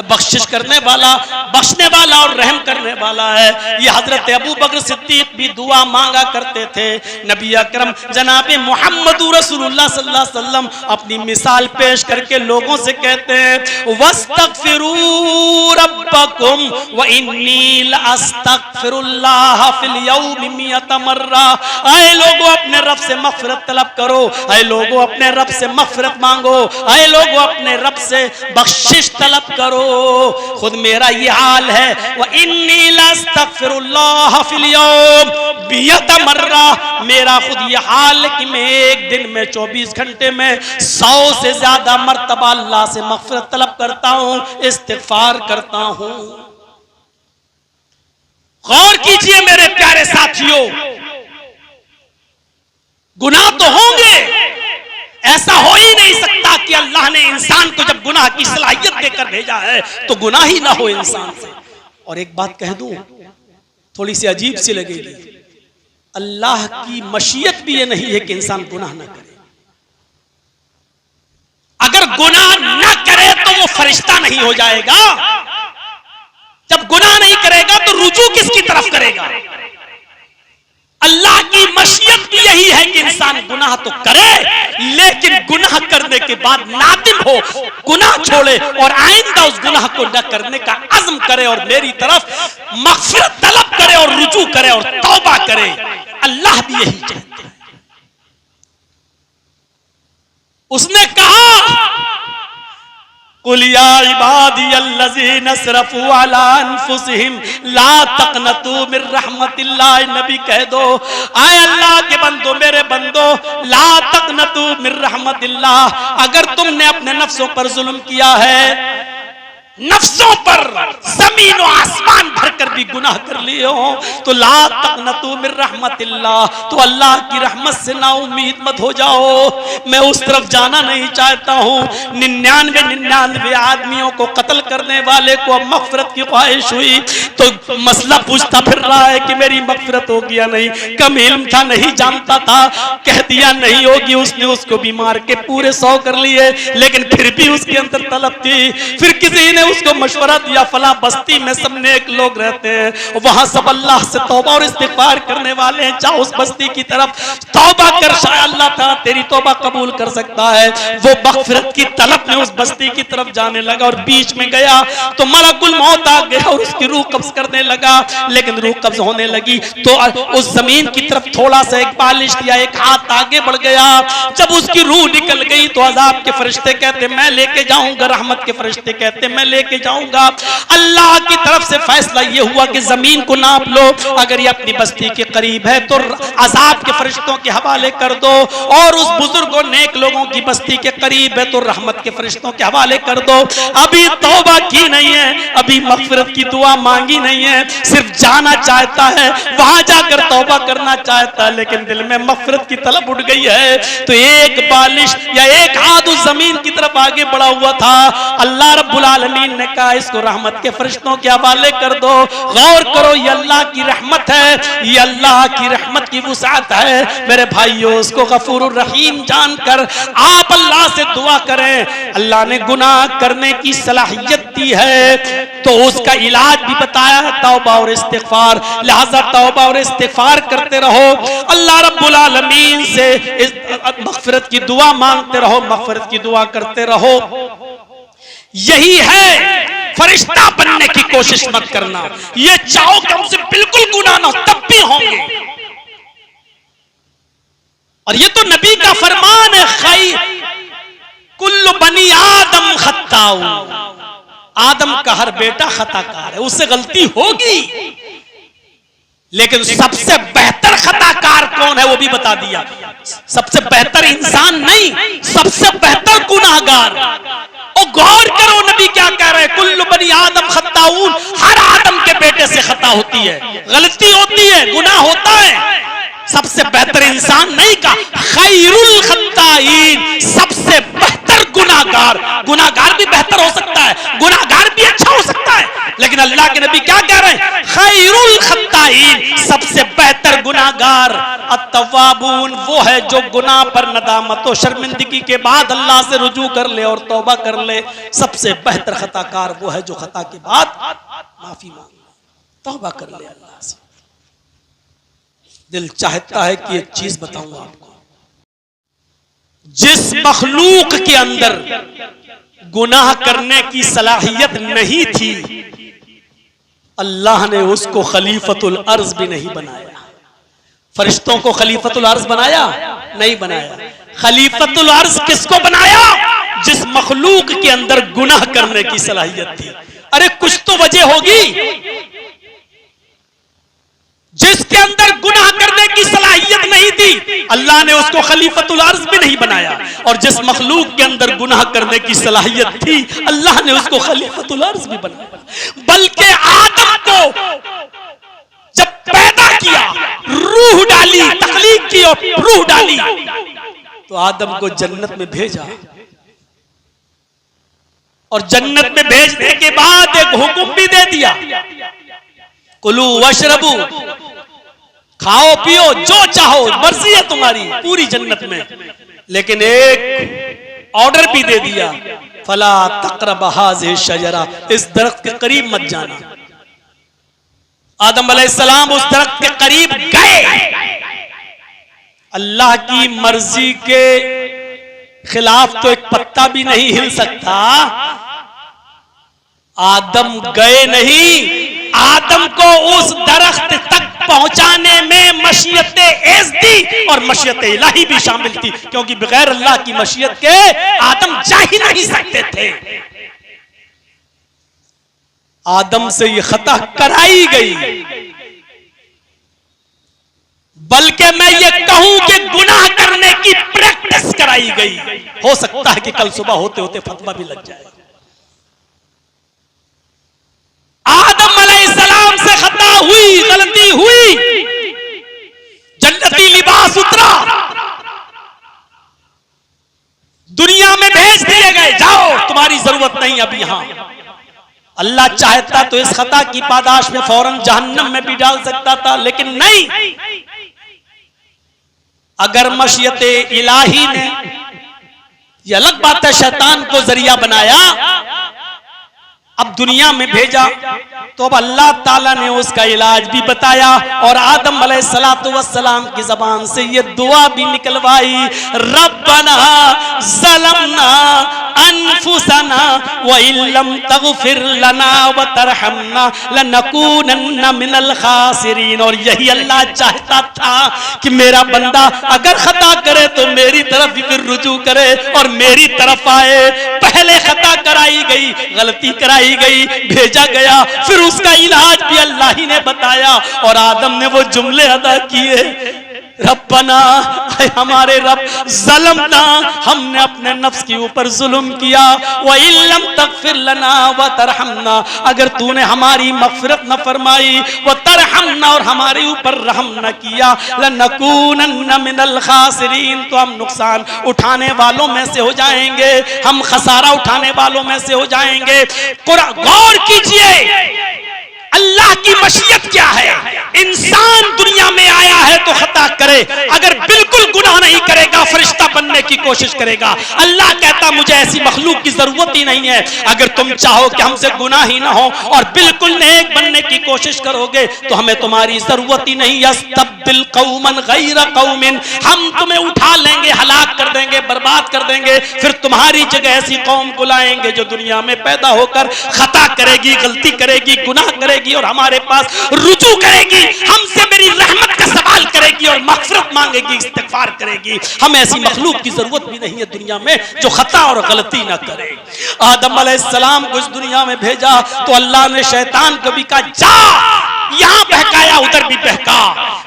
बख्शिश करने वाला, बख्शने वाला और रहम करने वाला है। ये हजरत अबू बकर सिद्दीक़ भी दुआ मांगा करते थे। नबी अकरम जनाब मुहम्मदुर रसूलुल्लाह सल्लल्लाहु अलैहि वसल्लम अपनी मिसाल पेश करके लोगों से कहते हैं वस्तगफिरू रब्बकुम व इन्नी लअस्तगफिरुल्लाह फिल यौमि मियता मर्रा। आए लोगों अपने रब से मग़फ़िरत तलब करो, आए लोगों अपने रब से मग़फ़िरत मांगो, आए लोगों अपने रब से बख्शिश तलब करो। खुद मेरा ये हाल है, व इन्नी लअस्तगफिरुल्लाह फिल यौम मियता मर्रा, मेरा खुद ये हाल है कि मैं एक दिन में 24 घंटे में 100 से ज्यादा मर्तबा अल्लाह से मग़फ़िरत तलब करता हूं, इस्तिग़फ़ार करता हूं। गौर कीजिए मेरे प्यारे साथियों, गुनाह तो होंगे, ऐसा हो ही नहीं सकता कि अल्लाह ने इंसान को जब गुनाह की सलाहियत देकर भेजा है तो गुनाह ही ना हो इंसान से। और एक बात कह दूं, थोड़ी सी अजीब सी लगेगी, अल्लाह की मशीयत भी ये नहीं है कि इंसान गुनाह ना करे। अगर गुनाह ना करे तो वो फरिश्ता नहीं हो जाएगा, जब गुनाह नहीं करेगा तो रुजू किसकी तरफ करेगा? अल्लाह की मशीयत भी यही है कि इंसान गुनाह तो करे, लेकिन गुनाह करने के के बाद नादिम हो, गुनाह छोड़े और आइंदा उस गुनाह को न करने का अज़्म करे और मेरी तरफ मग़फ़िरत तलब करे और रुजू करे और तौबा करे। अल्लाह भी यही चाहते हैं। उसने कहा कुल या इबादियल्लज़ीना असरफ़ू अला अनफुसिहिम ला तक़नतू मिर रहमतिल्लाह। नबी कह दो, आए अल्लाह के बंदो, मेरे बंदो, ला तक़नतू मिर रहमतिल्लाह, अगर तुमने अपने नफ्सों पर जुल्म किया है, नफ्सों पर जमीन और आसमान भरकर भी गुनाह कर लिए हो, तो ला तक़नतू मिर रहमतिल्लाह, तो अल्लाह की रहमत से ना उम्मीद मत हो जाओ। मैं उस तरफ जाना नहीं चाहता हूँ। 99 आदमियों को कत्ल करने वाले को अब मग़फ़िरत की ख्वाहिश हुई तो मसला पूछता फिर रहा है कि मेरी मग़फ़िरत होगी या नहीं। कम इल्म था, नहीं जानता था, कह दिया नहीं होगी। उसने उसको भी मार के पूरे 100 कर लिए, लेकिन फिर भी उसके अंदर तलब थी। फिर किसी ने उसको मशवरा दिया, फला बस्ती में सब नेक लोग रहते हैं, वहां सब अल्लाह से तौबा और इस्तिग़फ़ार करने वाले हैं, जा उस बस्ती की तरफ तौबा कर, शायद अल्लाह ताला तेरी तौबा कबूल कर सकता है। वो मग़फ़िरत की तलब में उस बस्ती की तरफ जाने लगा और बीच में गया तो मलकुल मौत आ गया और उसकी रूह कब्ज़ करने लगा। लेकिन रूह कब्ज़ होने लगी तो उस जमीन की तरफ थोड़ा सा एक बालिश दिया, एक हाथ आगे बढ़ गया। जब उसकी रूह निकल गई तो अज़ाब के फरिश्ते कहते मैं लेके जाऊंगा, रहमत के फरिश्ते कहते मैं लेके जाऊंगा। अल्लाह की तरफ से फैसला ये हुआ कि जमीन को नाप लो, अगर ये अपनी बस्ती के करीब है तो अज़ाब के फरिश्तों के हवाले कर दो, और उस बुजुर्ग और नेक लोगों की बस्ती के करीब है तो रहमत के फरिश्तों के हवाले कर दो। अभी तौबा की नहीं है, अभी मग़फ़िरत की दुआ मांगी नहीं है, सिर्फ जाना चाहता है, वहां जाकर तौबा करना चाहता है, लेकिन दिल में मग़फ़िरत की तलब उठ गई है। तो एक बालिश या एक हाथ उस जमीन की तरफ आगे बढ़ा हुआ था। अल्लाह रब्बुल आलमीन ने कहा इसको रहमत के फरिश्तों के हवाले कर दो। गौर करो, ये अल्लाह की रहमत है, ये अल्लाह की रहमत की वुसाअत है। मेरे भाइयों, उसको गफूरुर रहीम जानकर आप अल्लाह से दुआ करें। अल्लाह ने गुनाह करने की सलाहियत दी है तो उसका इलाज भी बताया है, तौबा और इस्तिग़फ़ार। लिहाजा तौबा और इस्तिग़फ़ार करते रहो, अल्लाह रब्बुल आलमीन से मग़फ़िरत की दुआ मांगते रहो, मग़फ़िरत की दुआ करते रहो। यही है, फरिश्ता बनने की कोशिश मत करना। ये चाहो कि हमसे बिल्कुल गुनाह ना हो, तब भी होंगे। और ये तो नबी का फरमान है, खैर कुल्लु बनी आदम खत्ताऊ, आदम का हर बेटा खताकार है, उससे गलती होगी, लेकिन सबसे बेहतर खताकार कौन है वो भी बता दिया। सबसे बेहतर इंसान नहीं, सबसे बेहतर गुनाहगार। और गौर करो नबी क्या कह रहे हैं, कुल्लु बनी आदम खत्ताऊन, हर आदम के बेटे से खता होती है, गलती होती है, गुनाह होता है। सबसे बेहतर इंसान नहीं का, खैरुल खत्ताईन, सबसे बेहतर गुनाहगार। गुनाहगार भी बेहतर हो सकता है, गुनाहगार भी अच्छा हो सकता है, लेकिन अल्लाह के नबी क्या कह रहे हैं, खैरुल खत्ताईन, सबसे बेहतर गुनाहगार। अत्तवाबून, वो है जो गुनाह पर नदामत और शर्मिंदगी के बाद अल्लाह से रुजू कर ले और तौबा कर ले। सबसे बेहतर खताकार वो है जो खता के बाद माफी मांग ले, तौबा कर ले अल्लाह से। दिल चाहता है कि एक चीज बताऊं आपको, जिस मखलूक के अंदर गुनाह करने की सलाहियत नहीं थी, अल्लाह ने उसको खलीफतुल अर्ज भी नहीं बनाया। फरिश्तों को खलीफतुल अर्ज बनाया? नहीं बनाया। खलीफतुल अर्ज किसको बनाया? जिस मखलूक के अंदर गुनाह करने की सलाहियत थी। अरे कुछ तो वजह होगी। जिसके अंदर गुनाह करने की सलाहियत नहीं थी, अल्लाह ने उसको खलीफतुल अर्ज भी नहीं बनाया। और जिस मखलूक के अंदर गुनाह करने की सलाहियत थी, अल्लाह ने उसको खलीफतुल अर्ज भी बनाया। बल्कि आदम को जब पैदा किया, रूह डाली, तख्लीक की और रूह डाली, तो आदम को जन्नत में भेजा। और जन्नत में भेजने के बाद एक हुक्म भी दे दिया, कुलू वशरबू, खाओ पियो जो चाहो, मर्जी है तुम्हारी पूरी जन्नत में। लेकिन एक ऑर्डर भी दे दिया, फला तक़रब हाज़िहि शजरा, इस दरख्त के करीब मत जाना। आदम अलैहिस्सलाम उस दरख्त के करीब गए। अल्लाह की मर्जी के खिलाफ तो एक पत्ता भी नहीं हिल सकता। आदम गए नहीं, आदम को उस दरख्त तक पहुंचाने में मशीयत एज़दी और मशीयत इलाही भी शामिल थी, क्योंकि बगैर अल्लाह की मशीयत के आदम जा ही नहीं सकते थे। आदम से ये खता कराई गई, बल्कि मैं ये कहूं कि गुनाह करने की प्रैक्टिस कराई गई। हो सकता है कि कल सुबह होते होते फतवा भी लग जाए। आदम अलैहिस्सलाम से खता हुई, गलती हुई, जन्नती लिबास उतरा, दुनिया में भेज दिए गए, जाओ तुम्हारी जरूरत नहीं अब यहां। अल्लाह चाहता तो इस खता की पादाश में फौरन जहन्नम में भी डाल सकता था, लेकिन नहीं। अगर मशीयत इलाही ने, यह अलग बात है, शैतान को जरिया बनाया, अब दुनिया में भेजा, तो अब अल्लाह ताला ने उसका इलाज भी बताया और आदम अलैहिस्सलातु वस्सलाम की जबान से ये दुआ भी निकलवाई, रब्बना ज़लमना अनफुसना व इल्लम तगफिर लना व तरहमना लनकूनन्ना मिनल खासिरीन। और यही अल्लाह चाहता था कि मेरा बंदा अगर खता करे तो मेरी तरफ फिर रुजू करे और मेरी तरफ आए। पहले खता कराई गई, गलती कराई गई, भेजा गया, फिर उसका इलाज भी अल्लाह ही ने बताया और आदम ने वो जुमले अदा किए, रब्बना, हमारे रब, ज़लमना, हमने अपने नफ्स के ऊपर जुल्म किया, व इल्लम तगफिर लना व तरहमना, अगर तूने हमारी मग़फ़िरत न फरमाई, व तरहमना, और हमारे ऊपर रहम न किया, लनकूनन्ना मिनल खासिरीन, तो हम नुकसान उठाने वालों में से हो जाएंगे, हम खसारा उठाने वालों में से हो जाएंगे। गौर कीजिए अल्लाह की मशीयत क्या है। इंसान दुनिया में आया है तो खता करे, अगर बिल्कुल गुनाह नहीं करेगा फरिश्ता बनने की कोशिश करेगा। अल्लाह कहता मुझे ऐसी मखलूक की जरूरत ही नहीं है। अगर तुम चाहो कि हमसे गुनाह ही ना हो और बिल्कुल नेक बनने की कोशिश करोगे तो हमें तुम्हारी जरूरत ही नहीं। यस्तब्दिल कौमन गैर कौमिन, हम तुम्हें उठा लेंगे, हलाक कर देंगे, बर्बाद कर देंगे, फिर तुम्हारी जगह ऐसी कौम को लाएंगे जो दुनिया में पैदा होकर खता करेगी, गलती करेगी, गुनाह करेगी और हमारे पास रुजू करेगी, हमसे मेरी रहमत का सवाल करेगी और मग़फ़िरत मांगेगी, इस्तिग़फ़ार करेगी। हमें ऐसी मखलूक की जरूरत भी नहीं है दुनिया में जो खता और गलती ना करे। आदम अलैहिस्सलाम को इस दुनिया में भेजा तो अल्लाह ने शैतान को भी कहा, जा, यहां बहकाया उधर भी बहका,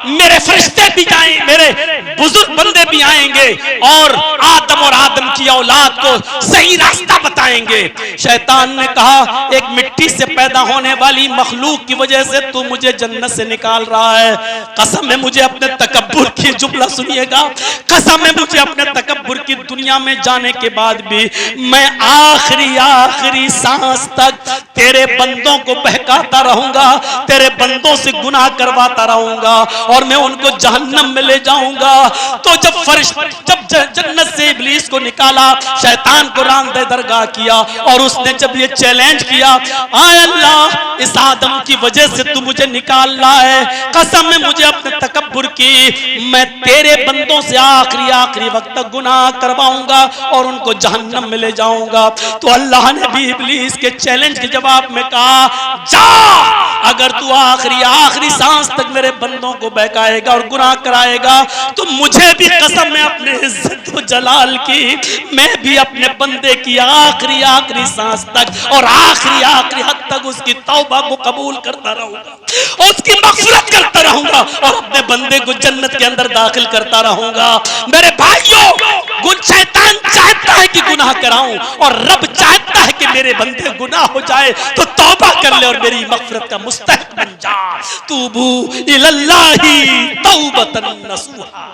मेरे फरिश्ते भी जाएं, मेरे बुजुर्ग बंदे भी आएंगे और आदम की औलाद को सही रास्ता बताएंगे। शैतान ने कहा, एक मिट्टी से पैदा होने वाली मखलूक की वजह से तू मुझे जन्नत से निकाल रहा है। कसम है मुझे अपने तकब्बुर की, जुमला सुनिएगा, कसम है मुझे अपने तकब्बुर की, दुनिया में जाने के बाद भी मैं आखिरी सांस तक तेरे बंदों को बहकाता रहूंगा, तेरे बंदों से गुनाह करवाता रहूंगा और मैं उनको जहन्नम में ले जाऊंगा। तो जब जन्नत से इब्लीस को निकाला, शैतान को रांदे दरगाह किया और उसने जब ये चैलेंज किया, आय अल्लाह, इस आदम की वजह से तू मुझे निकाल रहा है, कसम है मुझे अपने तकब्बुर की, मैं तेरे बंदों से आखिरी वक्त तक गुनाह करवाऊंगा और उनको जहन्नम में ले जाऊंगा। तो अल्लाह ने भी इब्लीस के चैलेंज के जवाब में कहा, जा, अगर तू आखिरी सांस तक मेरे बंदों को बहकाएगा और गुनाह कराएगा तो मुझे भी कसम है अपने इज्जत व जलाल की, मैं भी अपने बंदे की आखिरी सांस तक और आखिरी हद तक उसकी तौबा को कबूल करता रहूंगा, उसकी मग़फ़िरत करता रहूंगा और अपने बंदे को जन्नत के अंदर दाखिल करता रहूंगा। मेरे भाइयों, शैतान चाहता है कि गुनाह कराऊं और रब चाहता है कि मेरे बंदे गुनाह हो जाए तो तौबा कर ले और मेरी मग़फ़िरत का मुस्तहिक़ बन जा। तूबू इलल्लाहि तौबतन नसूहा,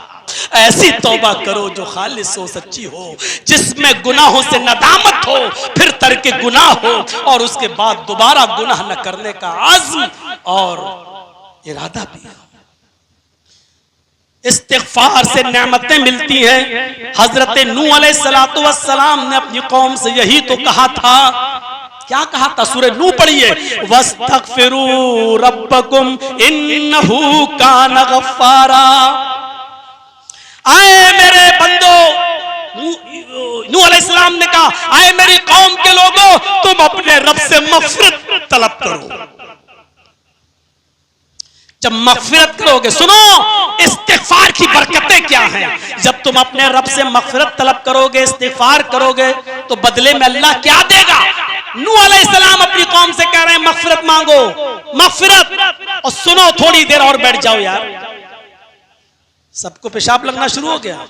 ऐसी तौबा करो जो खालिस हो, सच्ची हो, जिसमें गुनाहों से नदामत हो, फिर तर्क गुनाह हो और उसके बाद दोबारा गुनाह न करने का आज़्म और इरादा भी हो। इस्तिग़फ़ार से नेमतें मिलती हैं। हजरत नूह अलैहिस्सलातु वस्सलाम ने अपनी कौम से यही तो कहा था। क्या कहा था? सूरह नूह पढ़िए, वस्तग़फ़िरू रब्बकुम इन्नहु कान गफ़्फ़ारा। आए मेरे बंदो, अलैहिस्सलाम ने कहा, आए मेरी कौम के लोगों, तुम अपने रब से मग़फ़िरत तलब करो। जब मग़फ़िरत करोगे, सुनो इस्तिग़फ़ार की बरकतें क्या हैं। जब तुम अपने रब से मग़फ़िरत तलब करोगे, इस्तिग़फ़ार करोगे, तो बदले में अल्लाह क्या देगा। नूह अलैहिस्सलाम अपनी कौम से कह रहे हैं मग़फ़िरत मांगो, मग़फ़िरत। और सुनो, थोड़ी देर और बैठ जाओ यार, सबको पेशाब लगना शुरू हो गया।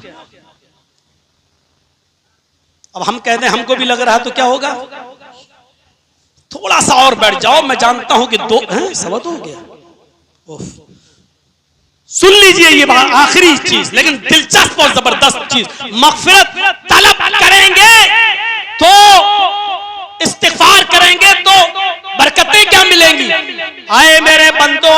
अब हम कहते हैं हमको भी लग रहा है, तो क्या होगा। थोड़ा सा और बैठ जाओ, मैं जानता हूं कि सवा दो हो गया। सुन लीजिए ये बात, आखिरी चीज लेकिन दिलचस्प और जबरदस्त चीज, मग़फ़िरत तलब करेंगे तो, इस्तिग़फ़ार करेंगे तो बरकतें क्या मिलेंगी। आए मेरे बंदो,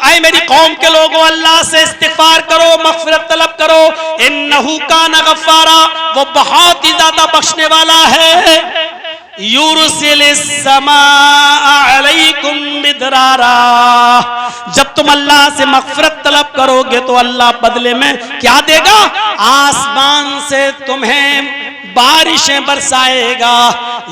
आए मेरी कौम के लोगों, अल्लाह से इस्तिग़फ़ार करो, मग़फ़िरत तलब करो। इन्नहु कान गफ़्फ़ारा, वो बहुत ही ज्यादा बख्शने वाला है। युरसिलिस समाअ अलैकुम मिदरारा, जब तुम अल्लाह से मग़फ़िरत तलब करोगे तो अल्लाह बदले में क्या देगा, आसमान से तुम्हें बारिशें बरसाएगा।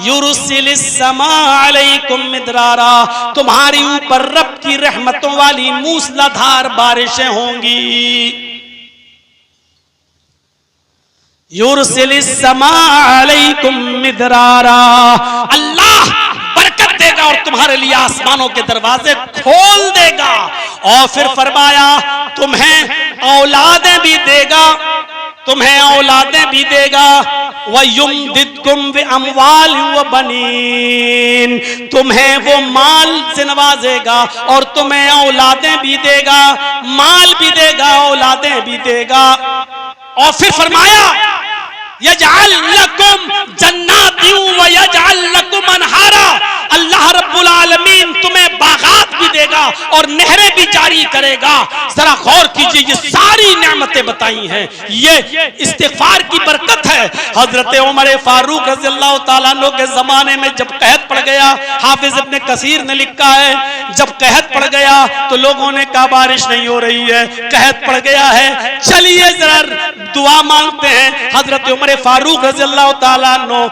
युरसिलिस समाअ अलैकुम मिदरारा, तुम्हारी ऊपर रब की रहमतों वाली मूसलाधार बारिशें होंगी। युरसिलिस समाअ अलैकुम मिदरारा, अल्लाह बरकत देगा और तुम्हारे लिए आसमानों के दरवाजे खोल देगा। और फिर फरमाया तुम्हें औलादें भी देगा, तुम्हें औलादें भी देगा। व युमदिदकुम बि अमवाल व बनीन, तुम्हें वो माल से नवाजेगा और तुम्हें औलादें भी देगा, माल भी देगा, औलादें भी देगा। और फिर फरमाया यजअल लकुम जन्नातिन व यजअल लकुम अनहारा, अल्लाह रब्बुल आलमीन तुम्हें बागात भी देगा और नहरें भी जारी करेगा। जरा गौर कीजिए, ये सारी नेमतें बताई हैं, ये इस्तिग़फ़ार की बरकत है। हजरत उमर फारूक रज़ियल्लाहु ताला अन्हु के जमाने में जब कहत पड़ गया, हाफिज इब्न कसीर ने लिखा है, जब कहत पड़ गया तो लोगों ने कहा बारिश नहीं हो रही है, कहत पड़ गया है, चलिए जरा दुआ मांगते हैं। हजरत उमर फारूक रज़ियल्लाहु ताला अन्हु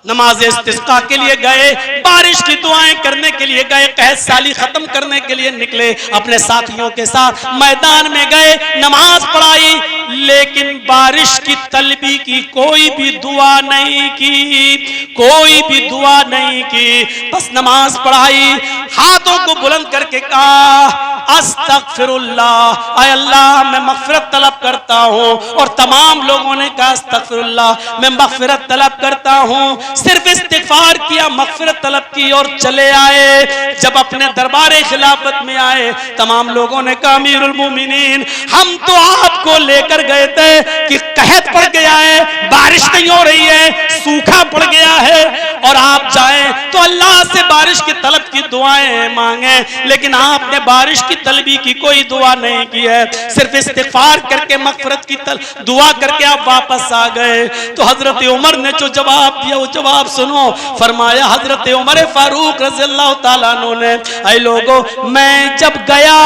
नमाज इस्तिस्का के लिए गए, बारिश की दुआएं करने के लिए गए, कहत साली खत्म करने के लिए निकले, अपने साथियों के साथ मैदान में गए, नमाज पढ़ाई, लेकिन बारिश की तलबी की कोई भी दुआ नहीं की, कोई भी दुआ नहीं की, बस नमाज पढ़ाई, हाथों को बुलंद करके कहा अस्तगफिरुल्लाह, आय अल्लाह मैं मग़फ़िरत तलब करता हूँ। और तमाम लोगों ने कहा अस्तगफिरुल्लाह, मैं मग़फ़िरत तलब करता हूँ। सिर्फ इस्तिग़फ़ार किया, मग़फ़िरत तलब की और चले आए। जब अपने दरबारे खिलाफत में आए, तमाम लोगों ने कहा अमीरुल मोमिनीन, हम तो आपको लेकर गए थे कि कहत पड़ गया है, बारिश नहीं हो रही है, सूखा पड़ गया है, और आप जाएं तो अल्लाह से बारिश की तलब की दुआएं मांगे, लेकिन आपने बारिश की तलबी की कोई दुआ नहीं की है, सिर्फ इस्तिग़फ़ार करके मग़फ़िरत की दुआ करके आप वापस आ गए। तो हजरत उमर ने जो जवाब दिया वो जवाब सुनो। फरमाया हजरत उमर फारूक रज़ियल्लाहु ताला अन्हु ने, ऐ लोगों मैं जब गया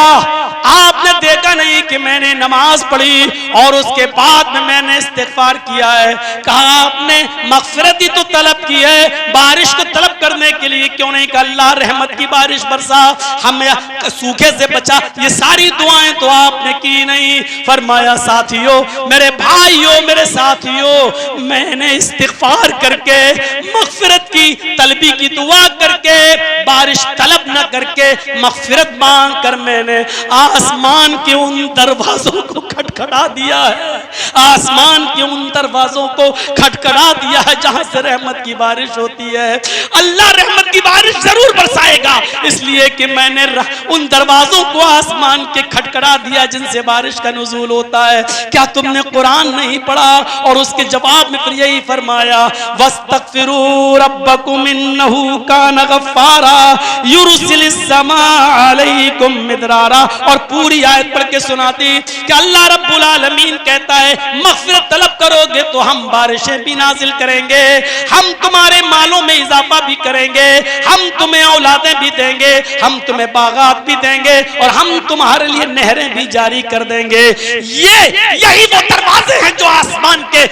आपने देखा नहीं कि मैंने नमाज पढ़ी और उसके बाद में मैंने इस्तिग़फ़ार किया है, कहा आपने मग़फ़िरत ही तो तलब की है, बारिश को तलब करने के लिए क्यों नहीं कहा अल्लाह रहमत की बारिश बरसा, हमें सूखे से बचा, ये सारी दुआएं तो आपने की नहीं। फरमाया साथियों, मेरे भाइयों, मेरे साथियों, मैंने इस्तिग़फ़ार करके मग़फ़िरत की तलबी की दुआ करके बारिश तलब न करके मग़फ़िरत मांग कर मैंने आसमान के उन दरवाजों को खटखटा दिया है, आसमान के उन दरवाजों को खटखटा दिया है जहां से रहमत की बारिश होती है। अल्लाह रहमत की बारिश जरूर बरसाएगा, इसलिए कि मैंने उन दरवाजों को आसमान के खटखटा दिया जिनसे बारिश का नुज़ूल होता है। क्या तुमने कुरान नहीं पढ़ा? और उसके जवाब में फिर यही फरमाया वस्तगफिरू रब्बकुम इन्नहु कान गफ्फारा युरसिलिस समा अलैकुम मिदरारा, और पूरी आयत पढ़ के सुनाती कि अल्लाह रब्बुल आलमीन कहता है मग़फ़िरत तलब करोगे तो हम बारिशें भी नाजिल करेंगे, हम तुम्हारे मालों में इजाफा भी करेंगे, हम तुम्हें औलादें भी देंगे, हम तुम्हें बागात भी देंगे, और हम तुम्हारे लिए नहरें भी जारी कर देंगे। यही वो दरवाजे हैं जो आसमान के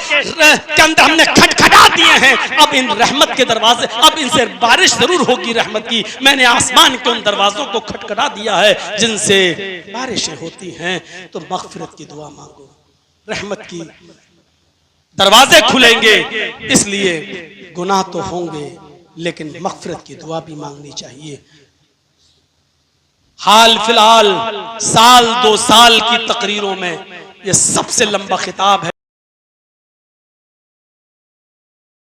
के अंदर हमने खटखटा दिए हैं। अब इन रहमत के दरवाजे, अब इनसे बारिश जरूर होगी रहमत की। मैंने आसमान के उन दरवाजों को खटखटा दिया है जिनसे बारिशें होती हैं। तो मगफिरत की दुआ मांगो, रहमत की दरवाजे खुलेंगे। इसलिए गुनाह तो होंगे लेकिन मगफिरत की दुआ भी मांगनी चाहिए। हाल फिलहाल साल 2 साल की तकरीरों में ये सबसे लंबा खिताब है।